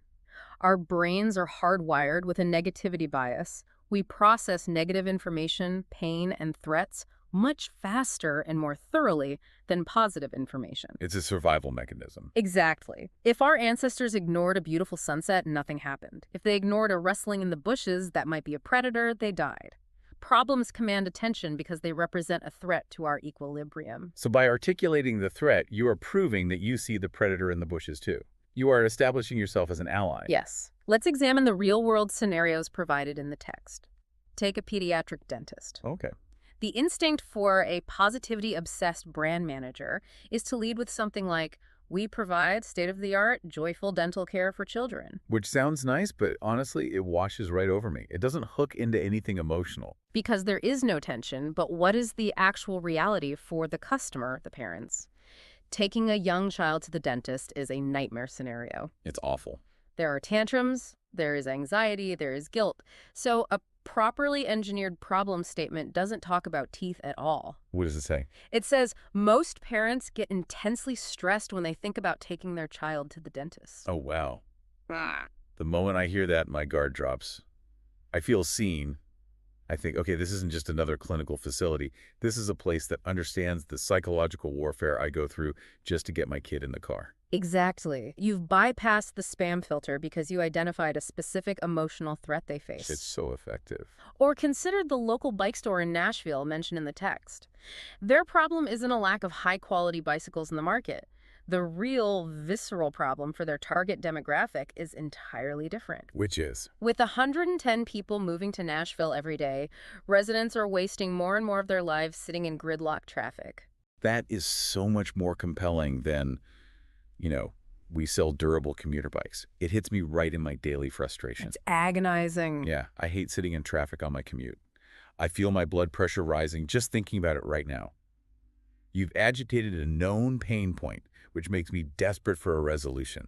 Our brains are hardwired with a negativity bias. We process negative information, pain, and threats much faster and more thoroughly than positive information. It's a survival mechanism. Exactly. If our ancestors ignored a beautiful sunset, nothing happened. If they ignored a rustling in the bushes that might be a predator, they died. Problems command attention because they represent a threat to our equilibrium. So by articulating the threat, you are proving that you see the predator in the bushes too. You are establishing yourself as an ally. Yes. Let's examine the real-world scenarios provided in the text. Take a pediatric dentist. Okay. The instinct for a positivity-obsessed brand manager is to lead with something like, "We provide state-of-the-art, joyful dental care for children." Which sounds nice, but honestly, it washes right over me. It doesn't hook into anything emotional. Because there is no tension, but what is the actual reality for the customer, the parents? Taking a young child to the dentist is a nightmare scenario. It's awful. There are tantrums, there is anxiety, there is guilt. So a properly engineered problem statement doesn't talk about teeth at all. What does it say? It says most parents get intensely stressed when they think about taking their child to the dentist. Oh, wow. The moment I hear that, my guard drops. I feel seen. I think, okay, this isn't just another clinical facility. This is a place that understands the psychological warfare I go through just to get my kid in the car. Exactly. You've bypassed the spam filter because you identified a specific emotional threat they face. It's so effective. Or consider the local bike store in Nashville mentioned in the text. Their problem isn't a lack of high-quality bicycles in the market. The real, visceral problem for their target demographic is entirely different. Which is? With 110 people moving to Nashville every day, residents are wasting more and more of their lives sitting in gridlock traffic. That is so much more compelling than, we sell durable commuter bikes. It hits me right in my daily frustration. It's agonizing. Yeah, I hate sitting in traffic on my commute. I feel my blood pressure rising just thinking about it right now. You've agitated a known pain point, which makes me desperate for a resolution.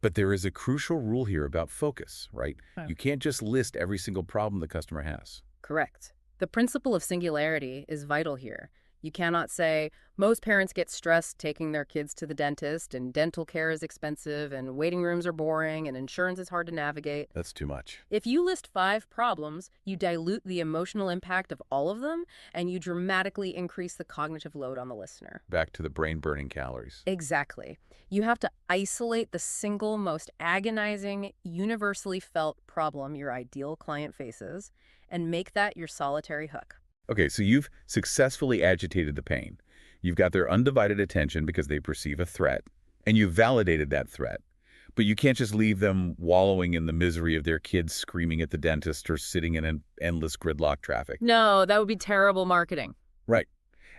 But there is a crucial rule here about focus, right? Oh. You can't just list every single problem the customer has. Correct. The principle of singularity is vital here. You cannot say, most parents get stressed taking their kids to the dentist, and dental care is expensive, and waiting rooms are boring, and insurance is hard to navigate. That's too much. If you list 5 problems, you dilute the emotional impact of all of them, and you dramatically increase the cognitive load on the listener. Back to the brain-burning calories. Exactly. You have to isolate the single most agonizing, universally felt problem your ideal client faces, and make that your solitary hook. Okay, so you've successfully agitated the pain. You've got their undivided attention because they perceive a threat, and you've validated that threat. But you can't just leave them wallowing in the misery of their kids screaming at the dentist or sitting in an endless gridlock traffic. No, that would be terrible marketing. Right.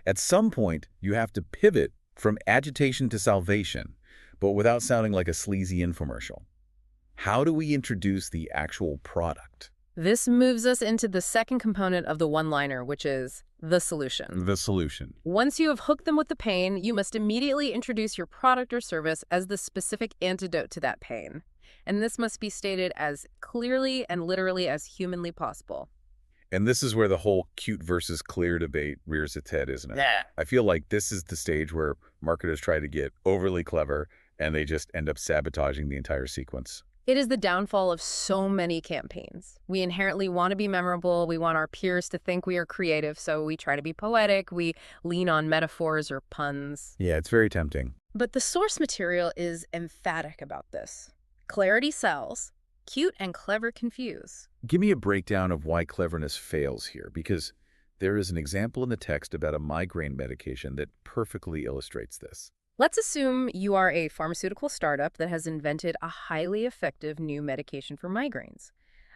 At some point, you have to pivot from agitation to salvation, but without sounding like a sleazy infomercial. How do we introduce the actual product? This moves us into the second component of the one-liner, which is the solution. The solution. Once you have hooked them with the pain, you must immediately introduce your product or service as the specific antidote to that pain. And this must be stated as clearly and literally as humanly possible. And this is where the whole cute versus clear debate rears its head, isn't it? Yeah. I feel like this is the stage where marketers try to get overly clever and they just end up sabotaging the entire sequence. It is the downfall of so many campaigns. We inherently want to be memorable. We want our peers to think we are creative, so we try to be poetic. We lean on metaphors or puns. Yeah, it's very tempting. But the source material is emphatic about this. Clarity sells. Cute and clever confuse. Give me a breakdown of why cleverness fails here, because there is an example in the text about a migraine medication that perfectly illustrates this. Let's assume you are a pharmaceutical startup that has invented a highly effective new medication for migraines.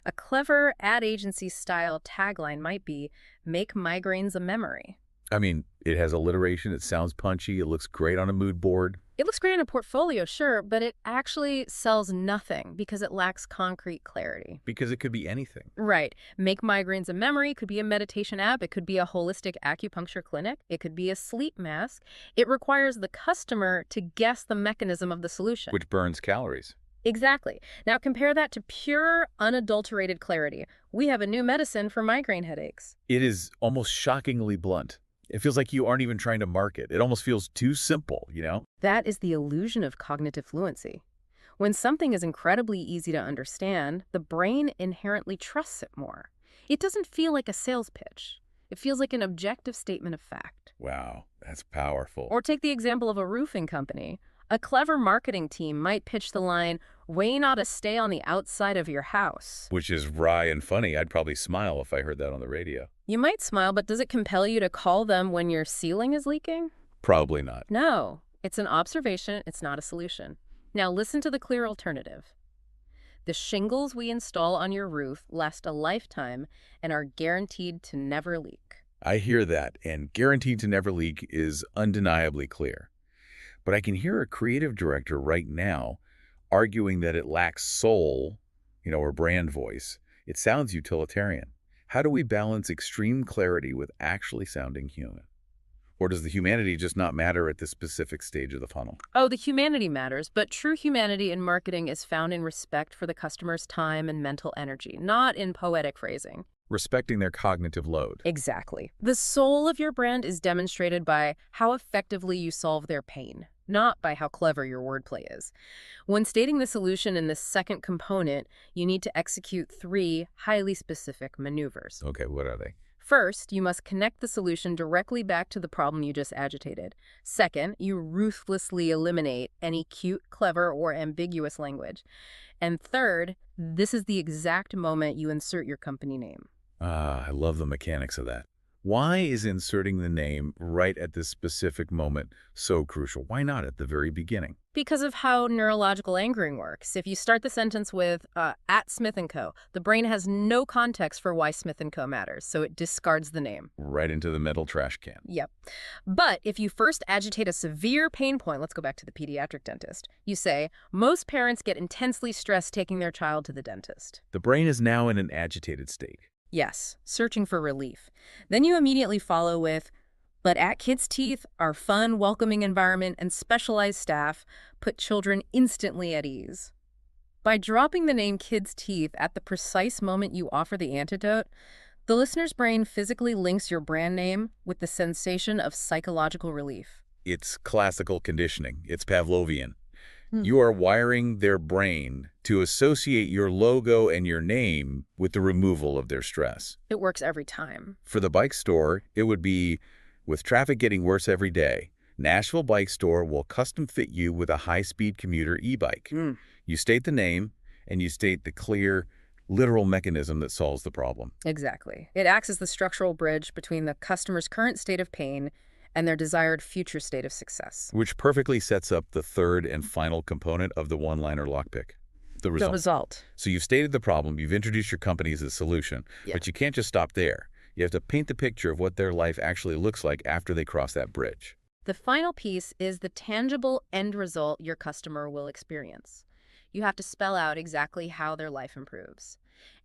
A clever ad agency-style tagline might be, "Make migraines a memory." I mean, it has alliteration, it sounds punchy, it looks great on a mood board. It looks great in a portfolio, sure, but it actually sells nothing because it lacks concrete clarity. Because it could be anything. Right. Make migraines a memory could be a meditation app. It could be a holistic acupuncture clinic. It could be a sleep mask. It requires the customer to guess the mechanism of the solution. Which burns calories. Exactly. Now compare that to pure, unadulterated clarity. We have a new medicine for migraine headaches. It is almost shockingly blunt. It feels like you aren't even trying to market. It almost feels too simple, you know? That is the illusion of cognitive fluency. When something is incredibly easy to understand, the brain inherently trusts it more. It doesn't feel like a sales pitch. It feels like an objective statement of fact. Wow, that's powerful. Or take the example of a roofing company. A clever marketing team might pitch the line, "Rain ought to stay on the outside of your house." Which is wry and funny. I'd probably smile if I heard that on the radio. You might smile, but does it compel you to call them when your ceiling is leaking? Probably not. No. It's an observation. It's not a solution. Now listen to the clear alternative. The shingles we install on your roof last a lifetime and are guaranteed to never leak. I hear that, and guaranteed to never leak is undeniably clear. But I can hear a creative director right now arguing that it lacks soul, or brand voice. It sounds utilitarian. How do we balance extreme clarity with actually sounding human? Or does the humanity just not matter at this specific stage of the funnel? Oh, the humanity matters, but true humanity in marketing is found in respect for the customer's time and mental energy, not in poetic phrasing. Respecting their cognitive load. Exactly. The soul of your brand is demonstrated by how effectively you solve their pain, not by how clever your wordplay is. When stating the solution in this second component, you need to execute 3 highly specific maneuvers. Okay, what are they? First, you must connect the solution directly back to the problem you just agitated. Second, you ruthlessly eliminate any cute, clever, or ambiguous language. And third, this is the exact moment you insert your company name. I love the mechanics of that. Why is inserting the name right at this specific moment so crucial? Why not at the very beginning? Because of how neurological anchoring works. If you start the sentence with at Smith & Co., the brain has no context for why Smith & Co. matters, so it discards the name. Right into the metal trash can. Yep. But if you first agitate a severe pain point, let's go back to the pediatric dentist, you say, most parents get intensely stressed taking their child to the dentist. The brain is now in an agitated state. Yes, searching for relief. Then you immediately follow with, but at Kids' Teeth, our fun, welcoming environment and specialized staff put children instantly at ease. By dropping the name Kids' Teeth at the precise moment you offer the antidote, the listener's brain physically links your brand name with the sensation of psychological relief. It's classical conditioning. It's Pavlovian. You are wiring their brain to associate your logo and your name with the removal of their stress. It works every time. For the bike store, it would be, with traffic getting worse every day, Nashville Bike Store will custom fit you with a high-speed commuter e-bike. You state the name, and you state the clear, literal mechanism that solves the problem. Exactly. It acts as the structural bridge between the customer's current state of pain and their desired future state of success. Which perfectly sets up the third and final component of the one-liner lockpick, the The result. result. So you've stated the problem, you've introduced your company as a solution, Yeah. but you can't just stop there. You have to paint the picture of what their life actually looks like after they cross that bridge. The final piece is the tangible end result your customer will experience. You have to spell out exactly how their life improves.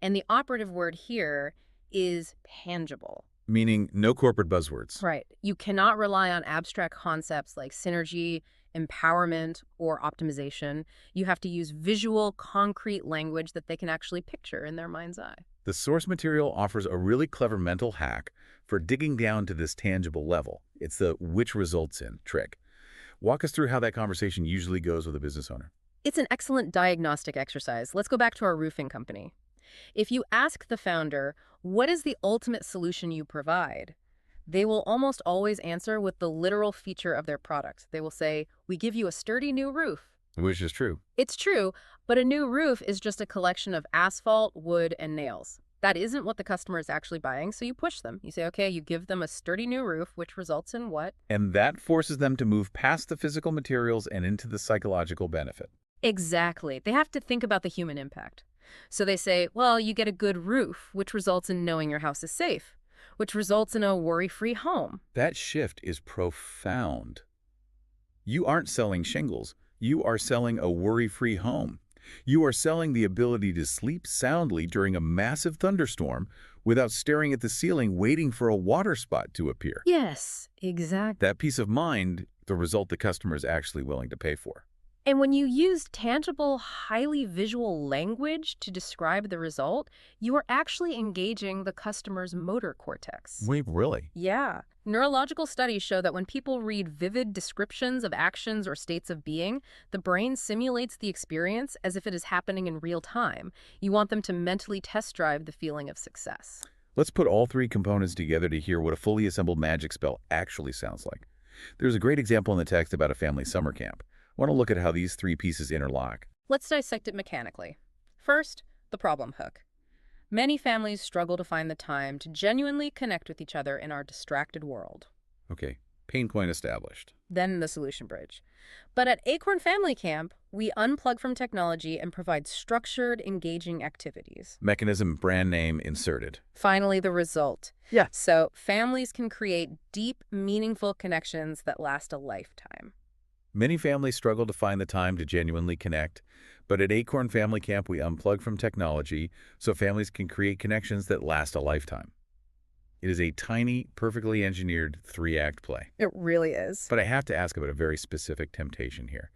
And the operative word here is tangible. Meaning no corporate buzzwords. Right. You cannot rely on abstract concepts like synergy, empowerment, or optimization. You have to use visual, concrete language that they can actually picture in their mind's eye. The source material offers a really clever mental hack for digging down to this tangible level. It's the which results in trick. Walk us through how that conversation usually goes with a business owner. It's an excellent diagnostic exercise. Let's go back to our roofing company. If you ask the founder, what is the ultimate solution you provide? They will almost always answer with the literal feature of their product. They will say, we give you a sturdy new roof. Which is true. It's true, but a new roof is just a collection of asphalt, wood, and nails. That isn't what the customer is actually buying, so you push them. You say, okay, you give them a sturdy new roof, which results in what? And that forces them to move past the physical materials and into the psychological benefit. Exactly. They have to think about the human impact. So they say, well, you get a good roof, which results in knowing your house is safe, which results in a worry-free home. That shift is profound. You aren't selling shingles. You are selling a worry-free home. You are selling the ability to sleep soundly during a massive thunderstorm without staring at the ceiling waiting for a water spot to appear. Yes, exactly. That peace of mind, the result the customer is actually willing to pay for. And when you use tangible, highly visual language to describe the result, you are actually engaging the customer's motor cortex. Wait, really? Yeah. Neurological studies show that when people read vivid descriptions of actions or states of being, the brain simulates the experience as if it is happening in real time. You want them to mentally test drive the feeling of success. Let's put all three components together to hear what a fully assembled magic spell actually sounds like. There's a great example in the text about a family summer camp. I want to look at how these three pieces interlock. Let's dissect it mechanically. First, the problem hook. Many families struggle to find the time to genuinely connect with each other in our distracted world. Okay, pain point established. Then the solution bridge. But at Acorn Family Camp, we unplug from technology and provide structured, engaging activities. Mechanism, brand name inserted. Finally, the result. Yeah. So families can create deep, meaningful connections that last a lifetime. Many families struggle to find the time to genuinely connect, but at Acorn Family Camp, we unplug from technology so families can create connections that last a lifetime. It is a tiny, perfectly engineered three-act play. It really is. But I have to ask about a very specific temptation here.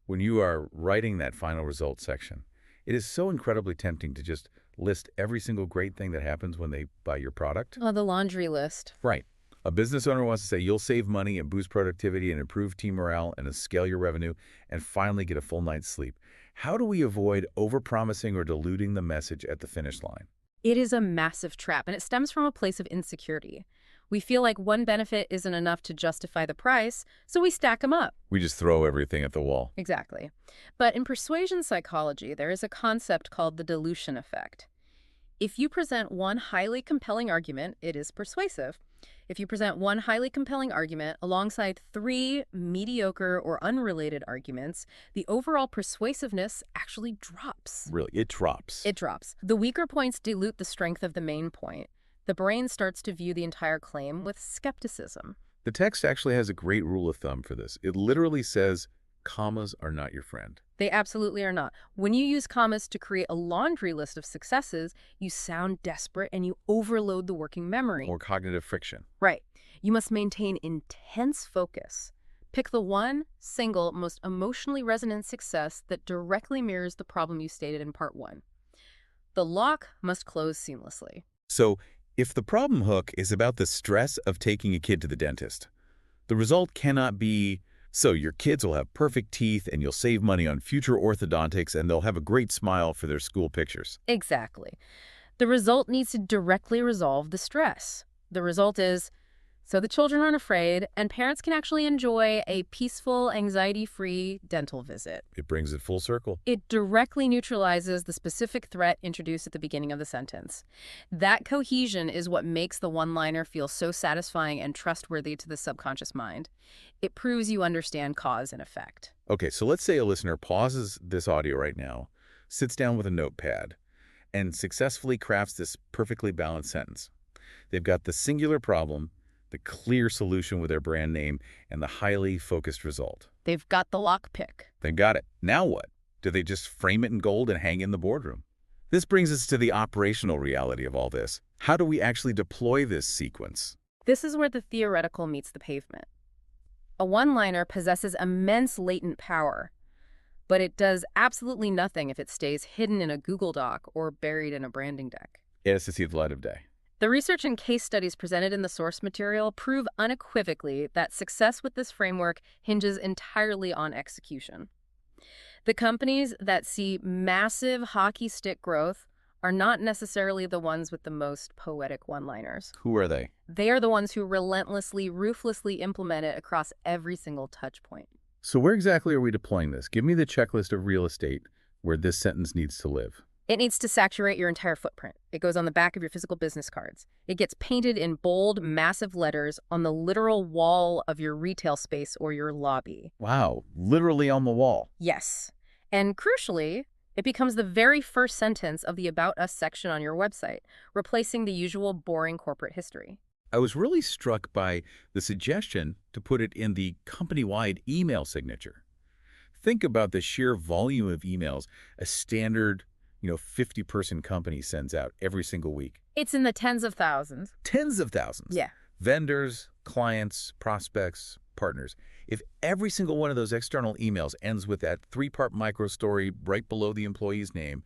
When you are writing that final result section, it is so incredibly tempting to just list every single great thing that happens when they buy your product. Oh, the laundry list. Right. A business owner wants to say you'll save money and boost productivity and improve team morale and scale your revenue and finally get a full night's sleep. How do we avoid overpromising or diluting the message at the finish line? It is a massive trap, and it stems from a place of insecurity. We feel like one benefit isn't enough to justify the price, so we stack them up. We just throw everything at the wall. Exactly. But in persuasion psychology, there is a concept called the dilution effect. If you present one highly compelling argument, it is persuasive. If you present one highly compelling argument alongside three mediocre or unrelated arguments, the overall persuasiveness actually drops. Really, it drops. It drops. The weaker points dilute the strength of the main point. The brain starts to view the entire claim with skepticism. The text actually has a great rule of thumb for this. It literally says, commas are not your friend. They absolutely are not. When you use commas to create a laundry list of successes, you sound desperate and you overload the working memory. Or cognitive friction. Right. You must maintain intense focus. Pick the one, single, most emotionally resonant success that directly mirrors the problem you stated in part one. The lock must close seamlessly. So, if the problem hook is about the stress of taking a kid to the dentist, the result cannot be, so your kids will have perfect teeth and you'll save money on future orthodontics and they'll have a great smile for their school pictures. Exactly. The result needs to directly resolve the stress. The result is, So the children aren't afraid, and parents can actually enjoy a peaceful, anxiety-free dental visit. It brings it full circle. It directly neutralizes the specific threat introduced at the beginning of the sentence. That cohesion is what makes the one-liner feel so satisfying and trustworthy to the subconscious mind. It proves you understand cause and effect. Okay, so let's say a listener pauses this audio right now, sits down with a notepad, and successfully crafts this perfectly balanced sentence. They've got the singular problem, the clear solution with their brand name, and the highly focused result. They've got the lockpick. They've got it. Now what? Do they just frame it in gold and hang in the boardroom? This brings us to the operational reality of all this. How do we actually deploy this sequence? This is where the theoretical meets the pavement. A one-liner possesses immense latent power, but it does absolutely nothing if it stays hidden in a Google Doc or buried in a branding deck. It has to see the light of day. The research and case studies presented in the source material prove unequivocally that success with this framework hinges entirely on execution. The companies that see massive hockey stick growth are not necessarily the ones with the most poetic one-liners. Who are they? They are the ones who relentlessly, ruthlessly implement it across every single touch point. So where exactly are we deploying this? Give me the checklist of real estate where this sentence needs to live. It needs to saturate your entire footprint. It goes on the back of your physical business cards. It gets painted in bold, massive letters on the literal wall of your retail space or your lobby. Wow, literally on the wall. Yes. And crucially, it becomes the very first sentence of the About Us section on your website, replacing the usual boring corporate history. I was really struck by the suggestion to put it in the company-wide email signature. Think about the sheer volume of emails a standard 50-person company sends out every single week. It's in the tens of thousands. Tens of thousands. Yeah. Vendors, clients, prospects, partners. If every single one of those external emails ends with that 3-part microstory right below the employee's name,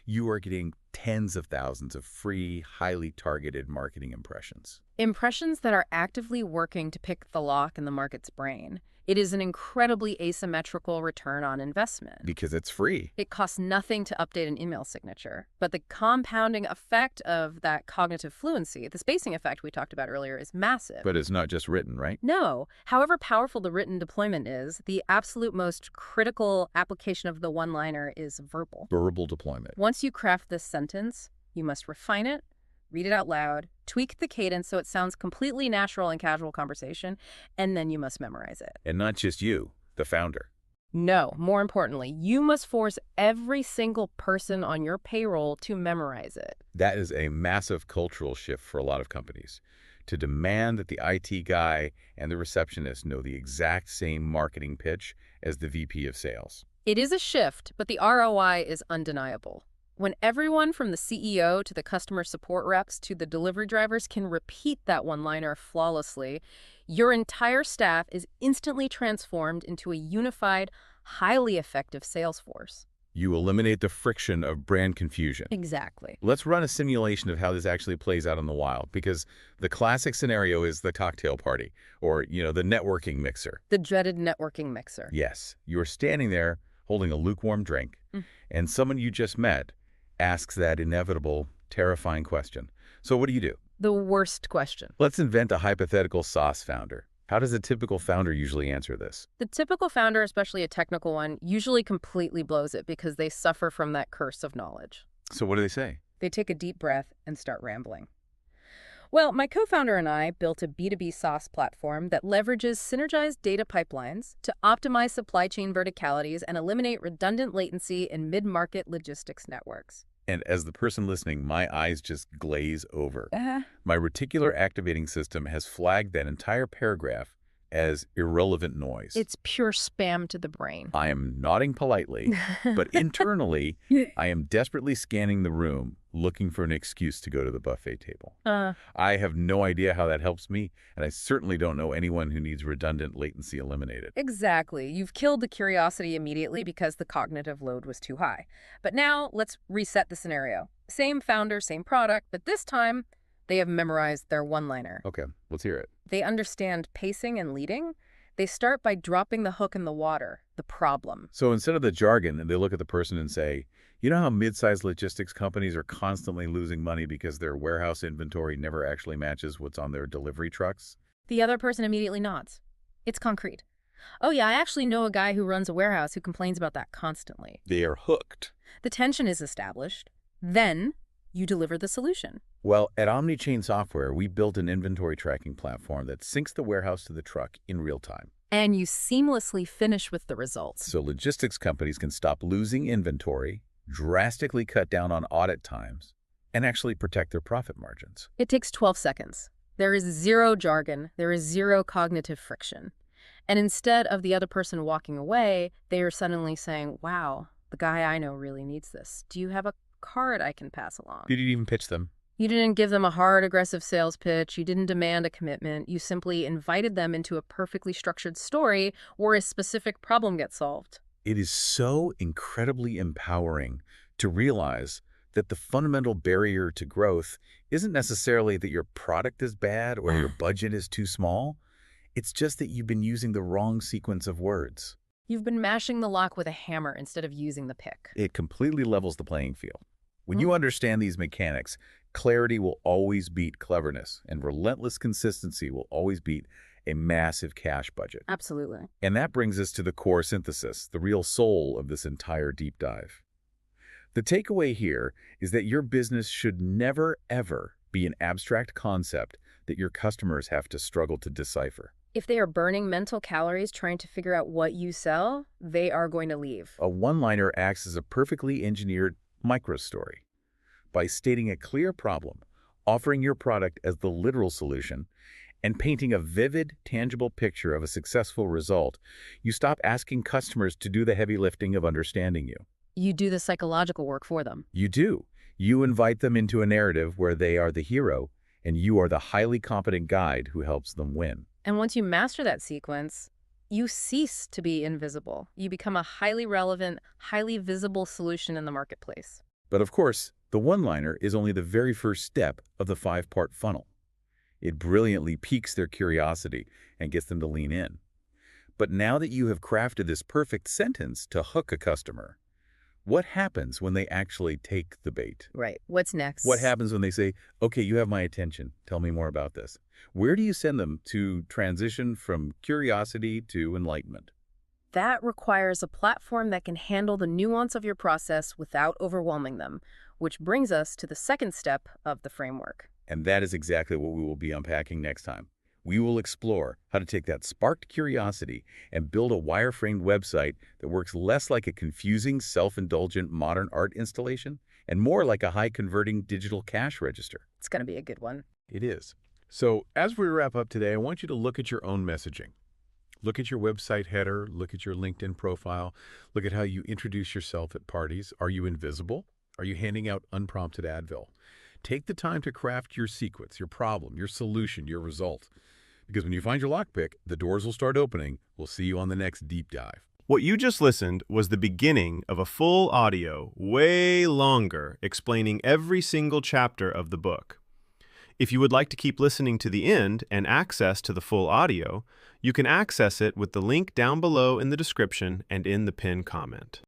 you are getting tens of thousands of free, highly targeted marketing impressions. Impressions that are actively working to pick the lock in the market's brain. It is an incredibly asymmetrical return on investment. Because it's free. It costs nothing to update an email signature, but the compounding effect of that cognitive fluency, the spacing effect we talked about earlier, is massive. But it's not just written, right? No. However powerful the written deployment is, the absolute most critical application of the one-liner is verbal. Verbal deployment. Once you craft this sentence, you must refine it, read it out loud, tweak the cadence so it sounds completely natural in casual conversation, and then you must memorize it. And not just you, the founder. No, more importantly, you must force every single person on your payroll to memorize it. That is a massive cultural shift for a lot of companies. To demand that the IT guy and the receptionist know the exact same marketing pitch as the VP of sales. It is a shift, but the ROI is undeniable. When everyone from the CEO to the customer support reps to the delivery drivers can repeat that one-liner flawlessly, your entire staff is instantly transformed into a unified, highly effective sales force. You eliminate the friction of brand confusion. Exactly. Let's run a simulation of how this actually plays out in the wild, because the classic scenario is the cocktail party, or, the networking mixer. The dreaded networking mixer. Yes, you're standing there holding a lukewarm drink, and someone you just met asks that inevitable, terrifying question. So what do you do? The worst question. Let's invent a hypothetical SaaS founder. How does a typical founder usually answer this? The typical founder, especially a technical one, usually completely blows it because they suffer from that curse of knowledge. So what do they say? They take a deep breath and start rambling. Well, my co-founder and I built a B2B SaaS platform that leverages synergized data pipelines to optimize supply chain verticalities and eliminate redundant latency in mid-market logistics networks. And as the person listening, my eyes just glaze over. My reticular activating system has flagged that entire paragraph as irrelevant noise. It's pure spam to the brain. I am nodding politely, but internally, I am desperately scanning the room, looking for an excuse to go to the buffet table. I have no idea how that helps me, and I certainly don't know anyone who needs redundant latency eliminated. Exactly. You've killed the curiosity immediately because the cognitive load was too high. But now let's reset the scenario. Same founder, same product, but this time they have memorized their one-liner. Okay, let's hear it. They understand pacing and leading. They start by dropping the hook in the water, the problem. So instead of the jargon, they look at the person and say, you know how mid-sized logistics companies are constantly losing money because their warehouse inventory never actually matches what's on their delivery trucks? The other person immediately nods. It's concrete. Oh yeah, I actually know a guy who runs a warehouse who complains about that constantly. They are hooked. The tension is established. Then you deliver the solution. Well, at OmniChain Software, we built an inventory tracking platform that syncs the warehouse to the truck in real time. And you seamlessly finish with the results. So logistics companies can stop losing inventory, drastically cut down on audit times, and actually protect their profit margins. It takes 12 seconds. There is zero jargon. There is zero cognitive friction. And instead of the other person walking away, they are suddenly saying, wow, the guy I know really needs this. Do you have a card I can pass along? You didn't even pitch them. You didn't give them a hard, aggressive sales pitch. You didn't demand a commitment. You simply invited them into a perfectly structured story where a specific problem gets solved. It is so incredibly empowering to realize that the fundamental barrier to growth isn't necessarily that your product is bad or your budget is too small. It's just that you've been using the wrong sequence of words. You've been mashing the lock with a hammer instead of using the pick. It completely levels the playing field. When you understand these mechanics, clarity will always beat cleverness, and relentless consistency will always beat a massive cash budget. Absolutely. And that brings us to the core synthesis, the real soul of this entire deep dive. The takeaway here is that your business should never, ever be an abstract concept that your customers have to struggle to decipher. If they are burning mental calories trying to figure out what you sell, they are going to leave. A one-liner acts as a perfectly engineered microstory. By stating a clear problem, offering your product as the literal solution, and painting a vivid, tangible picture of a successful result, you stop asking customers to do the heavy lifting of understanding you. You do the psychological work for them. You do. You invite them into a narrative where they are the hero, and you are the highly competent guide who helps them win. And once you master that sequence, you cease to be invisible. You become a highly relevant, highly visible solution in the marketplace. But of course, the one-liner is only the very first step of the 5-part funnel. It brilliantly piques their curiosity and gets them to lean in. But now that you have crafted this perfect sentence to hook a customer, what happens when they actually take the bait? Right. What's next? What happens when they say, okay, you have my attention. Tell me more about this. Where do you send them to transition from curiosity to enlightenment? That requires a platform that can handle the nuance of your process without overwhelming them, which brings us to the second step of the framework. And that is exactly what we will be unpacking next time. We will explore how to take that sparked curiosity and build a wireframed website that works less like a confusing, self-indulgent modern art installation and more like a high-converting digital cash register. It's going to be a good one. It is. So as we wrap up today, I want you to look at your own messaging. Look at your website header, look at your LinkedIn profile, look at how you introduce yourself at parties. Are you invisible? Are you handing out unprompted Advil? Take the time to craft your sequence, your problem, your solution, your result. Because when you find your lockpick, the doors will start opening. We'll see you on the next deep dive. What you just listened was the beginning of a full audio, way longer, explaining every single chapter of the book. If you would like to keep listening to the end and access to the full audio, you can access it with the link down below in the description and in the pinned comment.